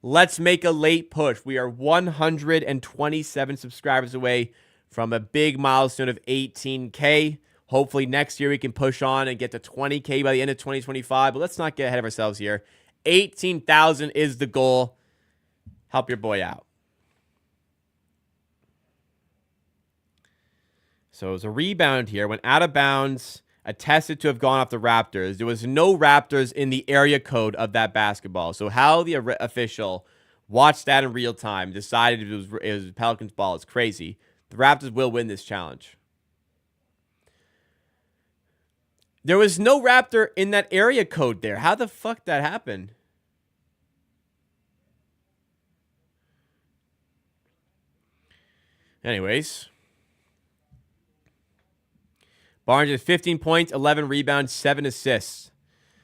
A: Let's make a late push. We are 127 subscribers away from a big milestone of 18K. Hopefully next year we can push on and get to 20K by the end of 2025, but let's not get ahead of ourselves here. 18,000 is the goal. Help your boy out. So it was a rebound here. Went out of bounds. Attested to have gone off the Raptors. There was no Raptors in the area code of that basketball. So how the official watched that in real time, decided it was Pelicans ball is crazy. The Raptors will win this challenge. There was no Raptor in that area code there. How the fuck that happened? Anyways. Barnes has 15 points, 11 rebounds, 7 assists.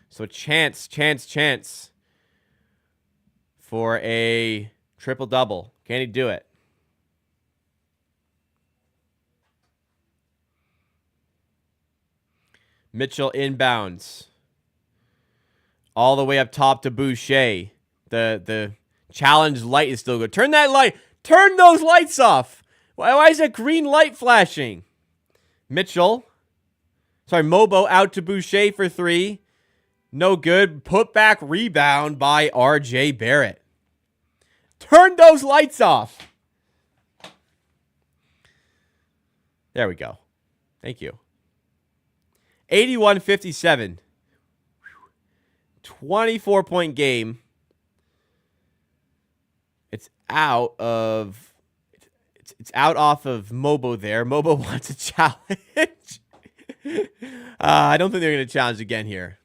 A: So chance for a triple-double. Can he do it? Mitchell inbounds. All the way up top to Boucher. The challenge light is still good. Turn that light. Turn those lights off. Why is that green light flashing? Mitchell. Sorry, Mobo out to Boucher for three. No good. Put back rebound by RJ Barrett. Turn those lights off. There we go. Thank you. 81-57. 24-point game. It's out of... It's out off of Mobo there. Mobo wants a challenge. I don't think they're going to challenge again here.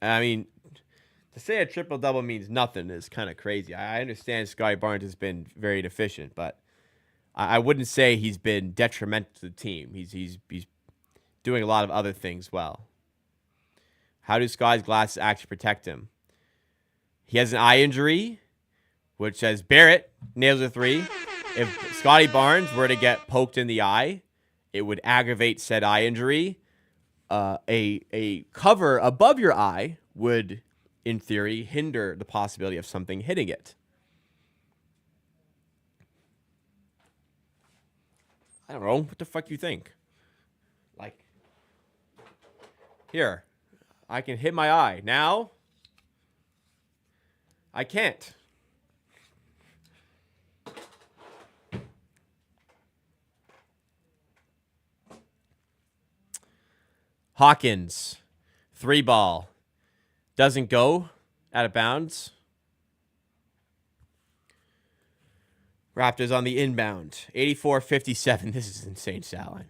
A: I mean, to say a triple-double means nothing is kind of crazy. I understand Scotty Barnes has been very deficient, but I wouldn't say he's been detrimental to the team. He's doing a lot of other things well. How do Scotty's glasses actually protect him? He has an eye injury, which as Barrett nails a three. If Scotty Barnes were to get poked in the eye, it would aggravate said eye injury. A cover above your eye would, in theory, hinder the possibility of something hitting it. I don't know. What the fuck you think? Like, here, I can hit my eye. Now, I can't. Hawkins, 3-ball. Doesn't go. Out of bounds. Raptors on the inbound. 84-57. This is insane, Salin.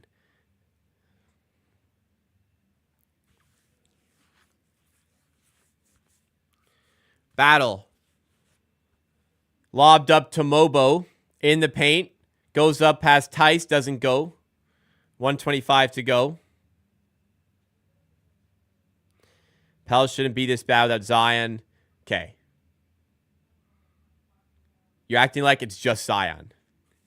A: Battle. Lobbed up to Mobo in the paint. Goes up past Tice, doesn't go. 125 to go. Pels shouldn't be this bad without Zion. Okay. You're acting like it's just Zion.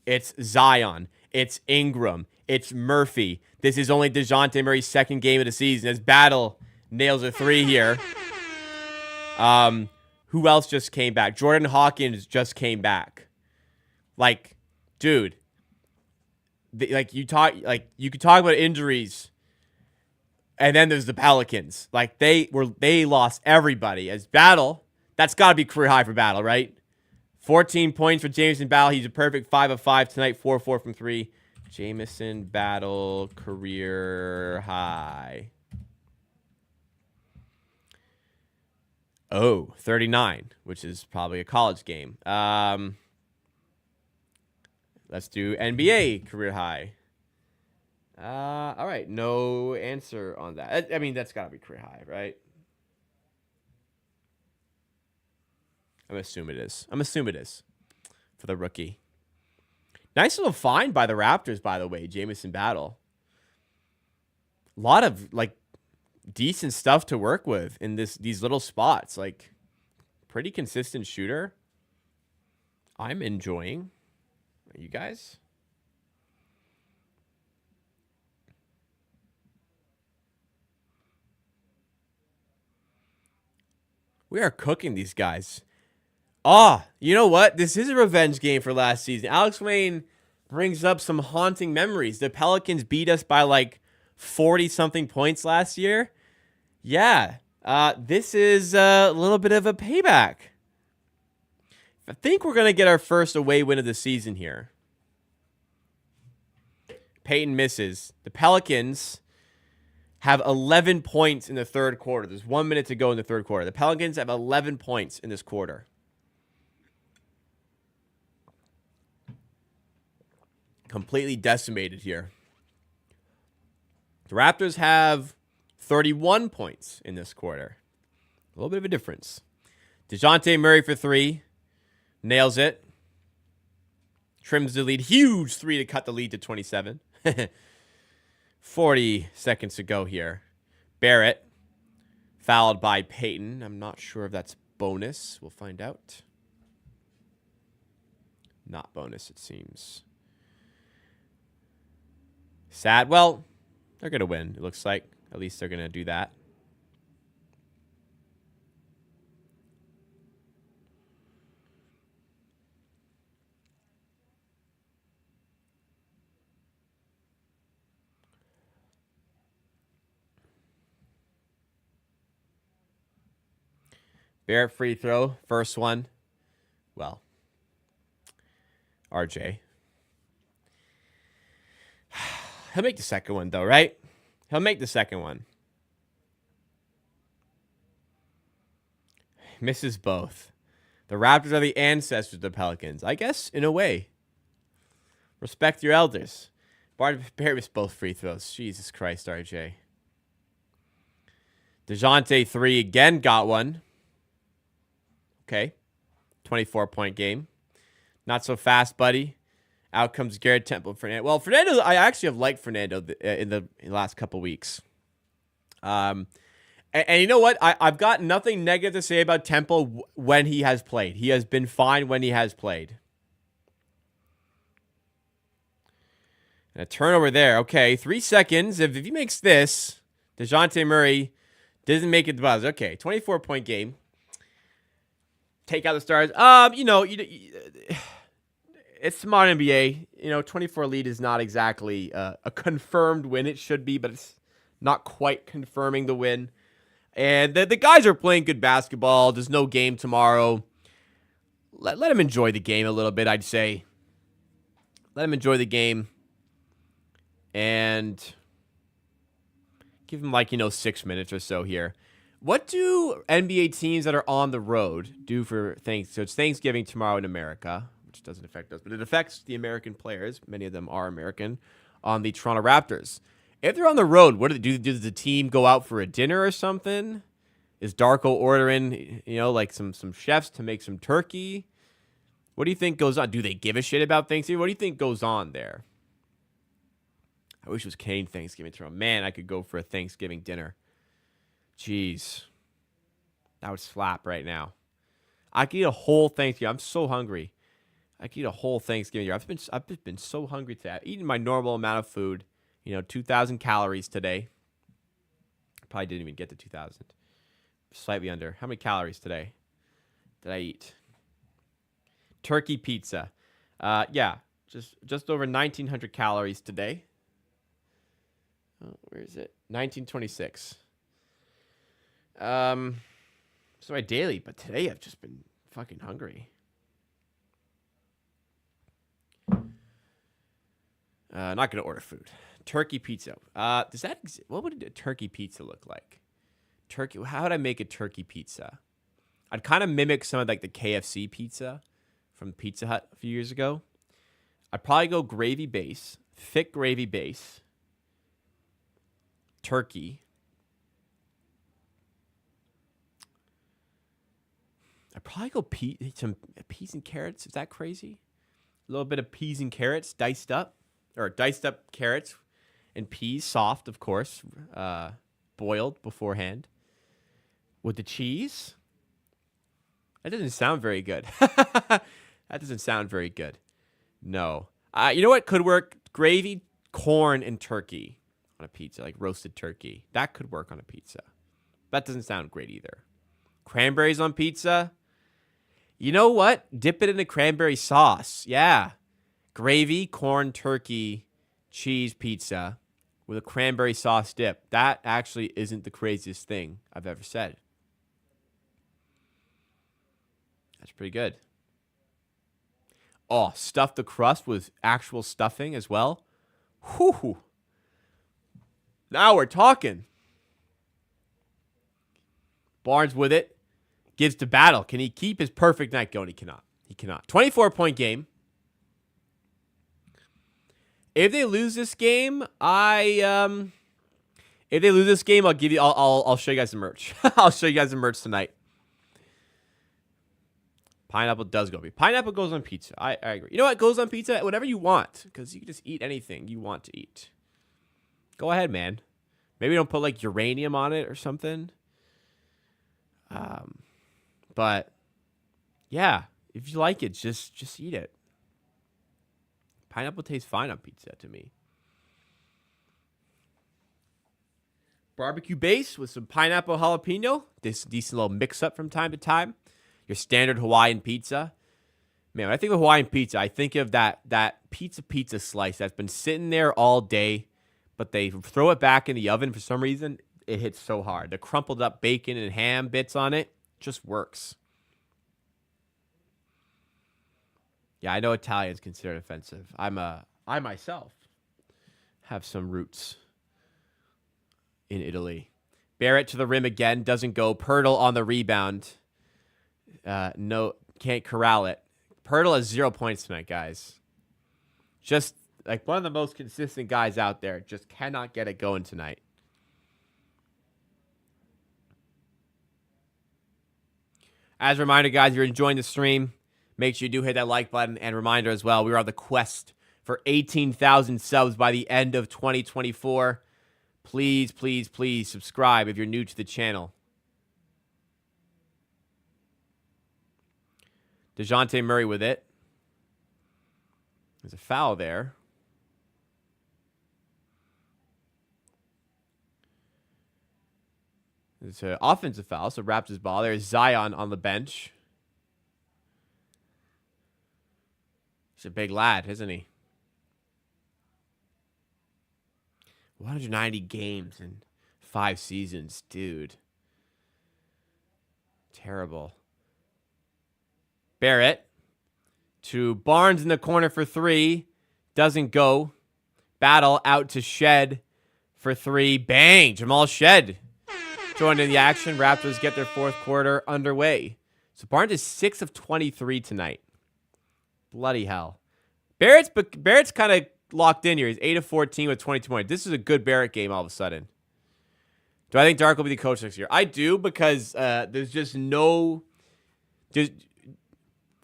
A: It's Zion. It's Ingram. It's Murphy. This is only DeJounte Murray's second game of the season as Battle nails a 3 here. Who else just came back? Jordan Hawkins just came back. Like, dude, you could talk about injuries, and then there's the Pelicans. Like they lost everybody as Battle. That's got to be career high for Battle, right? 14 points for Jamison Battle. He's a perfect 5 of 5 tonight. 4-4 from 3. Jamison Battle career high. Oh, 39, which is probably a college game. Let's do NBA career high. All right, no answer on that. I mean, that's got to be career high, right? I'm assuming it is for the rookie. Nice little find by the Raptors, by the way, Jamison Battle. A lot of, like, decent stuff to work with in these little spots. Like, pretty consistent shooter. I'm enjoying. Are you guys? We are cooking these guys. You know what? This is a revenge game for last season. Alex Wayne brings up some haunting memories. The Pelicans beat us by like 40-something points last year. Yeah, this is a little bit of a payback. I think we're going to get our first away win of the season here. Peyton misses. The Pelicans have 11 points in the third quarter. There's 1 minute to go in the third quarter. The Pelicans have 11 points in this quarter. Completely decimated here. The Raptors have 31 points in this quarter. A little bit of a difference. DeJounte Murray for 3. Nails it. Trims the lead. Huge 3 to cut the lead to 27. 40 seconds to go here. Barrett. Fouled by Peyton. I'm not sure if that's bonus. We'll find out. Not bonus, it seems. Sad. Well, they're going to win, it looks like. At least they're going to do that. Barrett free throw. First one. Well, RJ. He'll make the second one, though, right? He'll make the second one. Misses both. The Raptors are the ancestors of the Pelicans. I guess, in a way. Respect your elders. Barrett missed both free throws. Jesus Christ, RJ. DeJounte 3 again got one. Okay. 24-point game. Not so fast, buddy. Out comes Garrett Temple. Fernando. Well, Fernando, I actually have liked Fernando in the last couple weeks. And you know what? I've got nothing negative to say about Temple when he has played. He has been fine when he has played. And a turnover there. Okay, 3 seconds. If he makes this, DeJounte Murray doesn't make it the buzz. Okay, 24-point game. Take out the stars. It's the modern NBA. 24 lead is not exactly a confirmed win. It should be, but it's not quite confirming the win. And the guys are playing good basketball. There's no game tomorrow. Let them enjoy the game a little bit, I'd say. Let them enjoy the game. And give them 6 minutes or so here. What do NBA teams that are on the road do for Thanksgiving? So it's Thanksgiving tomorrow in America, which doesn't affect us, but it affects the American players. Many of them are American on the Toronto Raptors. If they're on the road, what do they do? Does the team go out for a dinner or something? Is Darko ordering, some chefs to make some turkey? What do you think goes on? Do they give a shit about Thanksgiving? What do you think goes on there? I wish it was Canadian Thanksgiving Toronto. Man, I could go for a Thanksgiving dinner. Jeez. That would slap right now. I could eat a whole Thanksgiving. I'm so hungry. I could eat a whole Thanksgiving year. I've just been so hungry today. I've eaten my normal amount of food. 2,000 calories today. Probably didn't even get to 2,000. Slightly under. How many calories today did I eat? Turkey pizza. Yeah, just over 1,900 calories today. Oh, where is it? 1926. So I daily, but today I've just been fucking hungry. Not gonna order food. Turkey pizza. Does that exist? What would a turkey pizza look like? Turkey. How would I make a turkey pizza? I'd kind of mimic some of like the KFC pizza from Pizza Hut a few years ago. I'd probably go gravy base, thick gravy base, turkey. I'd probably go some peas and carrots. Is that crazy? A little bit of peas and carrots diced up carrots and peas, soft, of course, boiled beforehand. With the cheese? That doesn't sound very good. That doesn't sound very good. No. You know what could work? Gravy, corn, and turkey on a pizza, like roasted turkey. That could work on a pizza. That doesn't sound great either. Cranberries on pizza? You know what? Dip it in a cranberry sauce. Yeah. Gravy, corn, turkey, cheese pizza with a cranberry sauce dip. That actually isn't the craziest thing I've ever said. That's pretty good. Oh, stuff the crust with actual stuffing as well. Whew. Now we're talking. Barnes with it. Gives to Battle. Can he keep his perfect night going? He cannot. He cannot. 24-point game. If they lose this game, I'll give you. I'll show you guys the merch. I'll show you guys the merch tonight. Pineapple does go. Pineapple goes on pizza. I agree. You know what goes on pizza? Whatever you want, because you can just eat anything you want to eat. Go ahead, man. Maybe don't put like uranium on it or something. But yeah, if you like it, just eat it. Pineapple tastes fine on pizza to me. Barbecue base with some pineapple jalapeno. This decent little mix-up from time to time. Your standard Hawaiian pizza. Man, when I think of Hawaiian pizza, I think of that pizza slice that's been sitting there all day, but they throw it back in the oven for some reason. It hits so hard. The crumpled up bacon and ham bits on it just works. Yeah, I know Italian's considered offensive. I myself have some roots in Italy. Barrett to the rim again, doesn't go. Pirtle on the rebound. No, can't corral it. Pirtle has 0 points tonight, guys. Just like one of the most consistent guys out there. Just cannot get it going tonight. As a reminder, guys, if you're enjoying the stream, make sure you do hit that like button. And reminder as well, we are on the quest for 18,000 subs by the end of 2024. Please, please, please subscribe if you're new to the channel. DeJounte Murray with it. There's a foul there. It's an offensive foul, so Raptors ball. There's Zion on the bench. He's a big lad, isn't he? 190 games in 5 seasons, dude. Terrible. Barrett to Barnes in the corner for 3. Doesn't go. Battle out to Shed for 3. Bang! Jamal Shed joined in the action. Raptors get their fourth quarter underway. So Barnes is 6 of 23 tonight. Bloody hell. Barrett's kind of locked in here. He's 8 of 14 with 22 points. This is a good Barrett game all of a sudden. Do I think Dark will be the coach next year? I do, because there's just no...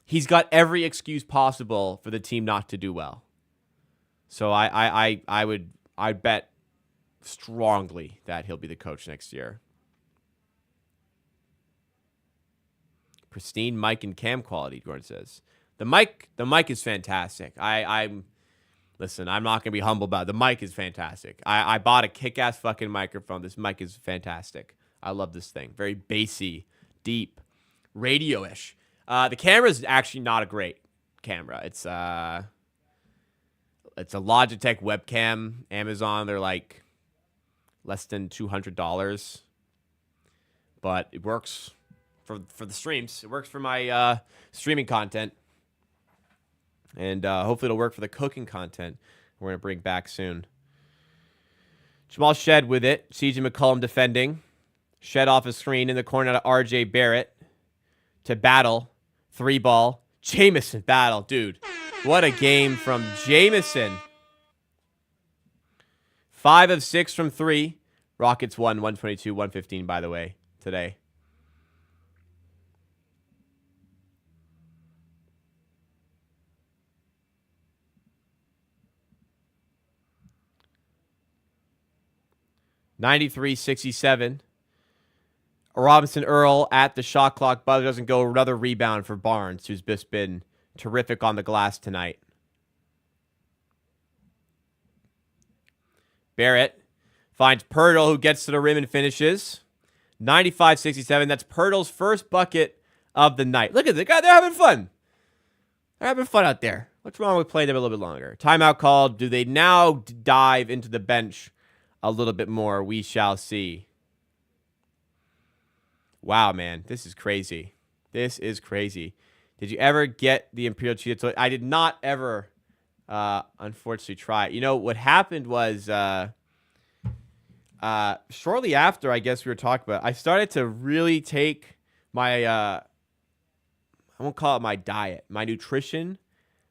A: he's got every excuse possible for the team not to do well. So I'd bet strongly that he'll be the coach next year. Pristine mic and cam quality, Gordon says. The mic is fantastic. Listen, I'm not gonna be humble about it. The mic is fantastic. I bought a kick-ass fucking microphone. This mic is fantastic. I love this thing. Very bassy, deep, radio-ish. The camera is actually not a great camera. It's a Logitech webcam. Amazon, they're like less than $200, but it works for the streams. It works for my streaming content, and hopefully it'll work for the cooking content we're gonna bring back soon. Jamal Shed with it. CJ McCollum defending. Shed off a screen in the corner to RJ Barrett to Battle. 3-ball. Jamison Battle, dude. What a game from Jamison. 5 of 6 from 3. Rockets won 122-115, by the way, today. (93-67). Robinson Earl at the shot clock. Buzzer doesn't go. Another rebound for Barnes, who's just been terrific on the glass tonight. Barrett finds Pirtle, who gets to the rim and finishes. 95-67. That's Pirtle's first bucket of the night. Look at the guy. They're having fun. They're having fun out there. What's wrong with playing them a little bit longer? Timeout called. Do they now dive into the bench a little bit more? We shall see. Wow, man. This is crazy. This is crazy. Did you ever get the Imperial Cheetah toy? I did not ever, unfortunately, try it. You know, what happened was shortly after, I guess we were talking about, I started to really take my, I won't call it my diet, my nutrition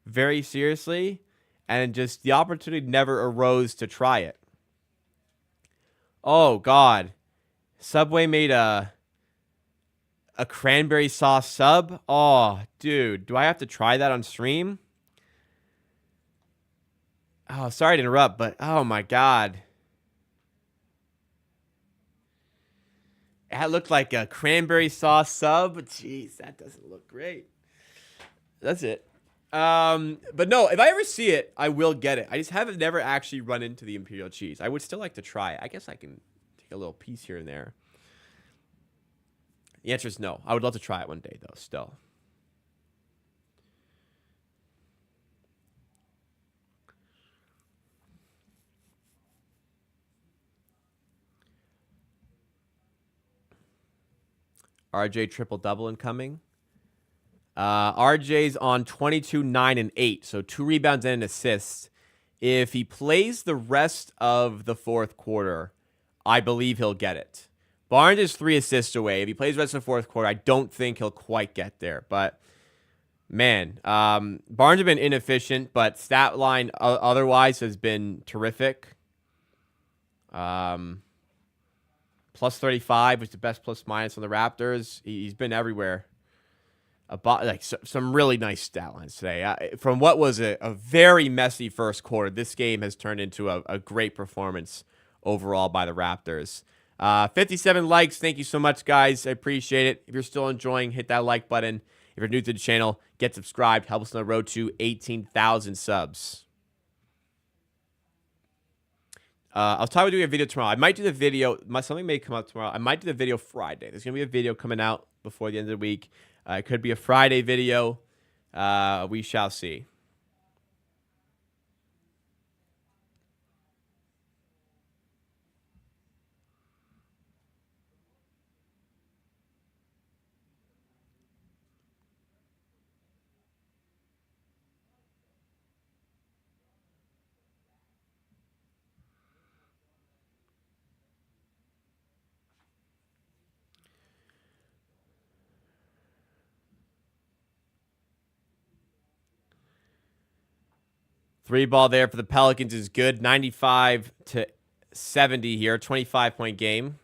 A: very seriously. And just the opportunity never arose to try it. Oh, God. Subway made a cranberry sauce sub. Oh, dude. Do I have to try that on stream? Oh, sorry to interrupt, but oh my God. That looked like a cranberry sauce sub. Jeez, that doesn't look great. That's it. But no, if I ever see it, I will get it. I just haven't never actually run into the Imperial cheese. I would still like to try it. I guess I can take a little piece here and there. The answer is no. I would love to try it one day, though, still. RJ triple-double incoming. RJ's on 22, 9, and 8, so 2 rebounds and an assist. If he plays the rest of the fourth quarter, I believe he'll get it. Barnes is 3 assists away. If he plays the rest of the fourth quarter, I don't think he'll quite get there. But, man, Barnes has been inefficient, but stat line otherwise has been terrific. Plus 35 was the best plus-minus on the Raptors. He's been everywhere. Some really nice stat lines today. From what was a very messy first quarter, this game has turned into a great performance overall by the Raptors. 57 likes. Thank you so much, guys. I appreciate it. If you're still enjoying, hit that like button. If you're new to the channel, get subscribed. Help us on the road to 18,000 subs. I was talking about doing a video tomorrow. I might do the video. Something may come out tomorrow. I might do the video Friday. There's going to be a video coming out before the end of the week. It could be a Friday video. We shall see. Three ball there for the Pelicans is good. 95-70 here. 25-point game.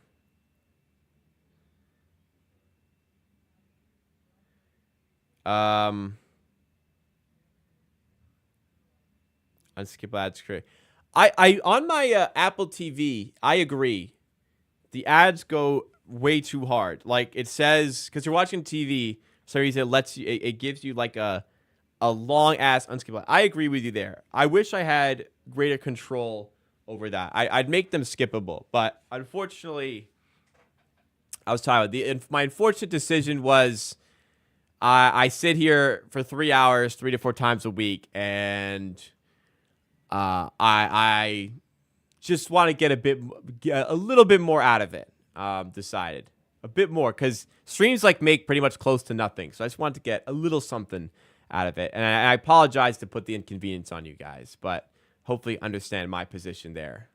A: Unskippable ads create. I on my Apple TV, I agree. The ads go way too hard. Like it says, because you're watching TV, so it lets you, it gives you like a long ass unskippable. I agree with you there. I wish I had greater control over that. I'd make them skippable, but unfortunately, I was tired. My unfortunate decision was I sit here for 3 hours, 3 to 4 times a week, and I just want to get a little bit more out of it. Decided a bit more because streams like make pretty much close to nothing. So I just wanted to get a little something out of it. And I apologize to put the inconvenience on you guys, but hopefully understand my position there.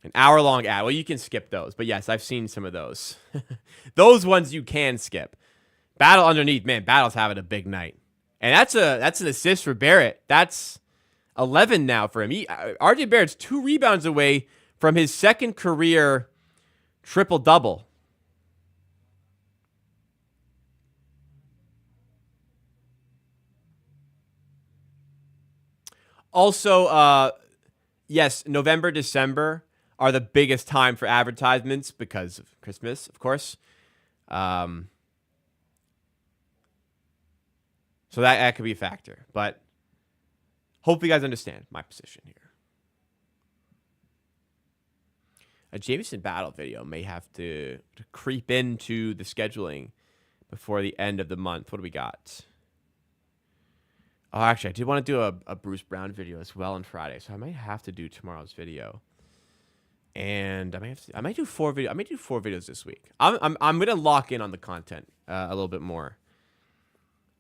A: An hour-long ad. Well, you can skip those. But yes, I've seen some of those. Those ones you can skip. Battle underneath. Man, Battle's having a big night. And that's an assist for Barrett. That's 11 now for him. RJ Barrett's 2 rebounds away from his second career triple-double. Also, yes, November, December are the biggest time for advertisements because of Christmas, of course. So that could be a factor. But hopefully you guys understand my position here. A Jameson Battle video may have to creep into the scheduling before the end of the month. What do we got? Oh, actually, I did want to do a Bruce Brown video as well on Friday, so I might have to do tomorrow's video. And I might do 4 videos. I might do 4 videos this week. I'm gonna lock in on the content a little bit more.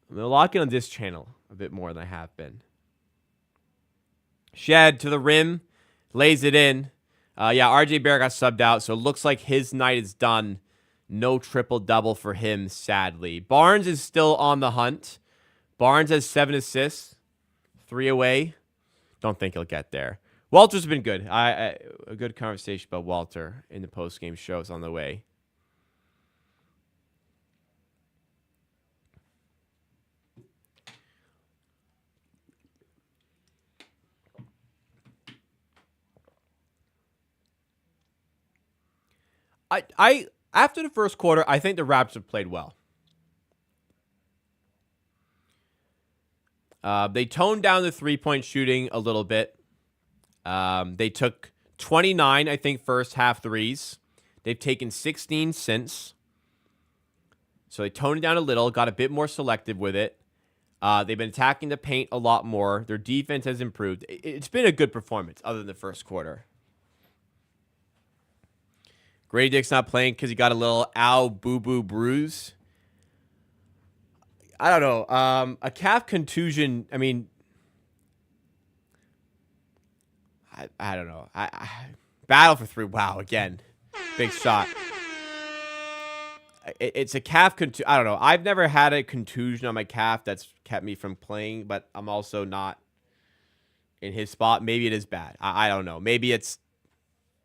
A: I'm gonna lock in on this channel a bit more than I have been. Shed to the rim, lays it in. Yeah, RJ Barrett got subbed out, so it looks like his night is done. No triple-double for him, sadly. Barnes is still on the hunt. Barnes has 7 assists, 3 away. Don't think he'll get there. Walter's been good. A good conversation about Walter in the post-game shows on the way. I after the first quarter, I think the Raptors have played well. They toned down the three-point shooting a little bit. They took 29, I think, first half threes. They've taken 16 since. So they toned it down a little, got a bit more selective with it. They've been attacking the paint a lot more. Their defense has improved. It's been a good performance other than the first quarter. Grady Dick's not playing because he got a little boo-boo bruise. I don't know. A calf contusion, I mean, I don't know. Battle for 3. Wow, again. Big shot. It's a calf contusion. I don't know. I've never had a contusion on my calf that's kept me from playing, but I'm also not in his spot. Maybe it is bad. I don't know. Maybe it's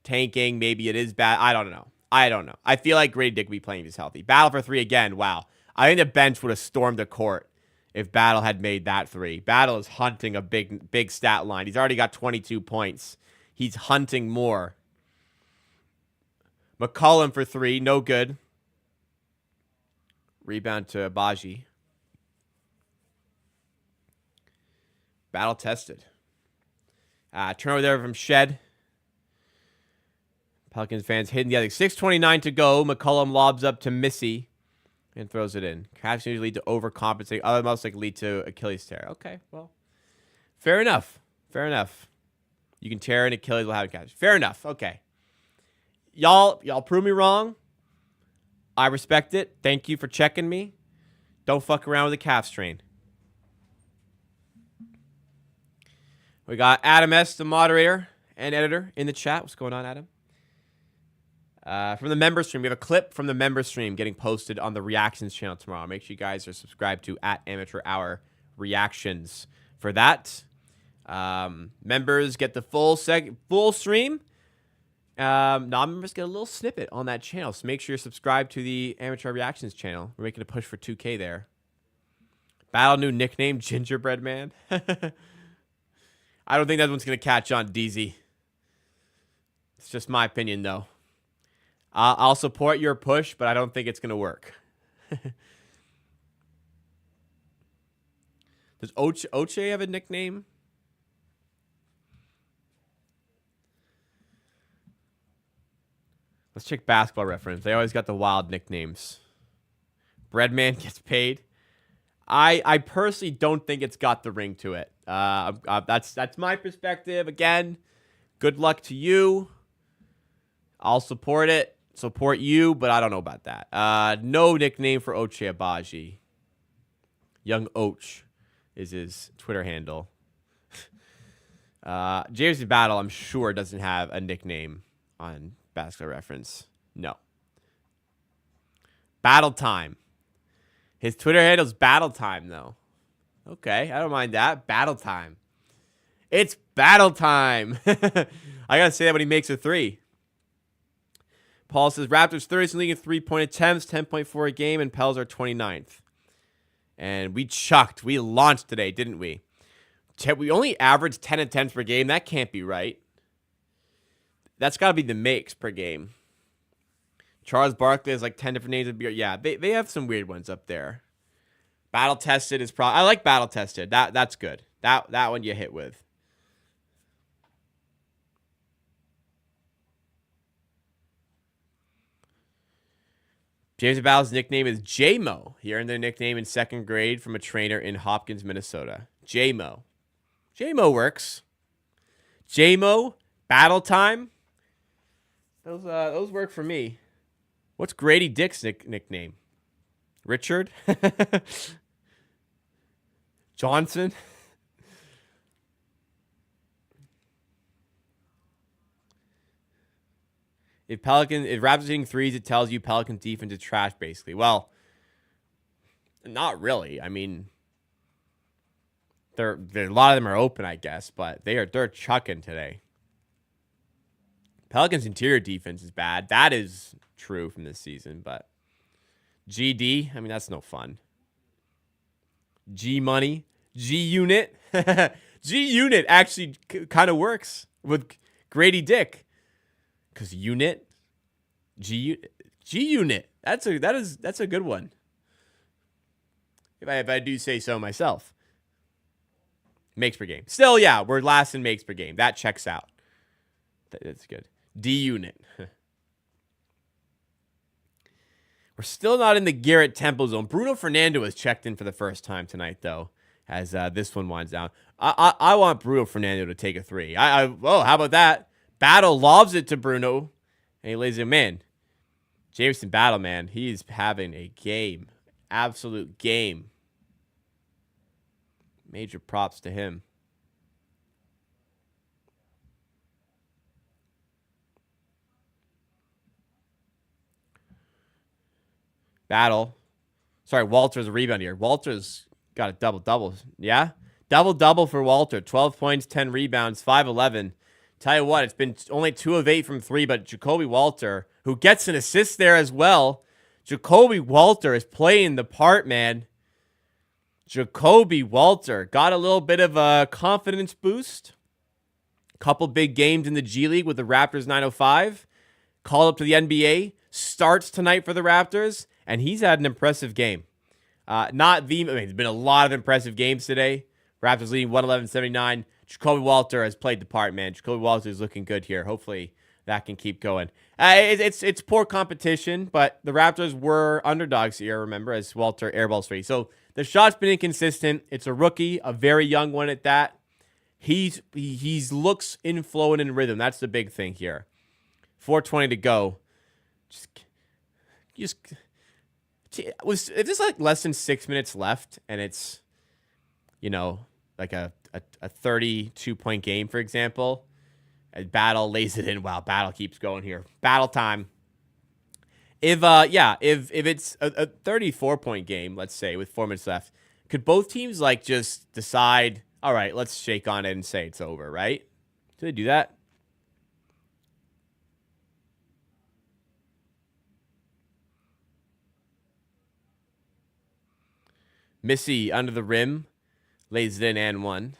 A: tanking. Maybe it is bad. I don't know. I feel like Grady Dick will be playing if he's healthy. Battle for 3 again. Wow. I think the bench would have stormed the court if Battle had made that 3. Battle is hunting a big stat line. He's already got 22 points. He's hunting more. McCollum for 3. No good. Rebound to Abaji. Battle tested. Turnover there from Shed. Pelicans fans hitting the other. 6:29 to go. McCollum lobs up to Missy and throws it in. Cracks usually lead to overcompensating. Other most likely lead to Achilles tear. Okay, well, fair enough. Fair enough. You can tear an Achilles while having catch. Fair enough. Okay. Y'all prove me wrong. I respect it. Thank you for checking me. Don't fuck around with a calf strain. We got Adam S., the moderator and editor, in the chat. What's going on, Adam? From the member stream, we have a clip from the member stream getting posted on the reactions channel tomorrow. Make sure you guys are subscribed to @AmateurHour Reactions for that. Members get the full stream. Non-members get a little snippet on that channel. So make sure you're subscribed to the Amateur Reactions channel. We're making a push for 2K there. Battle new nickname, Gingerbread Man. I don't think that one's going to catch on, DZ. It's just my opinion, though. I'll support your push, but I don't think it's going to work. Does Oche have a nickname? Let's check Basketball Reference. They always got the wild nicknames. Breadman gets paid. I personally don't think it's got the ring to it. That's my perspective. Again, good luck to you. I'll support it. Support you, but I don't know about that. No nickname for Oche Abaji. Young Och is his Twitter handle. James Battle, I'm sure, doesn't have a nickname on Basketball Reference. No. Battle Time. His Twitter handle is Battle Time, though. Okay, I don't mind that. Battle Time. It's Battle Time. I got to say that when he makes a three. Paul says, Raptors 30th in league in three-point attempts, 10.4 a game, and Pels are 29th. And we chucked. We launched today, didn't we? We only averaged 10 attempts per game. That can't be right. That's got to be the makes per game. Charles Barkley has like 10 different names of beer. Yeah, they have some weird ones up there. Battle Tested is probably... I like Battle Tested. That's good. That one you hit with. James Battle's nickname is J-Mo. He earned their nickname in second grade from a trainer in Hopkins, Minnesota. J-Mo. J-Mo works. J-Mo, Battle Time. Those work for me. What's Grady Dick's nickname? Richard? Johnson? If Raptors hitting threes, it tells you Pelicans defense is trash, basically. Well, not really. I mean, a lot of them are open, I guess, but they're chucking today. Pelicans interior defense is bad. That is true from this season, but GD, I mean, that's no fun. G Money, G Unit. G Unit actually kind of works with Grady Dick. Because Unit, G Unit. That's a good one. If I do say so myself. Makes per game. Still, yeah, we're last in makes per game. That checks out. That's good. D Unit. We're still not in the Garrett Temple zone. Bruno Fernando has checked in for the first time tonight, though, as this one winds down. I want Bruno Fernando to take a three. How about that? Battle lobs it to Bruno, and he lays him in. Jameson Battle, man, he's having a game. Absolute game. Major props to him. Battle. Sorry, Walter's a rebound here. Walter's got a double-double. Yeah? Double-double for Walter. 12 points, 10 rebounds, 5'11". Tell you what, it's been only 2 of 8 from 3, but Jacoby Walter, who gets an assist there as well. Jacoby Walter is playing the part, man. Jacoby Walter got a little bit of a confidence boost. Couple big games in the G League with the Raptors 905. Called up to the NBA. Starts tonight for the Raptors, and he's had an impressive game. There's been a lot of impressive games today. Raptors leading 111-79. Jacoby Walter has played the part, man. Jacoby Walter is looking good here. Hopefully that can keep going. It's poor competition, but the Raptors were underdogs here, remember, as Walter airballs free. So the shot's been inconsistent. It's a rookie, a very young one at that. He looks in flow and in rhythm. That's the big thing here. 4:20 to go. If there's like less than 6 minutes left, and it's, like a 32-point game, for example, and Battle lays it in. Wow, Battle keeps going here. Battle time. If it's a 34-point game, let's say, with 4 minutes left, could both teams like just decide, all right, let's shake on it and say it's over, right? Do they do that? Missy under the rim, lays it in and one.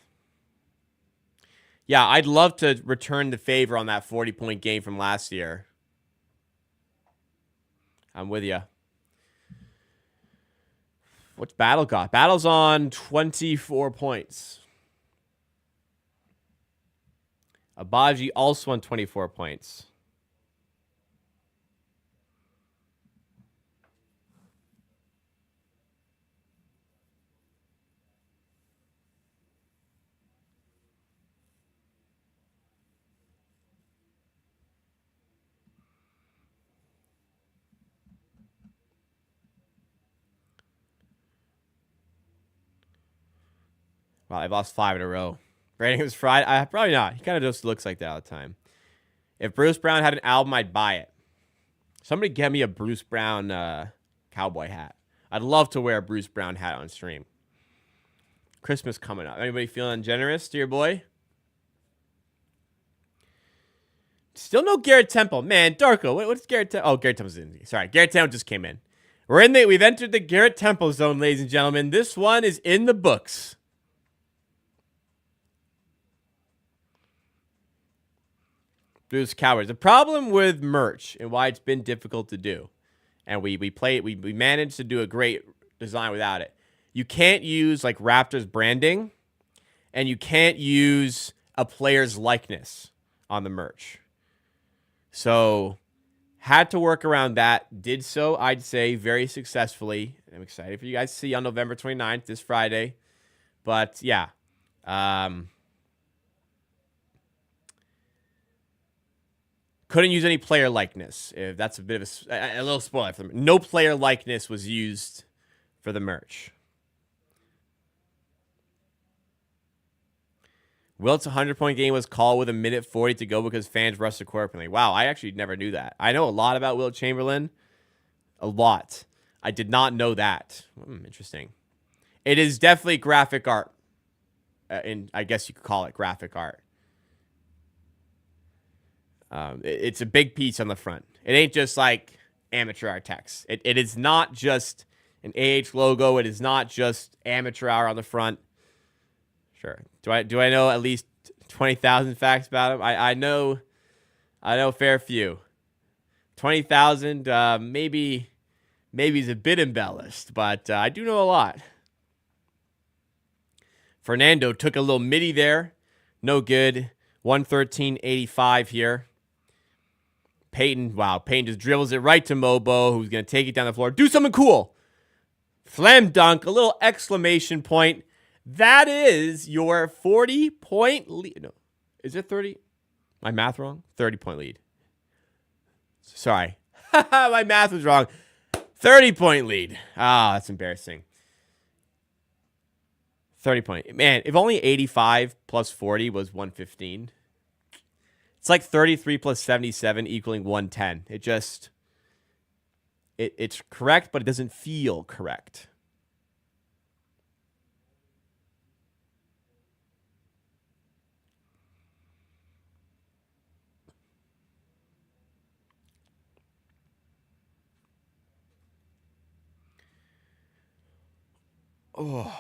A: Yeah, I'd love to return the favor on that 40-point game from last year. I'm with you. What's Battle got? Battle's on 24 points. Abaji also on 24 points. Wow, I've lost 5 in a row. Brandon was fried. Probably not. He kind of just looks like that all the time. If Bruce Brown had an album, I'd buy it. Somebody get me a Bruce Brown cowboy hat. I'd love to wear a Bruce Brown hat on stream. Christmas coming up. Anybody feeling generous to your boy? Still no Garrett Temple. Man, Darko, what's Garrett Temple? Oh, Garrett Temple's in. Sorry, Garrett Temple just came in. We've entered the Garrett Temple zone, ladies and gentlemen. This one is in the books. Blues Cowards. The problem with merch and why it's been difficult to do, and we managed to do a great design without it. You can't use like Raptors branding, and you can't use a player's likeness on the merch. So had to work around that. Did so, I'd say, very successfully. I'm excited for you guys to see on November 29th, this Friday. But yeah. Couldn't use any player likeness. If that's a bit of a little spoiler for them. No player likeness was used for the merch. Wilt's 100-point game was called with 1:40 to go because fans rushed the court. Wow, I actually never knew that. I know a lot about Wilt Chamberlain. A lot. I did not know that. Interesting. It is definitely graphic art. And I guess you could call it graphic art. It's a big piece on the front. It ain't just like amateur hour text. It is not just an AH logo. It is not just amateur hour on the front. Sure. Do I know at least 20,000 facts about him? I know a fair few. 20,000, maybe is a bit embellished, but I do know a lot. Fernando took a little midi there. No good. 113.85 here. Peyton just dribbles it right to Mobo, who's going to take it down the floor. Do something cool. Slam dunk, a little exclamation point. That is your 40-point lead. No, is it 30? My math wrong? 30-point lead. Sorry. My math was wrong. 30-point lead. That's embarrassing. 30-point. Man, if only 85 plus 40 was 115. It's like 33 plus 77 equaling 110. It's correct, but it doesn't feel correct. Oh.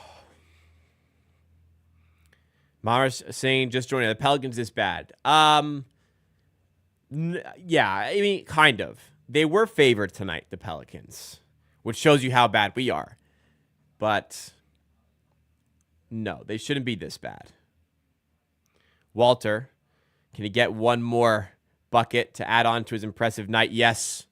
A: Mars saying, just joining. The Pelicans this bad. Yeah, I mean, kind of. They were favored tonight, the Pelicans, which shows you how bad we are. But no, they shouldn't be this bad. Walter, can he get one more bucket to add on to his impressive night? Yes.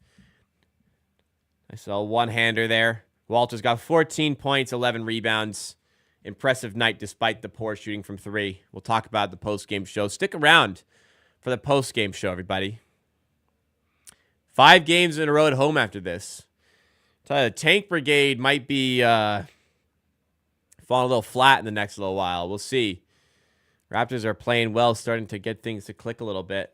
A: I saw a one-hander there. Walter's got 14 points, 11 rebounds. Impressive night despite the poor shooting from three. We'll talk about the post-game show. Stick around for the post-game show, everybody. 5 games in a row at home after this. The Tank Brigade might be falling a little flat in the next little while. We'll see. Raptors are playing well, starting to get things to click a little bit.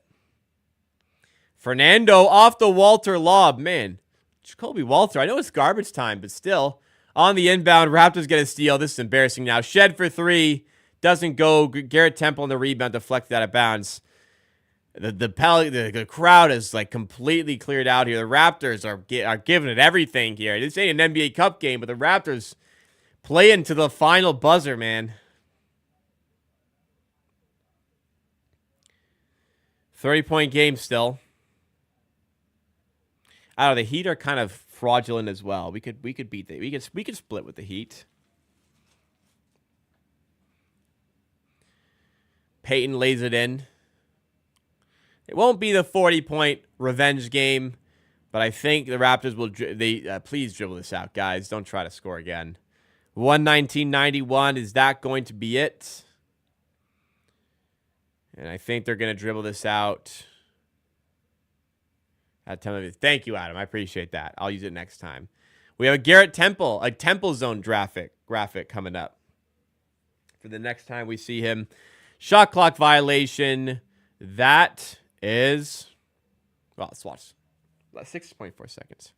A: Fernando off the Walter lob. Man, Jacoby Walter. I know it's garbage time, but still. On the inbound, Raptors get a steal. This is embarrassing now. Shed for 3. Doesn't go. Garrett Temple in the rebound, deflected out of bounds. The crowd is like completely cleared out here. The Raptors are giving it everything here. This ain't an NBA Cup game, but the Raptors playing to the final buzzer, man. 30-point game still. I don't know, the Heat are kind of fraudulent as well. We could beat the we could split with the Heat. Peyton lays it in. It won't be the 40-point revenge game, but I think the Raptors will. Please dribble this out, guys. Don't try to score again. 119-91. Is that going to be it? And I think they're going to dribble this out. Thank you, Adam. I appreciate that. I'll use it next time. We have a Garrett Temple, a Temple Zone graphic coming up for the next time we see him. Shot clock violation. That is, well, let's watch. 6.4 seconds.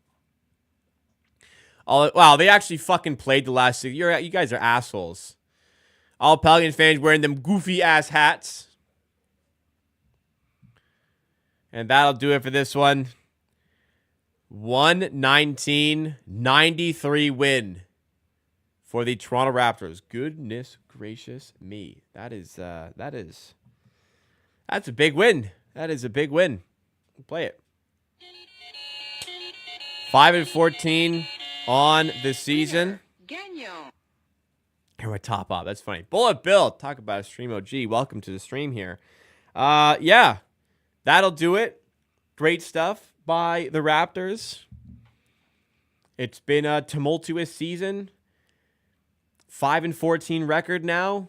A: Wow, they actually fucking played the last 6. You guys are assholes. All Pelicans fans wearing them goofy ass hats. And that'll do it for this one. 119-93 win for the Toronto Raptors. Goodness gracious me. That's a big win. That is a big win. Play it. 5-14 on the season. Here we top up. That's funny. Bullet Bill, talk about a stream OG. Welcome to the stream here. Yeah, that'll do it. Great stuff by the Raptors. It's been a tumultuous season. 5-14 record now.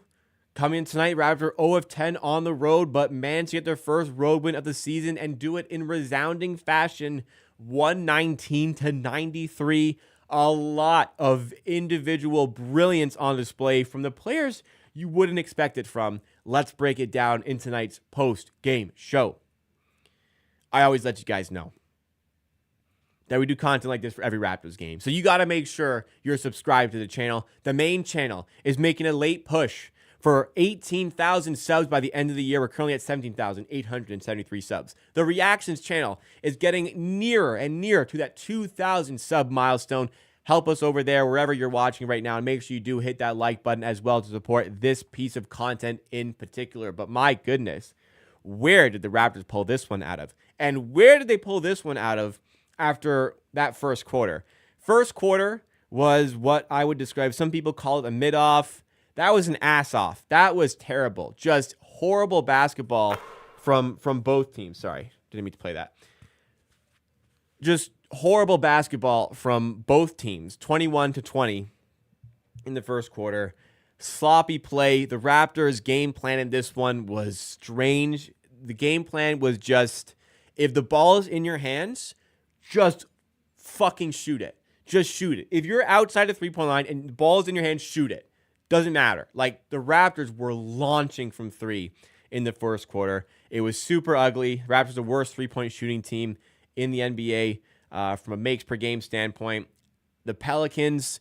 A: Coming in tonight, Raptors 0-10 on the road, but managed to get their first road win of the season and do it in resounding fashion. 119-93. A lot of individual brilliance on display from the players you wouldn't expect it from. Let's break it down in tonight's post-game show. I always let you guys know that we do content like this for every Raptors game. So you got to make sure you're subscribed to the channel. The main channel is making a late push for 18,000 subs by the end of the year. We're currently at 17,873 subs. The Reactions channel is getting nearer and nearer to that 2,000 sub milestone. Help us over there wherever you're watching right now, and make sure you do hit that like button as well to support this piece of content in particular. But my goodness, where did the Raptors pull this one out of? And where did they pull this one out of after that first quarter? First quarter was what I would describe, some people call it a mid-off. That was an ass-off. That was terrible. Just horrible basketball from both teams. Sorry, didn't mean to play that. Just horrible basketball from both teams. 21-20 in the first quarter. Sloppy play. The Raptors' game plan in this one was strange. The game plan was just, if the ball is in your hands, just fucking shoot it. Just shoot it. If you're outside the three-point line and the ball is in your hands, shoot it. Doesn't matter. Like, the Raptors were launching from three in the first quarter. It was super ugly. Raptors the worst three-point shooting team in the NBA from a makes per game standpoint. The Pelicans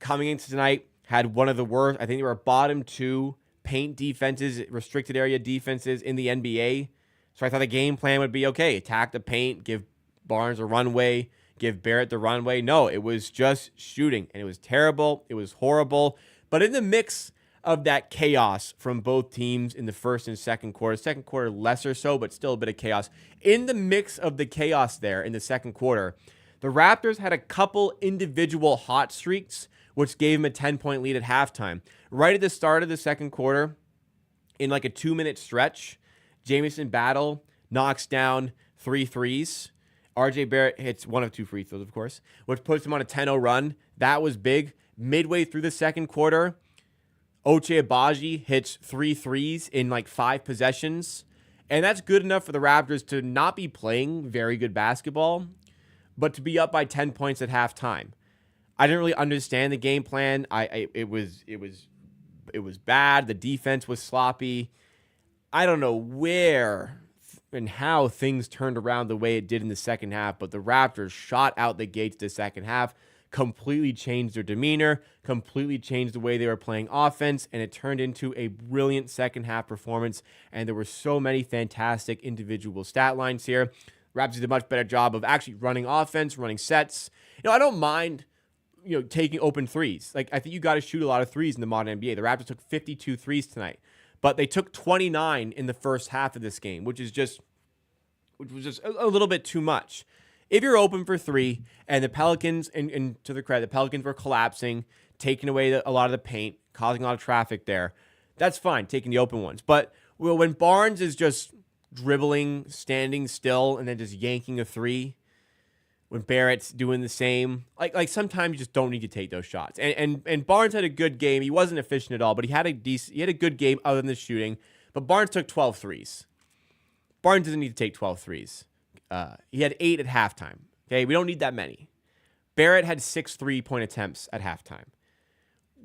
A: coming into tonight had one of the worst. I think they were bottom 2 paint defenses, restricted area defenses in the NBA. So I thought the game plan would be, okay, attack the paint, give Barnes a runway, give Barrett the runway. No, it was just shooting, and it was terrible. It was horrible. But in the mix of that chaos from both teams in the first and second quarter lesser so, but still a bit of chaos. In the mix of the chaos there in the second quarter, the Raptors had a couple individual hot streaks, which gave them a 10-point lead at halftime. Right at the start of the second quarter, in like a 2-minute stretch, Jamison Battle knocks down 3 threes. RJ Barrett hits one of 2 free throws, of course, which puts him on a 10-0 run. That was big. Midway through the second quarter, Ochai Agbaji hits 3 threes in like 5 possessions. And that's good enough for the Raptors to not be playing very good basketball, but to be up by 10 points at halftime. I didn't really understand the game plan. It was bad. The defense was sloppy. I don't know where and how things turned around the way it did in the second half, but the Raptors shot out the gates the second half, completely changed their demeanor, completely changed the way they were playing offense, and it turned into a brilliant second half performance, and there were so many fantastic individual stat lines here. Raptors did a much better job of actually running offense, running sets. I don't mind, taking open threes. Like, I think you got to shoot a lot of threes in the modern NBA. The Raptors took 52 threes tonight, but they took 29 in the first half of this game, which is just which was just a little bit too much. If you're open for three and the Pelicans, and to the credit, the Pelicans were collapsing, taking away a lot of the paint, causing a lot of traffic there, that's fine, taking the open ones. But when Barnes is just dribbling, standing still, and then just yanking a three, when Barrett's doing the same, like sometimes you just don't need to take those shots. And Barnes had a good game. He wasn't efficient at all, but he had a good game other than the shooting. But Barnes took 12 threes. Barnes doesn't need to take 12 threes. He had 8 at halftime. Okay, we don't need that many. Barrett had 6 3-point attempts at halftime.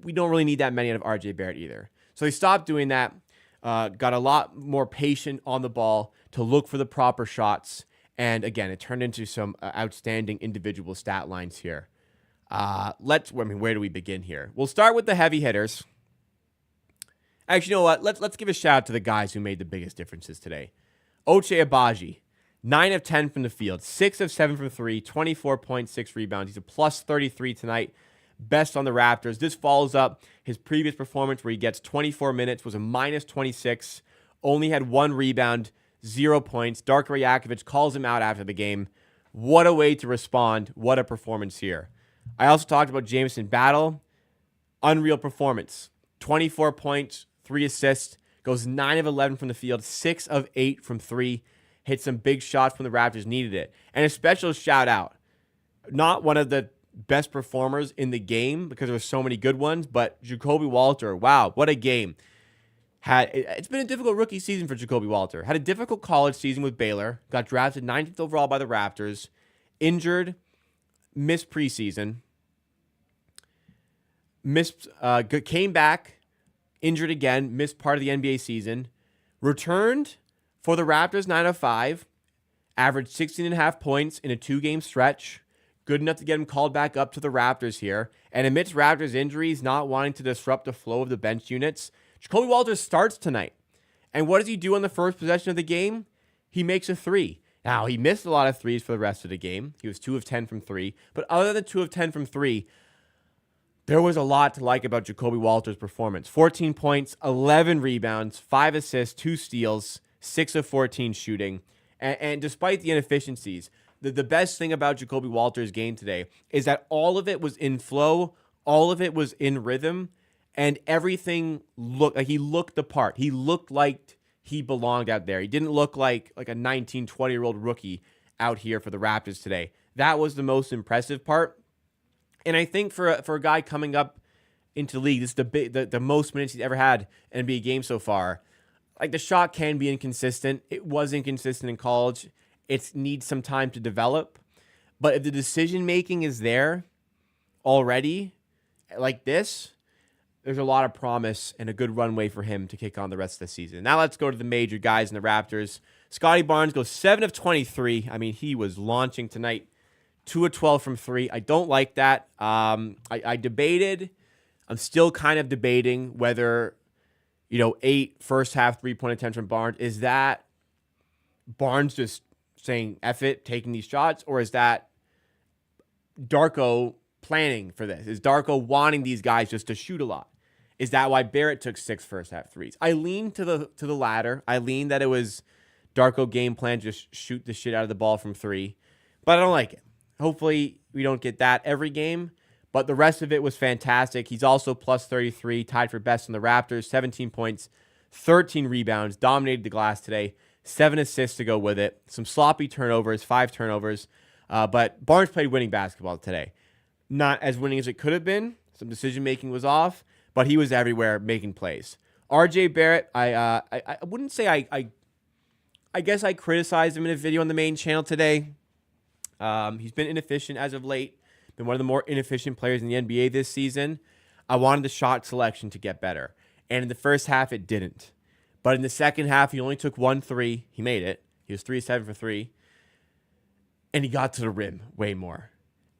A: We don't really need that many out of RJ Barrett either. So he stopped doing that, got a lot more patient on the ball to look for the proper shots. And again, it turned into some outstanding individual stat lines here. Where do we begin here? We'll start with the heavy hitters. Actually, you know what? Let's give a shout out to the guys who made the biggest differences today. Ochai Agbaji, 9 of 10 from the field, 6 of 7 from 3, 24.6 rebounds. He's a plus 33 tonight, best on the Raptors. This follows up his previous performance where he gets 24 minutes, was a minus 26, only had 1 rebound, 0 points. Darko Rajakovic calls him out after the game. What a way to respond. What a performance here. I also talked about Jamison Battle. Unreal performance. 24 points, 3 assists, goes 9 of 11 from the field, 6 of 8 from 3. Hit some big shots when the Raptors needed it. And a special shout out. Not one of the best performers in the game because there were so many good ones, but Jacoby Walter. Wow, what a game. It's been a difficult rookie season for Jacoby Walter. Had a difficult college season with Baylor. Got drafted 19th overall by the Raptors. Injured. Missed preseason. Came back. Injured again. Missed part of the NBA season. Returned for the Raptors 9 of 5. Averaged 16.5 points in a 2-game stretch. Good enough to get him called back up to the Raptors here. And amidst Raptors injuries, not wanting to disrupt the flow of the bench units, Jacoby Walters starts tonight. And what does he do on the first possession of the game? He makes a 3. Now, he missed a lot of threes for the rest of the game. He was 2 of 10 from 3. But other than 2 of 10 from 3, there was a lot to like about Jacoby Walters' performance. 14 points, 11 rebounds, 5 assists, 2 steals, 6 of 14 shooting. And despite the inefficiencies, the best thing about Jacoby Walters' game today is that all of it was in flow, all of it was in rhythm, and everything looked like he looked the part. He looked like he belonged out there. He didn't look like a 19, 20-year-old rookie out here for the Raptors today. That was the most impressive part. And I think for a guy coming up into the league, this is the most minutes he's ever had in an NBA game so far. Like, the shot can be inconsistent. It was inconsistent in college. It needs some time to develop. But if the decision-making is there already, like this, there's a lot of promise and a good runway for him to kick on the rest of the season. Now let's go to the major guys in the Raptors. Scotty Barnes goes 7 of 23. I mean, he was launching tonight. 2 of 12 from 3. I don't like that. I debated. I'm still kind of debating whether, 8 first-half 3-point attempts from Barnes. Is that Barnes just saying, F it, taking these shots? Or is that Darko planning for this? Is Darko wanting these guys just to shoot a lot? Is that why Barrett took 6 first-half threes? I lean to the latter. I lean that it was Darko game plan, just shoot the shit out of the ball from 3. But I don't like it. Hopefully we don't get that every game. But the rest of it was fantastic. He's also plus 33, tied for best in the Raptors. 17 points, 13 rebounds, dominated the glass today. 7 assists to go with it. Some sloppy turnovers, 5 turnovers. But Barnes played winning basketball today. Not as winning as it could have been. Some decision-making was off. But he was everywhere making plays. RJ Barrett, I wouldn't say I guess I criticized him in a video on the main channel today. He's been inefficient as of late. Been one of the more inefficient players in the NBA this season. I wanted the shot selection to get better. And in the first half, it didn't. But in the second half, he only took 1 3. He made it. He was 3 of 7 for 3. And he got to the rim way more.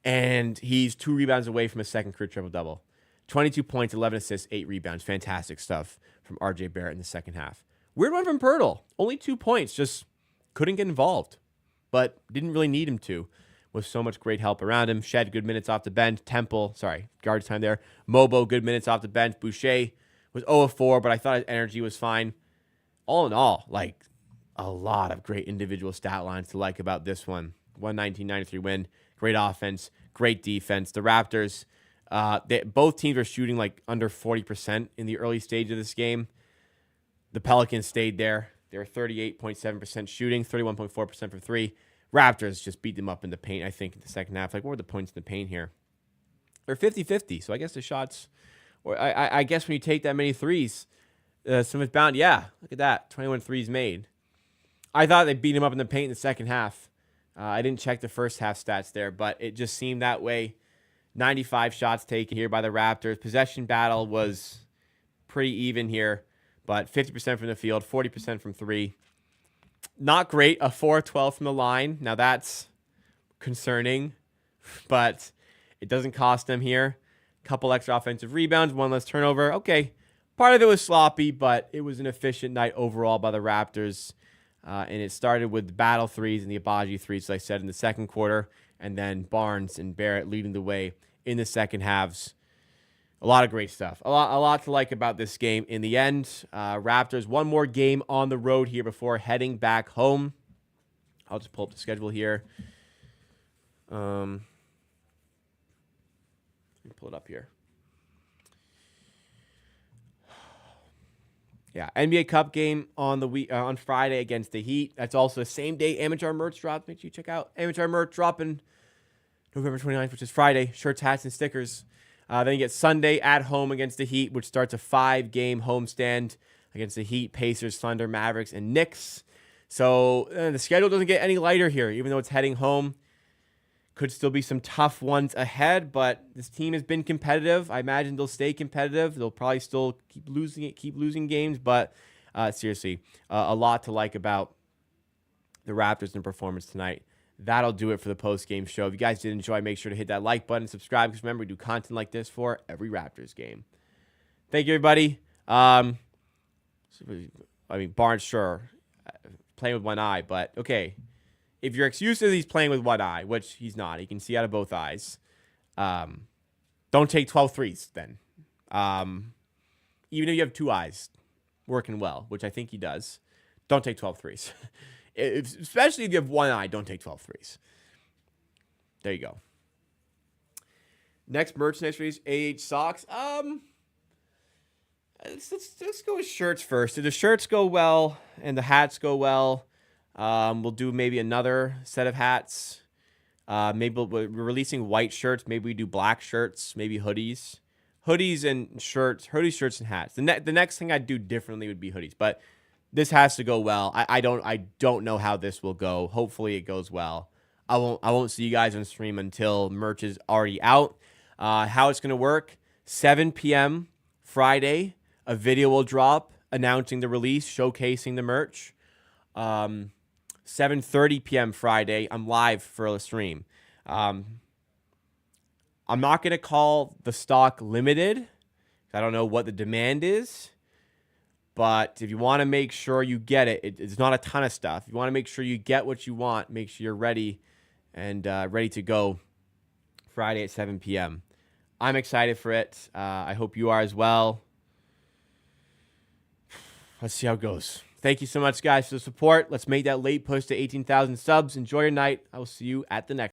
A: And he's 2 rebounds away from a second career triple-double. 22 points, 11 assists, 8 rebounds. Fantastic stuff from RJ Barrett in the second half. Weird one from Pirtle. Only 2 points. Just couldn't get involved. But didn't really need him to. With so much great help around him. Shed, good minutes off the bench. Guard time there. Mobo, good minutes off the bench. Boucher was 0 of 4, but I thought his energy was fine. All in all, a lot of great individual stat lines to like about this one. 119-93 win. Great offense, great defense. The Raptors, both teams were shooting like under 40% in the early stage of this game. The Pelicans stayed there. They were 38.7% shooting, 31.4% from three. Raptors just beat them up in the paint, I think, in the second half. Like, what were the points in the paint here? They're 50-50, so I guess the shots, or I guess when you take that many threes, some is bound. Yeah, look at that, 21 threes made. I thought they beat him up in the paint in the second half. I didn't check the first half stats there, but it just seemed that way. 95 shots taken here by the Raptors. Possession battle was pretty even here, but 50% from the field, 40% from three. Not great. A 4-12 from the line. Now that's concerning, but it doesn't cost them here. Couple extra offensive rebounds, one less turnover. Okay, part of it was sloppy, but it was an efficient night overall by the Raptors. And it started with the battle threes and the Abaji threes, like I said, in the second quarter, and then Barnes and Barrett leading the way in the second halves. A lot of great stuff. A lot to like about this game. In the end, Raptors, one more game on the road here before heading back home. I'll just pull up the schedule here. Let me pull it up here. Yeah, NBA Cup game on the on Friday against the Heat. That's also the same day Amateur merch drop. Make sure you check out Amateur merch dropping November 29th, which is Friday. Shirts, hats, and stickers. Then you get Sunday at home against the Heat, which starts a 5-game homestand against the Heat, Pacers, Thunder, Mavericks, and Knicks. So the schedule doesn't get any lighter here, even though it's heading home. Could still be some tough ones ahead, but this team has been competitive. I imagine they'll stay competitive. They'll probably still keep losing games, but seriously, a lot to like about the Raptors and performance tonight. That'll do it for the post-game show. If you guys did enjoy, make sure to hit that like button and subscribe, because remember, we do content like this for every Raptors game. Thank you, everybody. Barnes, sure, playing with one eye, but okay. If your excuse is he's playing with one eye, which he's not, he can see out of both eyes, don't take 12 threes then. Even if you have two eyes working well, which I think he does, don't take 12 threes. Especially if you have one eye, don't take 12 threes. There you go. Next merchandise release, AH socks. Let's go with shirts first. If the shirts go well and the hats go well, we'll do maybe another set of hats. Maybe we're releasing white shirts. Maybe we do black shirts. Maybe hoodies. Hoodies and shirts. Hoodies, shirts, and hats. The next thing I'd do differently would be hoodies. But this has to go well. I don't know how this will go. Hopefully it goes well. I won't see you guys on stream until merch is already out. How it's gonna work: 7 p.m. Friday, a video will drop announcing the release, showcasing the merch. 7:30 p.m. Friday, I'm live for a stream. I'm not going to call the stock limited. I don't know what the demand is. But if you want to make sure you get it, it's not a ton of stuff. If you want to make sure you get what you want, make sure you're ready and ready to go Friday at 7 p.m. I'm excited for it. I hope you are as well. Let's see how it goes. Thank you so much, guys, for the support. Let's make that late push to 18,000 subs. Enjoy your night. I will see you at the next